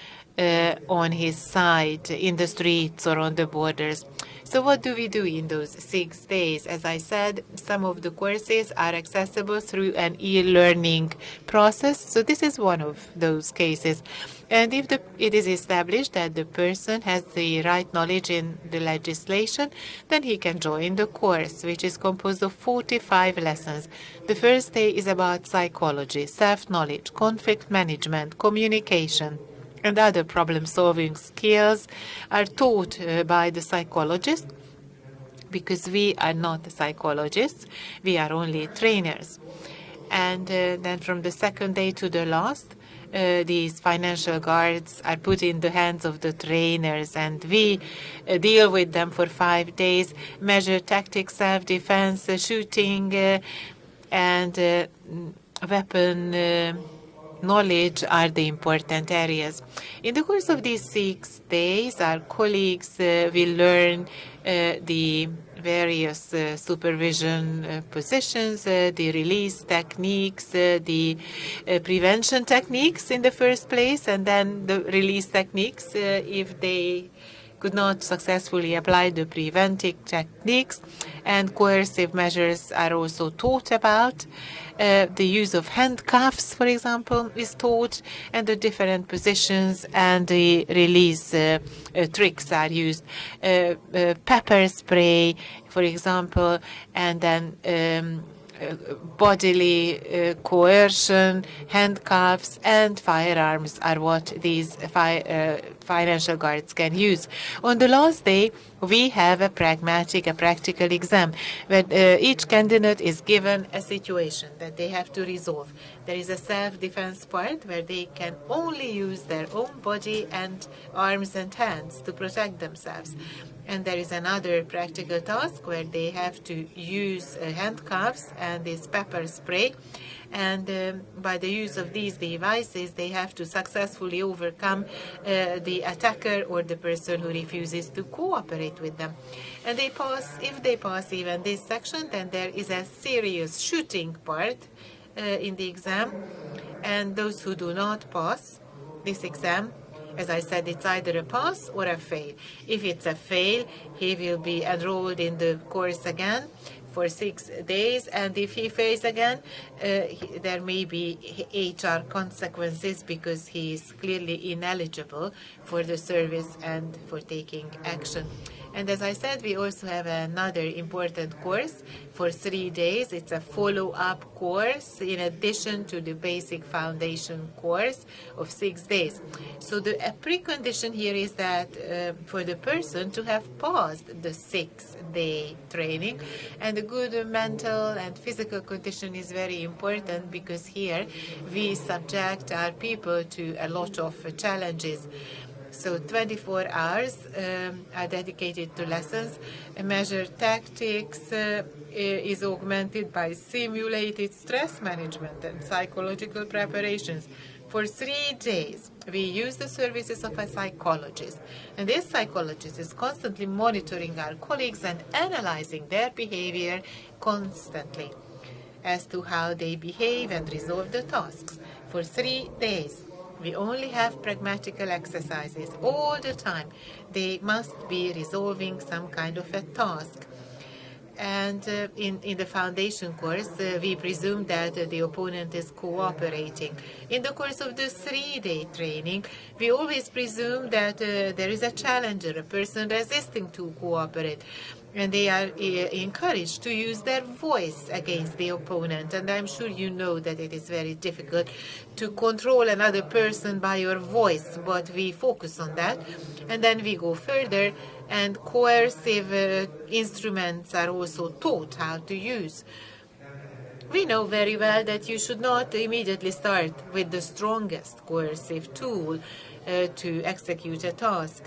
on his side in the streets or on the borders. So what do we do in those 6 days? As I said, some of the courses are accessible through an e-learning process. So this is one of those cases. And if it is established that the person has the right knowledge in the legislation, then he can join the course, which is composed of 45 lessons. The first day is about psychology, self-knowledge, conflict management, communication, and other problem-solving skills are taught by the psychologist, because we are not psychologists, we are only trainers. And then from the second day to the last, these financial guards are put in the hands of the trainers, and we deal with them for 5 days, measure tactics, self-defense, shooting, and weapon knowledge are the important areas. In the course of these 6 days, our colleagues will learn the various supervision positions, the release techniques, the prevention techniques in the first place, and then the release techniques if they could not successfully apply the preventive techniques, and coercive measures are also taught about. The use of handcuffs, for example, is taught, and the different positions and the release tricks are used. Pepper spray, for example, and then bodily coercion, handcuffs, and firearms are what these financial guards can use. On the last day, we have a practical exam, where each candidate is given a situation that they have to resolve. There is a self-defense part where they can only use their own body and arms and hands to protect themselves. And there is another practical task where they have to use handcuffs and this pepper spray. And by the use of these devices, they have to successfully overcome the attacker or the person who refuses to cooperate with them. And they pass, if they pass even this section, then there is a serious shooting part in the exam. And those who do not pass this exam, as I said, it's either a pass or a fail. If it's a fail, he will be enrolled in the course again for 6 days, and if he fails again, there may be HR consequences because he is clearly ineligible for the service and for taking action. And as I said, we also have another important course for 3 days. It's a follow-up course in addition to the basic foundation course of 6 days. So the precondition here is that for the person to have passed the 6-day training, and a good mental and physical condition is very important because here we subject our people to a lot of challenges. So 24 hours are dedicated to lessons. Measure tactics is augmented by simulated stress management and psychological preparations. For 3 days, we use the services of a psychologist. And this psychologist is constantly monitoring our colleagues and analyzing their behavior constantly as to how they behave and resolve the tasks. For 3 days, we only have pragmatical exercises all the time. They must be resolving some kind of a task. And in the foundation course, we presume that the opponent is cooperating. In the course of the 3-day training, we always presume that there is a challenger, a person resisting to cooperate. And they are encouraged to use their voice against the opponent. And I'm sure you know that it is very difficult to control another person by your voice, but we focus on that. And then we go further, and coercive instruments are also taught how to use. We know very well that you should not immediately start with the strongest coercive tool to execute a task.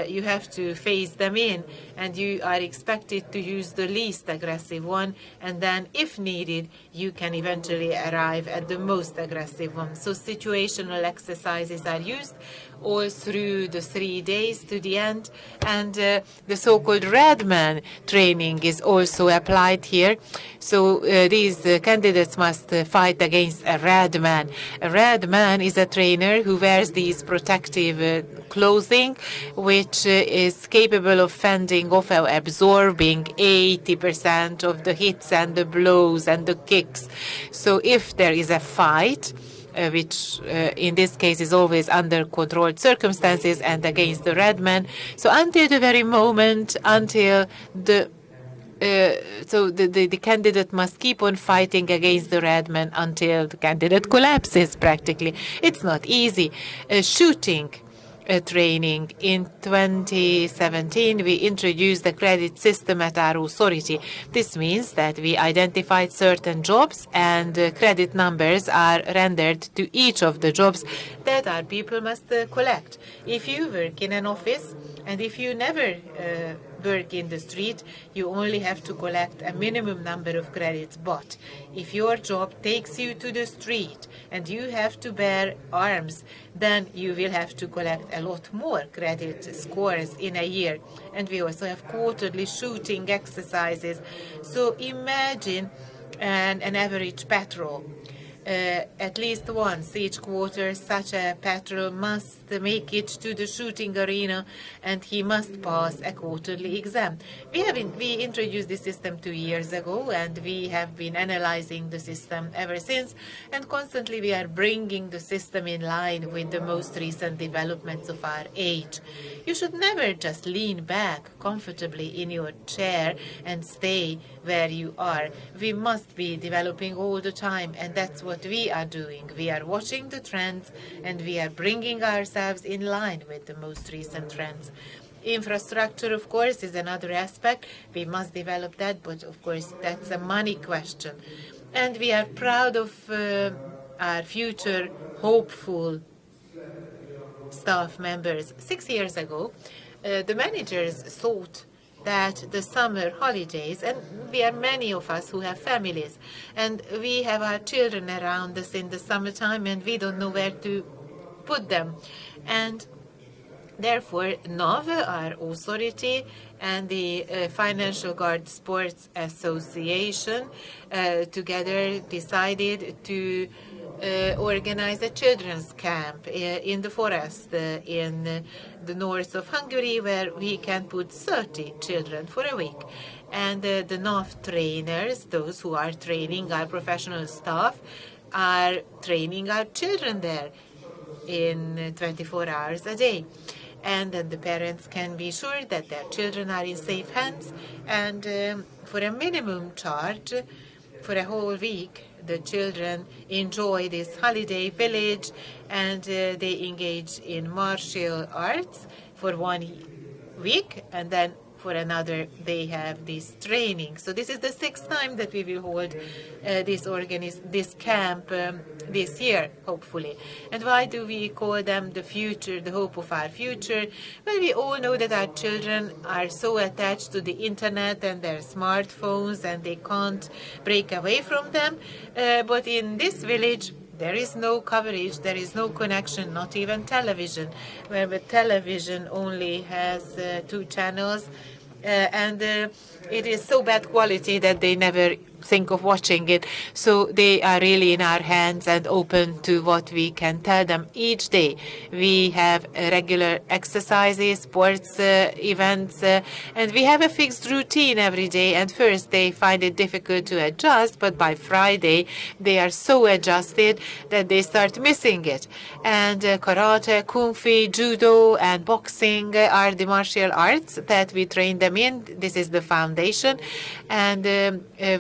You have to phase them in, and you are expected to use the least aggressive one, and then if needed you can eventually arrive at the most aggressive one. So situational exercises are used all through the 3 days to the end, and the so-called red man training is also applied here. So these candidates must fight against a red man. A red man is a trainer who wears these protective clothing, which is capable of fending off or absorbing 80% of the hits and the blows and the kicks. So if there is a fight, which in this case is always under controlled circumstances and against the red man, so until the very moment, until the the candidate must keep on fighting against the red man until the candidate collapses practically. It's not easy. Shooting training. In 2017, we introduced the credit system at our authority. This means that we identified certain jobs, and credit numbers are rendered to each of the jobs that our people must collect. If you work in an office, and if you never work in the street, you only have to collect a minimum number of credits. But if your job takes you to the street and you have to bear arms, then you will have to collect a lot more credit scores in a year. And we also have quarterly shooting exercises. So imagine an average patrol. At least once each quarter, such a patrol must make it to the shooting arena, and he must pass a quarterly exam. We introduced this system 2 years ago, and we have been analyzing the system ever since, and constantly we are bringing the system in line with the most recent developments of our age. You should never just lean back comfortably in your chair and stay where you are. We must be developing all the time, and that's what we are doing. We are watching the trends, and we are bringing ourselves in line with the most recent trends. Infrastructure, of course, is another aspect. We must develop that, but of course that's a money question. And we are proud of our future hopeful staff members. 6 years ago, the managers thought that the summer holidays, and we are many of us who have families, and we have our children around us in the summertime, and we don't know where to put them. And therefore, NAV, our authority, and the Financial Guard Sports Association together decided to organize a children's camp in the forest in the north of Hungary, where we can put 30 children for a week. And the NAV trainers, those who are training our professional staff, are training our children there in 24 hours a day. And then the parents can be sure that their children are in safe hands. And for a minimum charge, for a whole week, the children enjoy this holiday village, and they engage in martial arts for 1 week, and then for another they have this training. So this is the 6th time that we will hold this camp this year, hopefully. And why do we call them the future, the hope of our future? Well, we all know that our children are so attached to the internet and their smartphones, and they can't break away from them. But in this village, there is no coverage, there is no connection, not even television, where the television only has 2 channels, and it is so bad quality that they never think of watching it. So they are really in our hands and open to what we can tell them each day. We have regular exercises, sports events, and we have a fixed routine every day. And first they find it difficult to adjust, but by Friday they are so adjusted that they start missing it. And karate, kung fu, judo, and boxing are the martial arts that we train them in. This is the foundation, and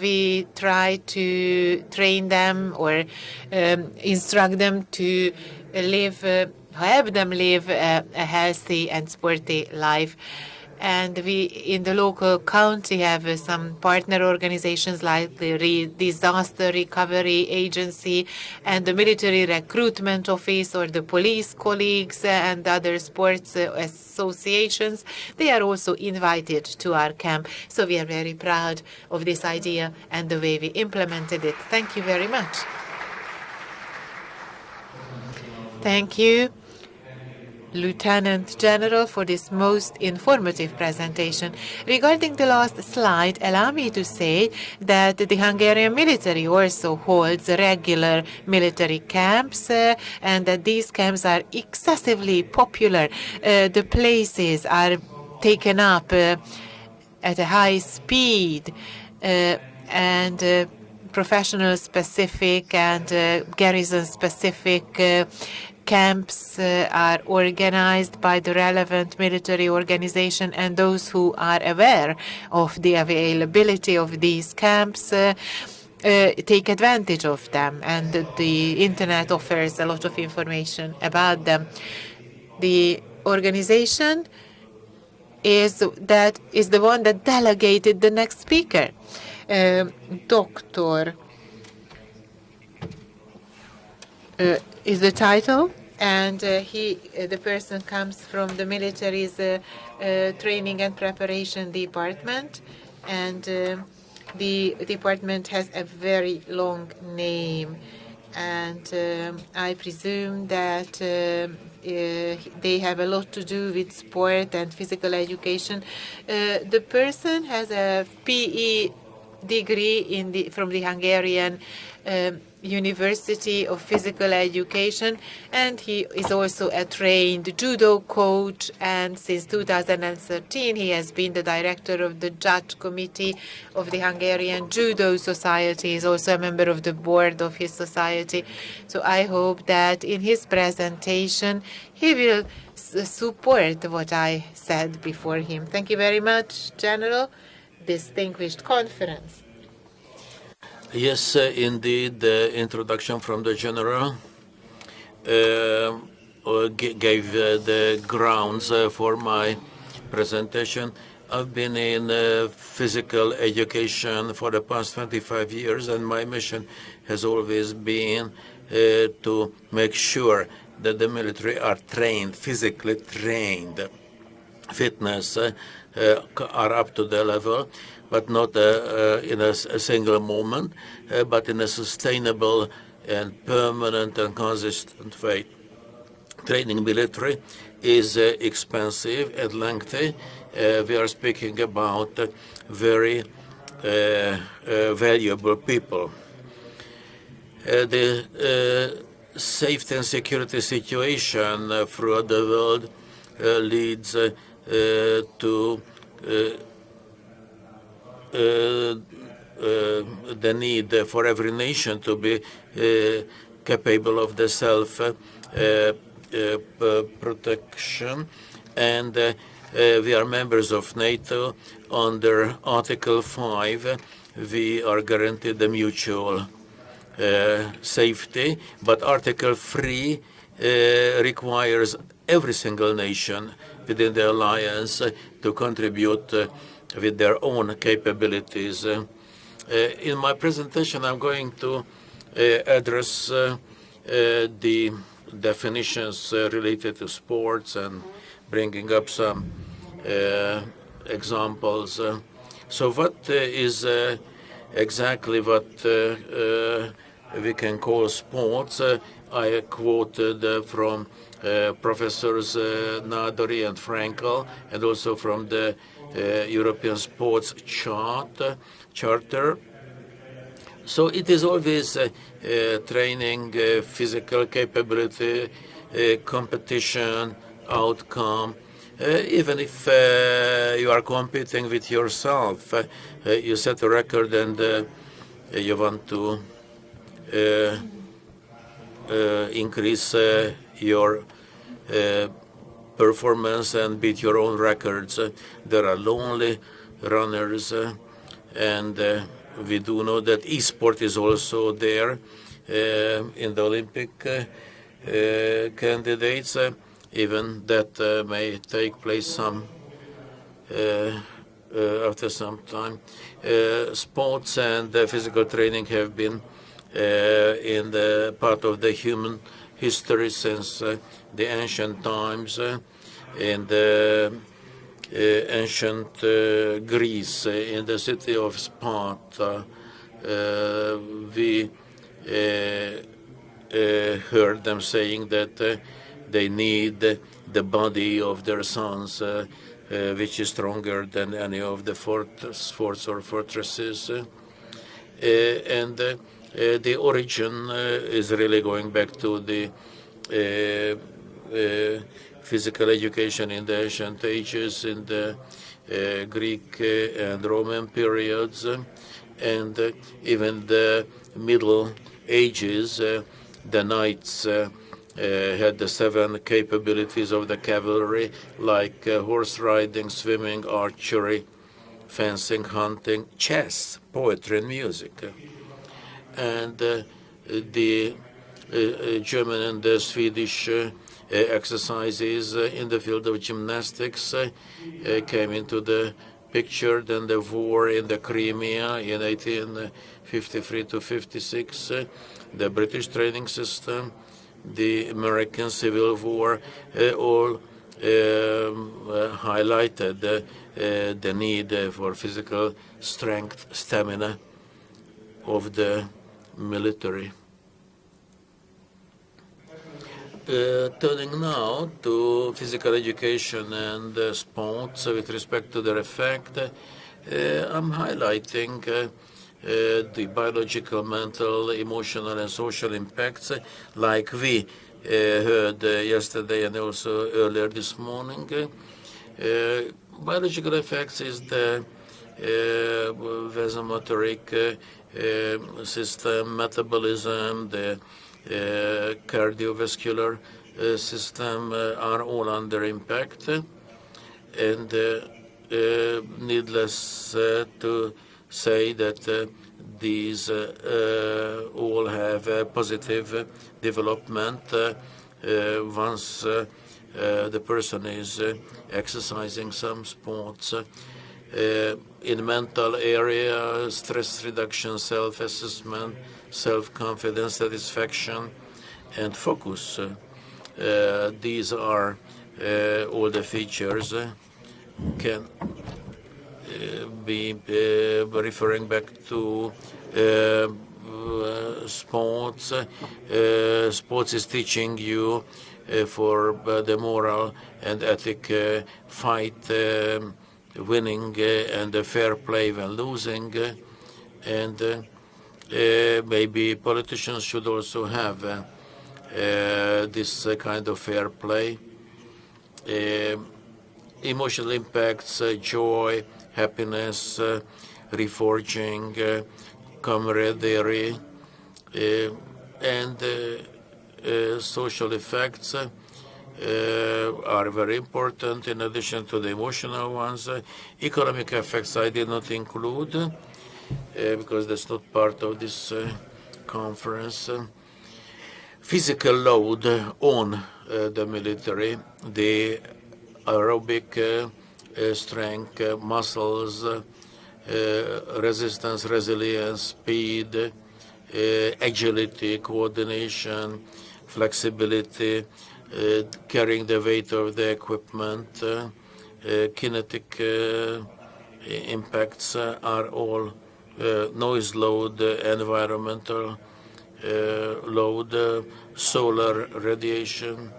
we try to train them or instruct them to help them live a healthy and sporty life. And we, in the local county, have some partner organizations like the Disaster Recovery Agency and the Military Recruitment Office, or the police colleagues and other sports associations. They are also invited to our camp. So we are very proud of this idea and the way we implemented it. Thank you very much. Thank you, Lieutenant General, for this most informative presentation. Regarding the last slide, allow me to say that the Hungarian military also holds regular military camps, and that these camps are excessively popular. The places are taken up at a high speed, and professional-specific and garrison-specific camps are organized by the relevant military organization, and those who are aware of the availability of these camps take advantage of them, and the internet offers a lot of information about them. The organization is the one that delegated the next speaker. Doctor is the title, and the person comes from the military's training and preparation department, and the department has a very long name, and I presume that they have a lot to do with sport and physical education. The person has a PE degree from the Hungarian University of Physical Education, and he is also a trained judo coach, and since 2013 he has been the director of the judge committee of the Hungarian Judo Society. He is also a member of the board of his society. So I hope that in his presentation he will support what I said before him. Thank you very much, General. Distinguished conference. Yes, indeed, the introduction from the General gave the grounds for my presentation. I've been in physical education for the past 25 years, and my mission has always been to make sure that the military are trained, physically trained. fitness are up to the level, but not in a single moment, but in a sustainable and permanent and consistent way. Training military is expensive and lengthy. We are speaking about very valuable people. The safety and security situation throughout the world leads to the need for every nation to be capable of the self protection, and we are members of NATO. Under Article 5, we are guaranteed the mutual safety, but Article 3 requires every single nation within the alliance to contribute with their own capabilities. In my presentation, I'm going to address the definitions related to sports and bringing up some examples. So what is exactly what we can call sports? I quoted from Professors Nadori and Frankel, and also from the European Sports Charter. So it is always training, physical capability, competition, outcome. Even if you are competing with yourself, you set a record and you want to increase your performance and beat your own records. There are lonely runners, and we do know that e-sport is also there in the Olympic candidates. Even that may take place after some time. Sports and physical training have been in the part of the human history since the ancient times. In the ancient Greece, in the city of Sparta, we heard them saying that they need the body of their sons, which is stronger than any of the forts or fortresses. And the origin is really going back to the physical education in the ancient ages, in the Greek and Roman periods, and even the Middle Ages. The knights had the 7 capabilities of the cavalry, like horse riding, swimming, archery, fencing, hunting, chess, poetry, and music. And the German and the Swedish exercises in the field of gymnastics came into the picture. Then the war in the Crimea in 1853 to 56, the British training system, the American Civil War, all highlighted the need for physical strength, stamina of the military. Turning now to physical education and sports with respect to their effect, I'm highlighting the biological, mental, emotional, and social impacts, like we heard yesterday and also earlier this morning. Biological effects is the vasomotoric system, metabolism, the cardiovascular system are all under impact, and needless to say that these all have a positive development once the person is exercising some sports. In mental area, stress reduction, self-assessment, self-confidence, satisfaction, and focus. These are all the features can be referring back to sports. Sports is teaching you for the moral and ethic fight, winning and the fair play when losing, and maybe politicians should also have this kind of fair play. Emotional impacts, joy, happiness, reforging, camaraderie, and social effects are very important in addition to the emotional ones. Economic effects I did not include because that's not part of this conference. Physical load on the military, the aerobic strength, muscles, resistance, resilience, speed, agility, coordination, flexibility, carrying the weight of the equipment, kinetic impacts are all noise load, environmental load, solar radiation,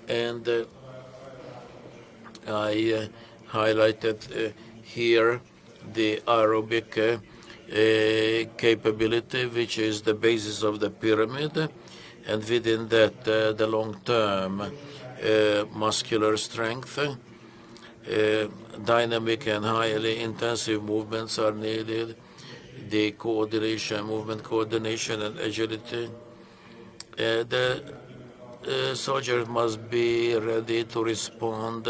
and I highlighted here the aerobic capability, which is the basis of the pyramid, and within that the long-term muscular strength. Dynamic and highly intensive movements are needed, the coordination, movement coordination and agility. The soldiers must be ready to respond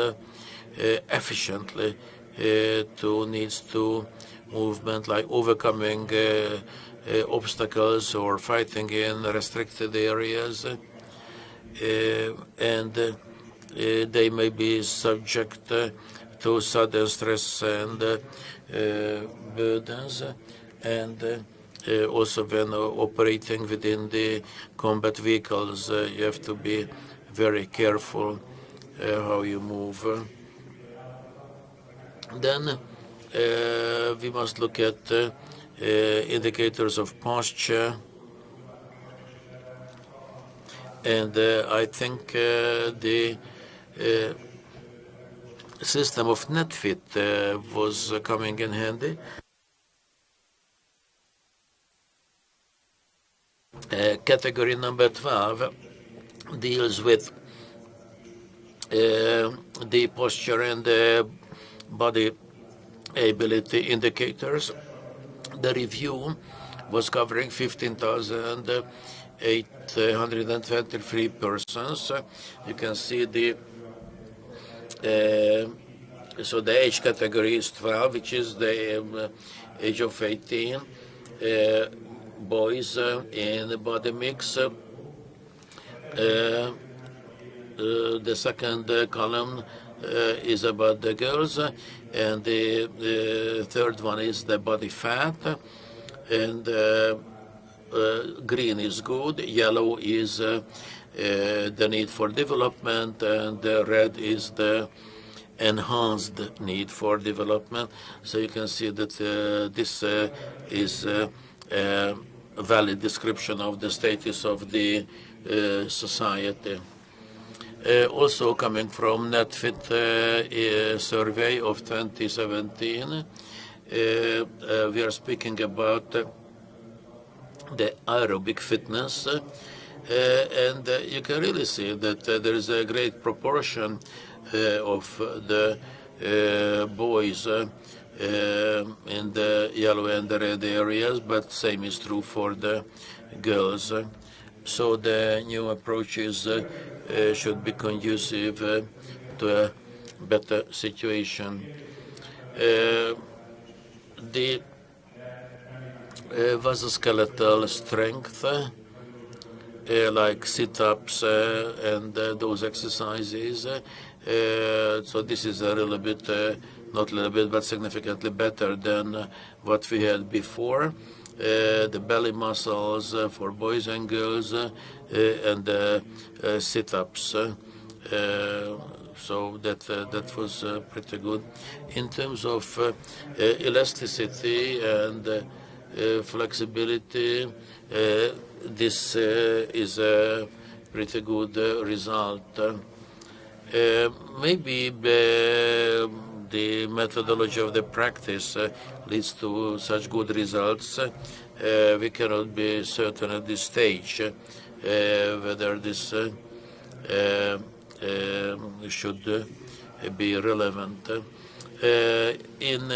efficiently to needs to movement, like overcoming obstacles or fighting in restricted areas, and they may be subject to sudden stress and burdens, and also when operating within the combat vehicles, you have to be very careful how you move. Then we must look at indicators of posture, and I think the system of NetFit was coming in handy. Category number 12 deals with the posture and the body ability indicators. The review was covering 15,823 persons. You can see the so the age category is 12, which is the age of 18. Boys in the body mix. The second column is about the girls, and the third one is the body fat, and green is good, yellow is the need for development, and red is the enhanced need for development. So you can see that this is a valid description of the status of the society. Also coming from NetFit survey of 2017, we are speaking about the aerobic fitness, and you can really see that there is a great proportion of the boys in the yellow and the red areas, but same is true for the girls. So the new approaches should be conducive to a better situation. The vasoskeletal strength, like sit-ups and those exercises. So this is a little bit, not a little bit, but significantly better than what we had before. The belly muscles for boys and girls, and sit-ups So that was pretty good. In terms of elasticity and flexibility, this is a pretty good result. Maybe the methodology of the practice leads to such good results. We cannot be certain at this stage whether this should be relevant. In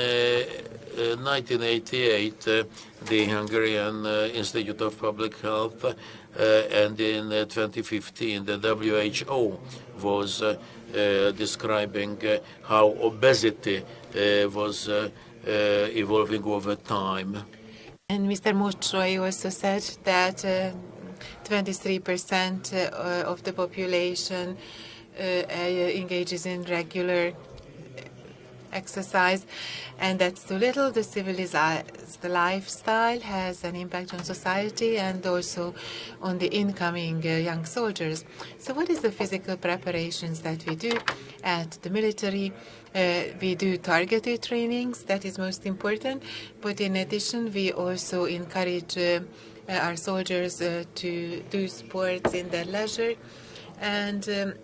1988, the Hungarian Institute of Public Health and in 2015, the WHO was describing how obesity was evolving over time. And Mr. Mocsroy also said that 23% of the population engages in regular exercise, and that's too little. The civilized lifestyle has an impact on society and also on the incoming young soldiers. So what is the physical preparations that we do at the military? We do targeted trainings, that is most important, but in addition we also encourage our soldiers to do sports in their leisure, and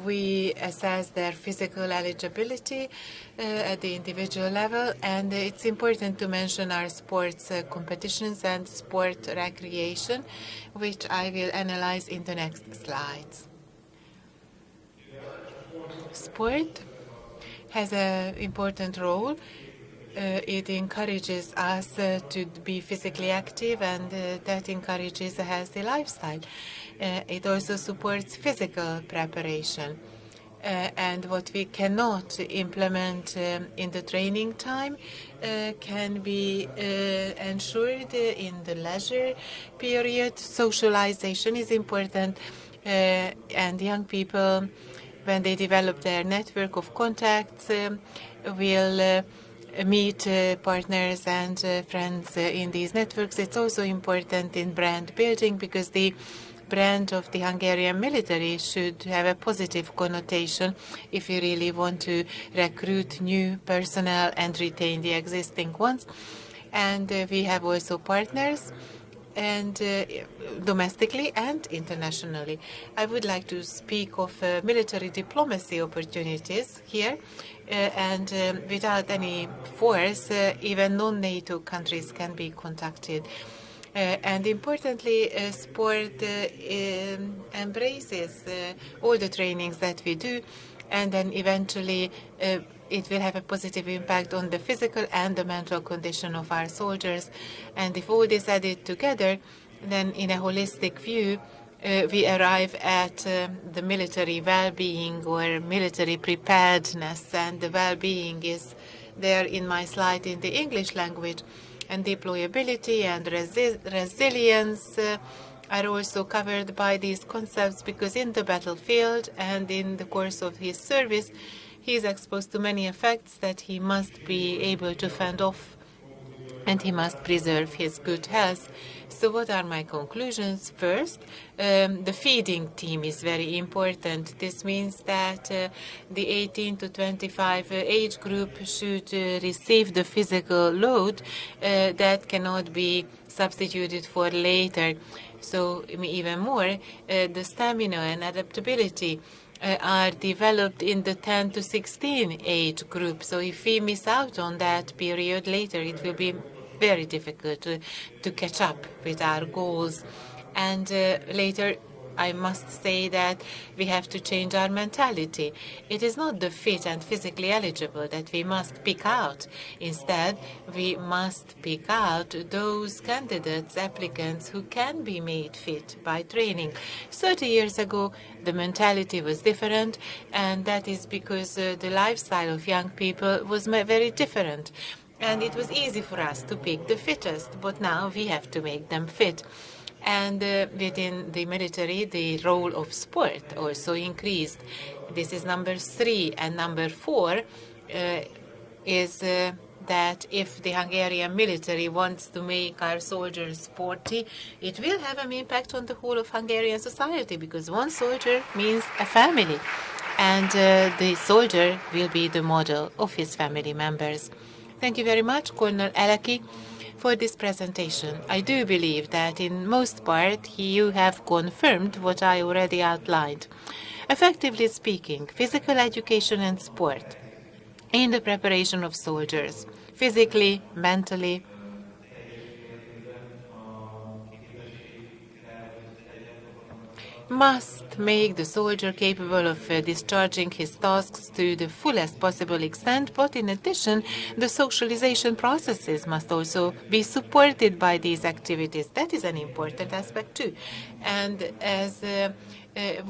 we assess their physical eligibility at the individual level, and it's important to mention our sports competitions and sport recreation, which I will analyze in the next slides. Sport has an important role. It encourages us to be physically active, and that encourages a healthy lifestyle. It also supports physical preparation. And what we cannot implement in the training time can be ensured in the leisure period. Socialization is important, and young people, when they develop their network of contacts, will meet partners and friends in these networks. It's also important in brand building, because the brand of the Hungarian military should have a positive connotation if you really want to recruit new personnel and retain the existing ones. And we have also partners, and domestically and internationally. I would like to speak of military diplomacy opportunities here, and without any force, even non-NATO countries can be contacted. And importantly, sport embraces all the trainings that we do, and then eventually it will have a positive impact on the physical and the mental condition of our soldiers. And if all this added together, then in a holistic view, we arrive at the military well-being or military preparedness, and the well-being is there in my slide in the English language. And deployability and resilience are also covered by these concepts, because in the battlefield and in the course of his service, he is exposed to many effects that he must be able to fend off, and he must preserve his good health. So what are my conclusions? First, the feeding team is very important. This means that the 18 to 25 age group should receive the physical load that cannot be substituted for later. So even more, the stamina and adaptability are developed in the 10 to 16 age group. So if we miss out on that period later, it will be very difficult to catch up with our goals. And later, I must say that we have to change our mentality. It is not the fit and physically eligible that we must pick out. Instead, we must pick out those candidates, applicants who can be made fit by training. 30 years ago, the mentality was different, and that is because the lifestyle of young people was very different. And it was easy for us to pick the fittest, but now we have to make them fit. And within the military, the role of sport also increased. This is number 3. And number 4 is that if the Hungarian military wants to make our soldiers sporty, it will have an impact on the whole of Hungarian society, because one soldier means a family. and the soldier will be the model of his family members. Thank you very much, Colonel Eleki, for this presentation. I do believe that in most part you have confirmed what I already outlined. Effectively speaking, physical education and sport in the preparation of soldiers, physically, mentally, must make the soldier capable of discharging his tasks to the fullest possible extent, but in addition, the socialization processes must also be supported by these activities. That is an important aspect too. And as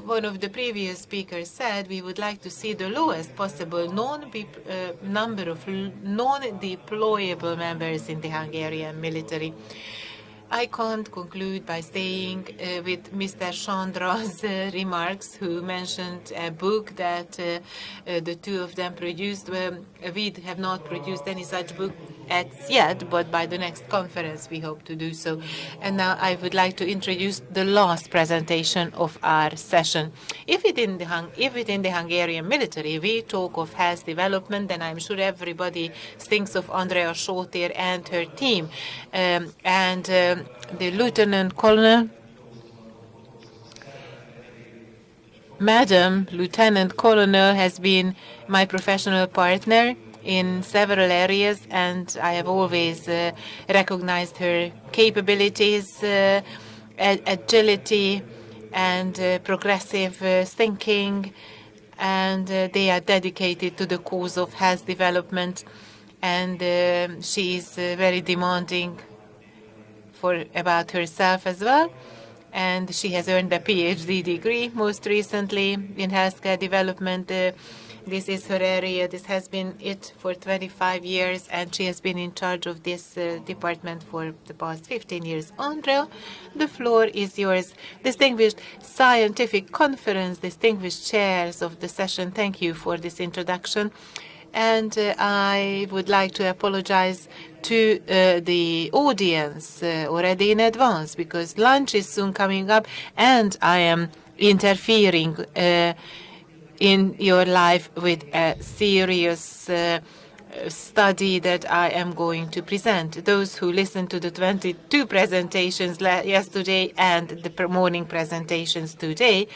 one of the previous speakers said, we would like to see the lowest possible number of non-deployable members in the Hungarian military. I can't conclude by saying with Mr. Sandra's remarks, who mentioned a book that the two of them produced. We have not produced any such book as yet, but by the next conference we hope to do so. And now I would like to introduce the last presentation of our session. If within the Hungarian military we talk of health development, then I'm sure everybody thinks of Andrea Sótér and her team. The Lieutenant Colonel, Madam Lieutenant Colonel, has been my professional partner in several areas, and I have always recognized her capabilities, agility, and progressive thinking, and they are dedicated to the cause of health development, and she is very demanding about herself as well, and she has earned a PhD degree most recently in healthcare development. This is her area. This has been it for 25 years, and she has been in charge of this department for the past 15 years. Andrea, the floor is yours. Distinguished scientific conference, distinguished chairs of the session, thank you for this introduction. And I would like to apologize to the audience already in advance, because lunch is soon coming up and I am interfering in your life with a serious study that I am going to present. Those who listened to the 22 presentations yesterday and the morning presentations today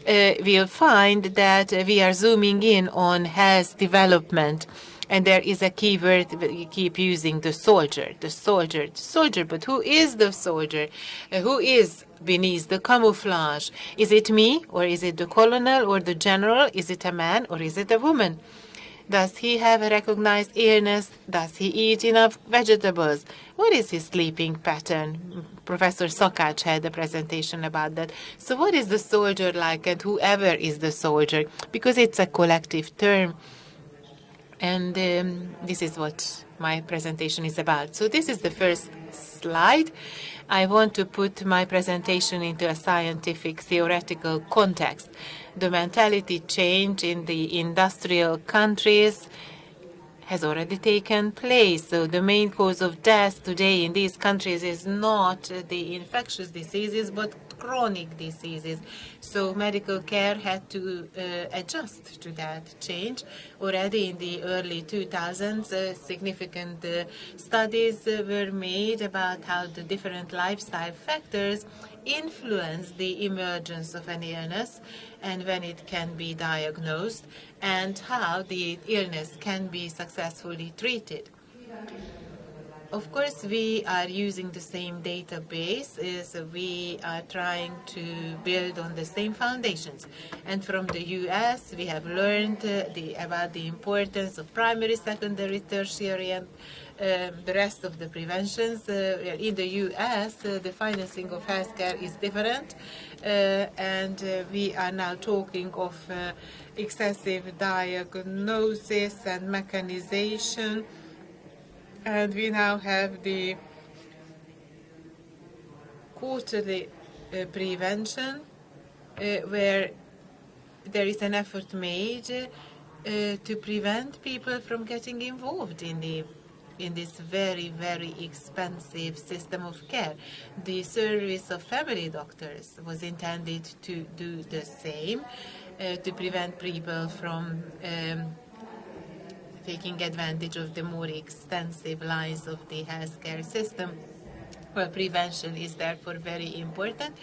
will find that we are zooming in on health development. And there is a key word we keep using, the soldier, the soldier, the soldier. But who is the soldier? Who is beneath the camouflage? Is it me, or is it the colonel or the general? Is it a man or is it a woman? Does he have a recognized illness? Does he eat enough vegetables? What is his sleeping pattern? Professor Szakács had a presentation about that. So what is the soldier like, and whoever is the soldier? Because it's a collective term. And this is what my presentation is about. So this is the first slide. I want to put my presentation into a scientific theoretical context. The mentality change in the industrial countries has already taken place. So the main cause of death today in these countries is not the infectious diseases, but chronic diseases. So medical care had to adjust to that change. Already in the early 2000s, significant studies were made about how the different lifestyle factors influence the emergence of an illness and when it can be diagnosed, and how the illness can be successfully treated. Of course, we are using the same database, so we are trying to build on the same foundations. And from the US, we have learned about the importance of primary, secondary, tertiary, and the rest of the preventions. In the US, the financing of healthcare is different, and we are now talking of excessive diagnosis and mechanization. And we now have the quarterly prevention, where there is an effort made to prevent people from getting involved in this very, very expensive system of care. The service of family doctors was intended to do the same, to prevent people from taking advantage of the more extensive lines of the healthcare system. Well, prevention is therefore very important,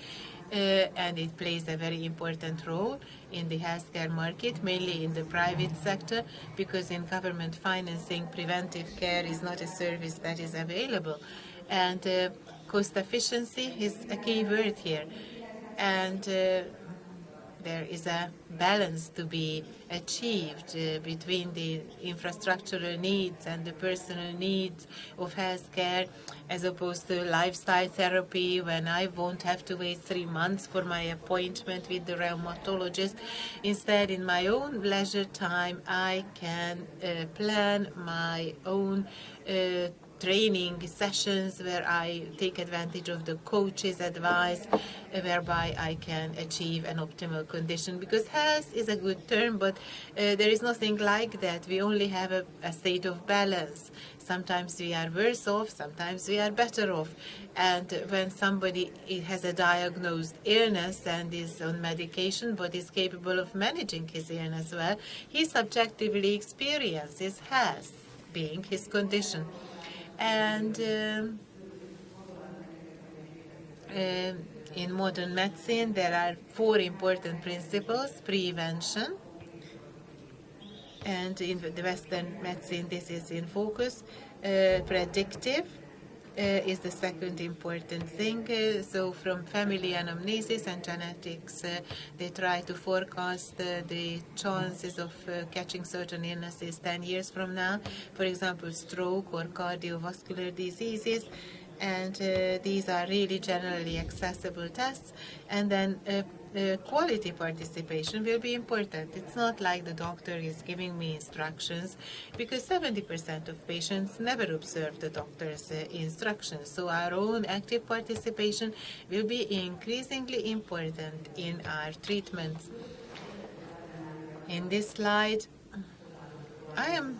and it plays a very important role in the healthcare market, mainly in the private sector, because in government financing, preventive care is not a service that is available. And cost efficiency is a key word here. And there is a balance to be achieved between the infrastructural needs and the personal needs of healthcare, as opposed to lifestyle therapy, when I won't have to wait 3 months for my appointment with the rheumatologist. Instead, in my own leisure time, I can plan my own training sessions where I take advantage of the coach's advice, whereby I can achieve an optimal condition. Because health is a good term, but there is nothing like that. We only have a state of balance. Sometimes we are worse off, sometimes we are better off. And when somebody has a diagnosed illness and is on medication but is capable of managing his illness well, he subjectively experiences health being his condition. And in modern medicine, there are 4 important principles: prevention, and in the Western medicine, this is in focus. Predictive is the second important thing. So from family anamnesis and genetics, they try to forecast the chances of catching certain illnesses 10 years from now, for example, stroke or cardiovascular diseases. And these are really generally accessible tests. And then quality participation will be important. It's not like the doctor is giving me instructions, because 70% of patients never observe the doctor's instructions. So our own active participation will be increasingly important in our treatments. In this slide, I am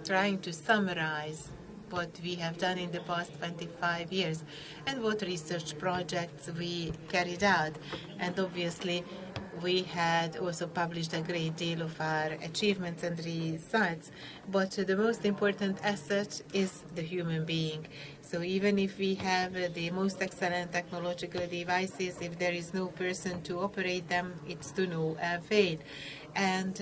trying to summarize what we have done in the past 25 years and what research projects we carried out. And obviously, we had also published a great deal of our achievements and results, but the most important asset is the human being. So even if we have the most excellent technological devices, if there is no person to operate them, it's to no avail. And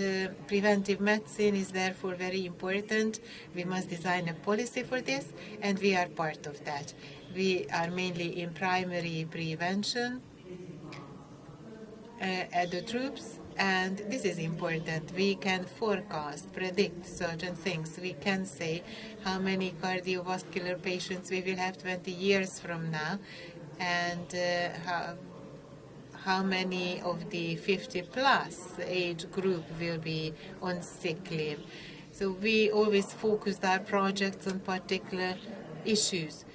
preventive medicine is therefore very important. We must design a policy for this, and we are part of that. We are mainly in primary prevention at the troops, and this is important. We can forecast, predict certain things. We can say how many cardiovascular patients we will have 20 years from now, and how many of the 50-plus age group will be on sick leave. So we always focused our projects on particular issues.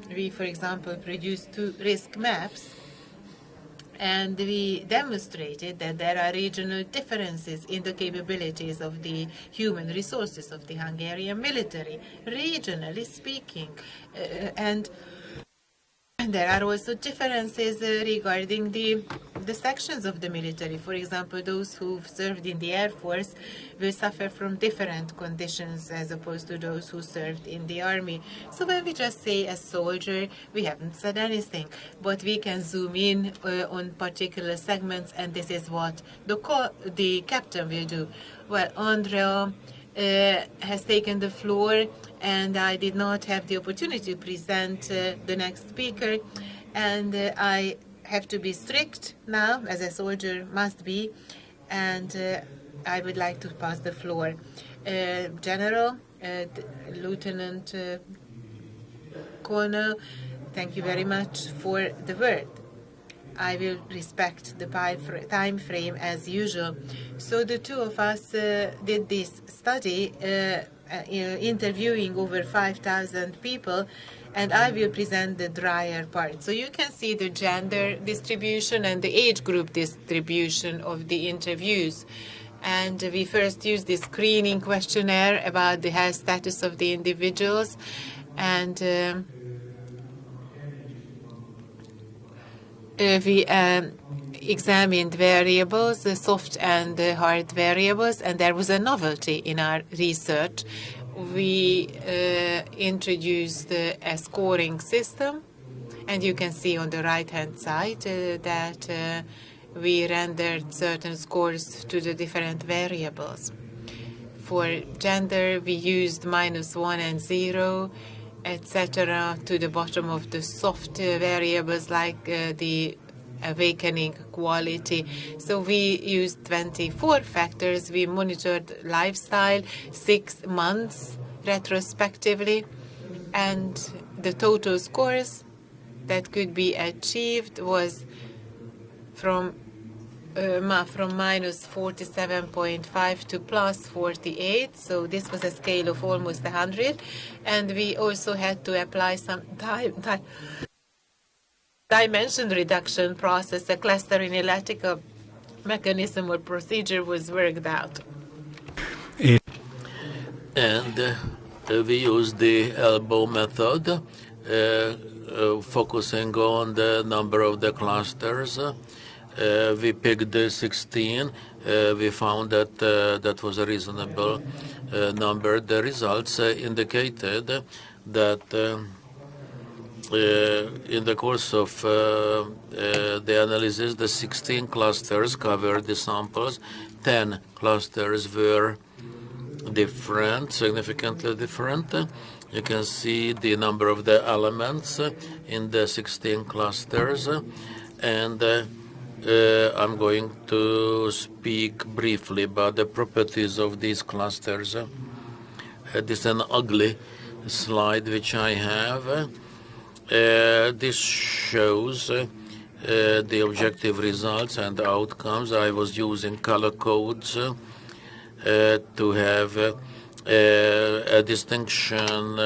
We, for example, produced 2 risk maps, and we demonstrated that there are regional differences in the capabilities of the human resources of the Hungarian military, regionally speaking. And there are also differences regarding the sections of the military. For example, those who've served in the Air Force will suffer from different conditions as opposed to those who served in the Army. So when we just say a soldier, we haven't said anything, but we can zoom in on particular segments, and this is what the captain will do. Well, Andrea has taken the floor, and I did not have the opportunity to present the next speaker, and I have to be strict now, as a soldier must be, and I would like to pass the floor. General, Lieutenant Colonel, thank you very much for the word. I will respect the time frame as usual. So the 2 of us did this study, interviewing over 5,000 people, and I will present the drier part. So you can see the gender distribution and the age group distribution of the interviews. And we first used this screening questionnaire about the health status of the individuals, and we examined variables, the soft and the hard variables, and there was a novelty in our research. We introduced a scoring system, and you can see on the right-hand side that we rendered certain scores to the different variables. For gender, we used -1 and 0, etc., to the bottom of the soft variables like the awakening quality. So we used 24 factors. We monitored lifestyle 6 months retrospectively, and the total scores that could be achieved was from -47.5 to +48. So this was a scale of almost 100, and we also had to apply some dimension reduction process. A cluster analytical mechanism or procedure was worked out. And we used the elbow method, focusing on the number of the clusters. We picked 16. We found that that was a reasonable number. The results indicated that in the course of the analysis, the 16 clusters covered the samples. 10 clusters were different, significantly different. You can see the number of the elements in the 16 clusters, and I'm going to speak briefly about the properties of these clusters. This is an ugly slide which I have. This shows the objective results and outcomes. I was using color codes to have a distinction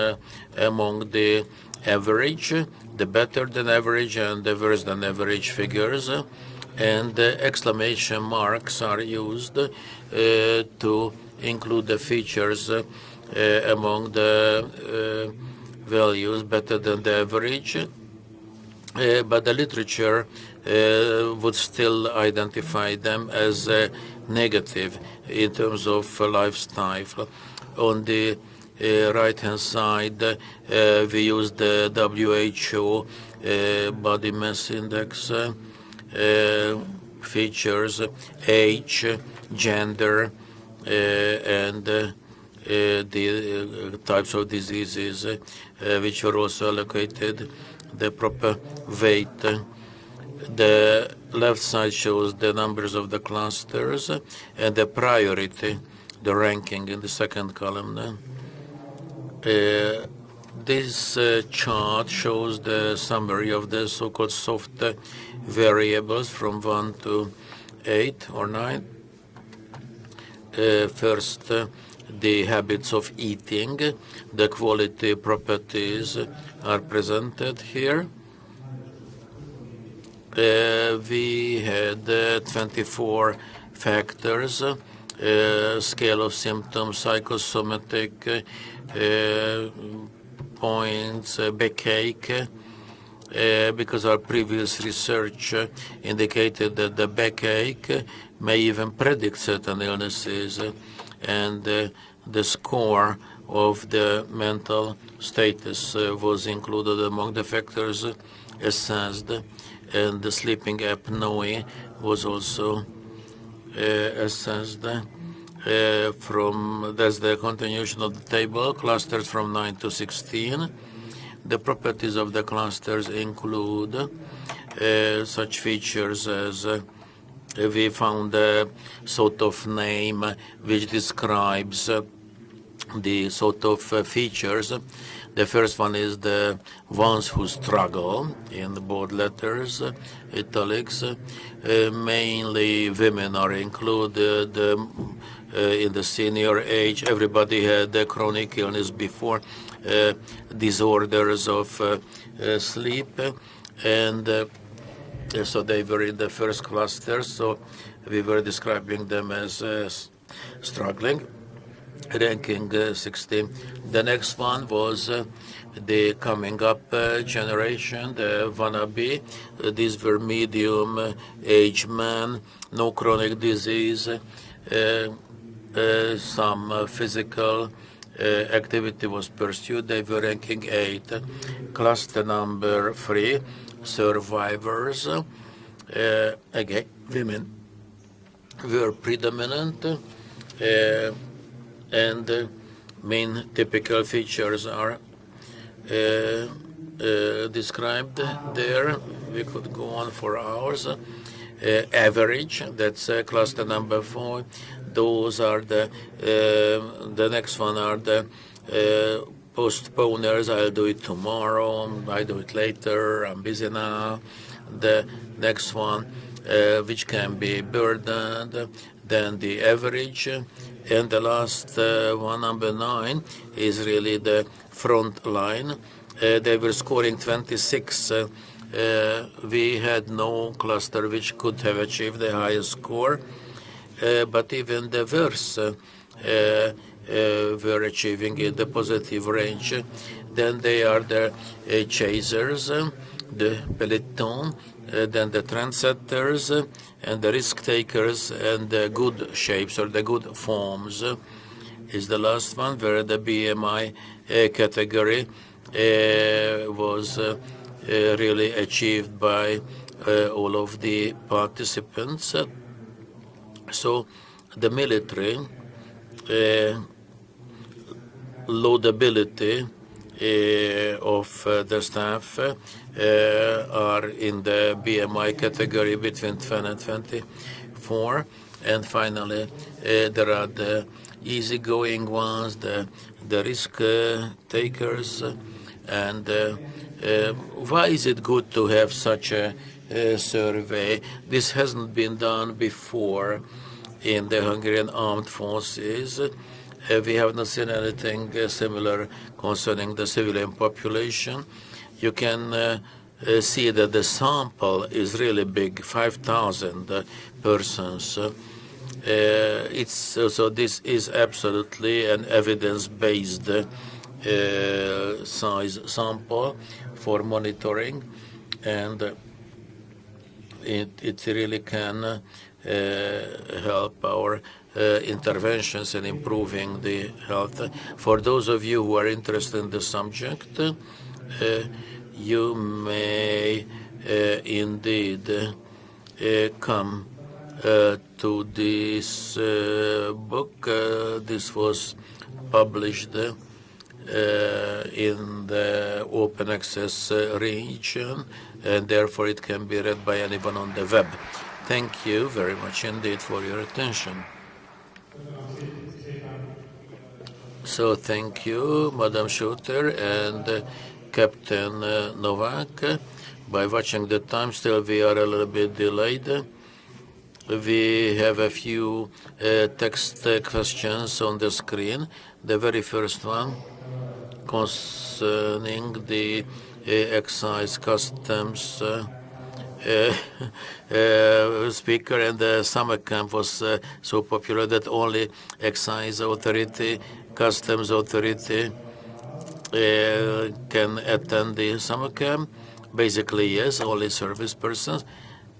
among the average, the better than average and the worse than average figures, and the exclamation marks are used to include the features among the values better than the average, but the literature would still identify them as negative in terms of lifestyle. On the right-hand side, we use the WHO body mass index features, age, gender, and the types of diseases which were also allocated the proper weight. The left side shows the numbers of the clusters and the priority, the ranking in the second column. This chart shows the summary of the so-called soft variables from 1 to 8 or 9. First, the habits of eating, the quality properties are presented here. We had 24 factors, scale of symptoms, psychosomatic points, backache, because our previous research indicated that the backache may even predict certain illnesses, and the score of the mental status was included among the factors assessed, and the sleeping apnea was also assessed. That's the continuation of the table, clusters from 9 to 16. The properties of the clusters include such features as we found a sort of name which describes the sort of features. The first one is the ones who struggle, in the bold letters, italics. Mainly women are included in the senior age. Everybody had a chronic illness before, disorders of sleep, and so they were in the first cluster, so we were describing them as struggling. ranking 60. The next one was the coming up generation, the wannabe. These were medium-aged men, no chronic disease, some physical activity was pursued. They were ranking 8. Cluster number 3, survivors. Again, women were predominant, and main typical features are described there. We could go on for hours. Average, that's cluster number 4. Those are the next one are the postponers. I'll do it tomorrow, I do it later, I'm busy now. The next one, which can be burdened, then the average, and the last one, number 9, is really the front line. They were scoring 26. We had no cluster which could have achieved the highest score, but even the worst were achieving in the positive range. Then they are the chasers, the peloton, then the trendsetters, and the risk takers, and the good shapes or the good forms is the last one, where the BMI category was really achieved by all of the participants. So the military loadability of the staff are in the BMI category between 20 and 24. And finally, there are the easygoing ones, the risk takers. And why is it good to have such a survey? This hasn't been done before in the Hungarian armed forces. We have not seen anything similar concerning the civilian population. You can see that the sample is really big, 5,000 persons. So this is absolutely an evidence-based size sample for monitoring, and it really can help our interventions in improving the health. For those of you who are interested in the subject, you may indeed come to this book. This was published in the open access region, and therefore it can be read by anyone on the web. Thank you very much indeed for your attention. So thank you, Madam Shooter and Captain Novak. By watching the time, still we are a little bit delayed. We have a few text questions on the screen. The very first one concerning the excise customs speaker, and the summer camp was so popular that only excise authority, customs authority can attend the summer camp. Basically, yes, only service persons.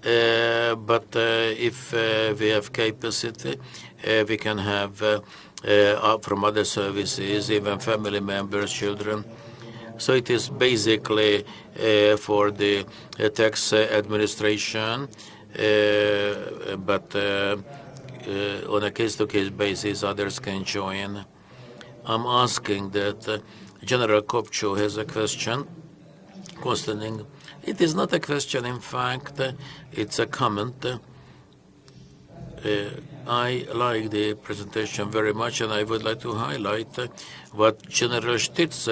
But if we have capacity, we can have from other services, even family members, children. So it is basically for the tax administration, but on a case-to-case basis, others can join. I'm asking that General Kopcho has a question concerning. It is not a question, in fact, it's a comment. I like the presentation very much, and I would like to highlight what General Stitz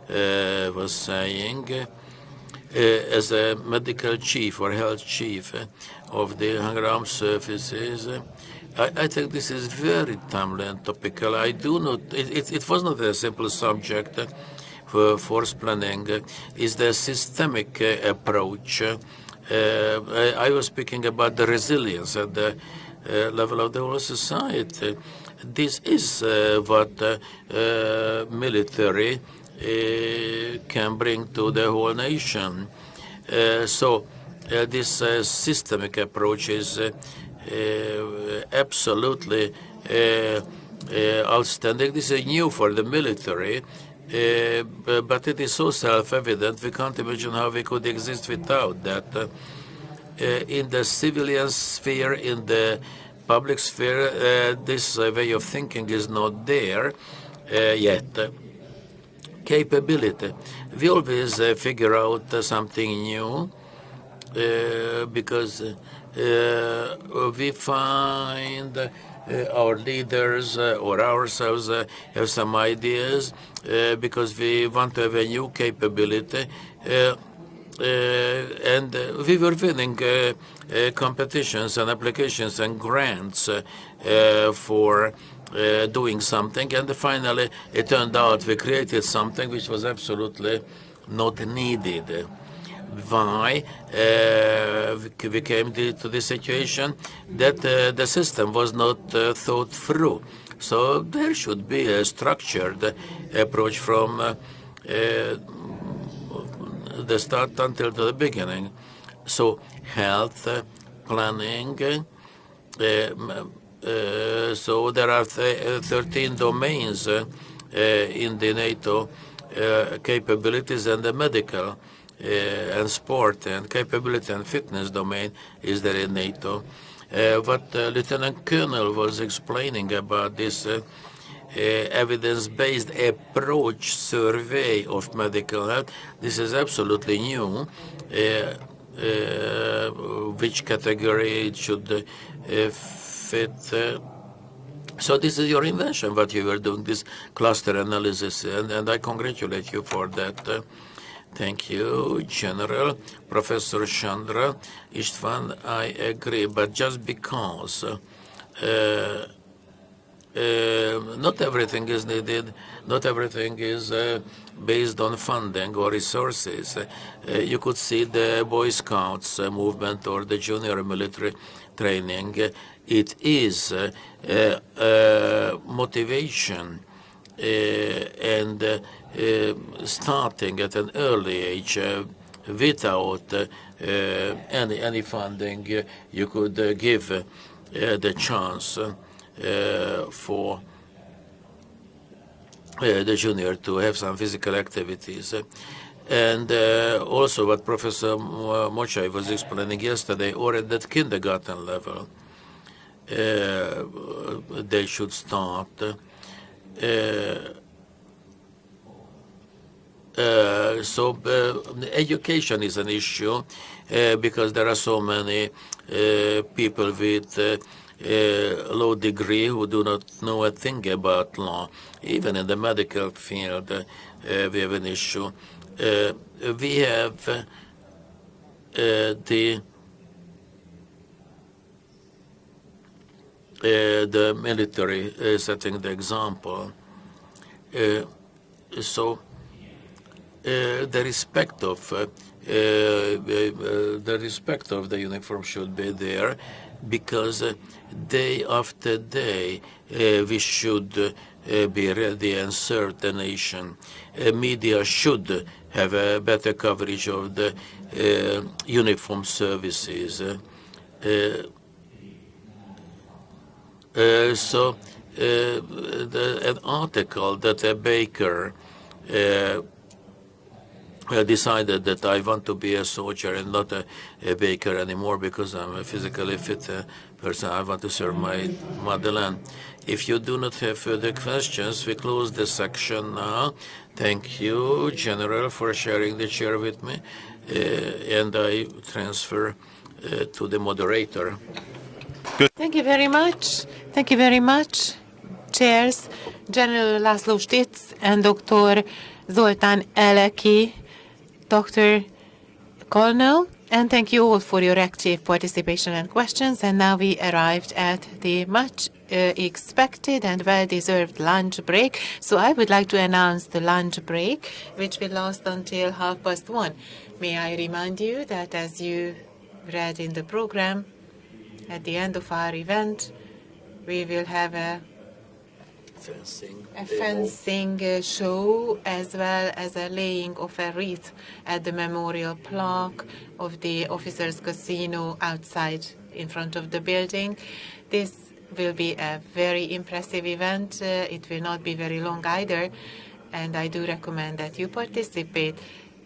was saying as a medical chief or health chief of the Hungarian Armed Services. I think this is very timely and topical. I do not. It was not a simple subject. Force planning is the systemic approach. I was speaking about the resilience at the level of the whole society. This is what military can bring to the whole nation. This systemic approach is absolutely outstanding. This is new for the military, but it is so self-evident we can't imagine how we could exist without that. In the civilian sphere, in the public sphere, this way of thinking is not there yet. Capability. We always figure out something new because we find our leaders or ourselves have some ideas because we want to have a new capability. And we were winning competitions and applications and grants for doing something, and finally it turned out we created something which was absolutely not needed. Why? We came to the situation that the system was not thought through. So there should be a structured approach from the start until the beginning. So health planning. So there are 13 domains in the NATO capabilities, and the medical and sport and capability and fitness domain is there in NATO. What Lieutenant Colonel was explaining about this evidence-based approach survey of medical health, this is absolutely new. Which category it should fit. So this is your invention, what you were doing, this cluster analysis, and I congratulate you for that. Thank you, General. Professor Sandra István, I agree, but just because not everything is needed, not everything is based on funding or resources. You could see the Boy Scouts movement or the junior military training. It is motivation and starting at an early age without any funding, you could give the chance for the junior to have some physical activities. And also what Professor Mocsai was explaining yesterday, or at that kindergarten level, they should start. So education is an issue because there are so many people with low degree who do not know a thing about law. Even in the medical field, we have an issue. We have the military setting the example. So the respect of the uniform should be there, because day after day we should be ready and serve the nation. Media should have a better coverage of the uniform services. So an article that a baker decided that I want to be a soldier and not a baker anymore because I'm a physically fit person. I want to serve my motherland. If you do not have further questions, we close the section now. Thank you, General, for sharing the chair with me, and I transfer to the moderator. Thank you very much. Thank you very much, Chairs, General László Stitz and Dr. Zoltán Eleki, Dr. Colonel, and thank you all for your active participation and questions. And now we arrived at the much expected and well-deserved lunch break. So I would like to announce the lunch break, which will last until 1:30. May I remind you that, as you read in the program, at the end of our event, we will have a a fencing show, as well as a laying of a wreath at the memorial plaque of the Officers' Casino outside in front of the building. This will be a very impressive event. It will not be very long either, and I do recommend that you participate.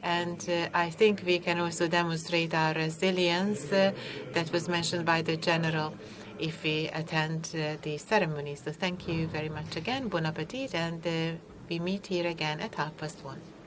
And I think we can also demonstrate our resilience that was mentioned by the General if we attend the ceremony. So thank you very much again. Bon appetit, and we meet here again at 1:30.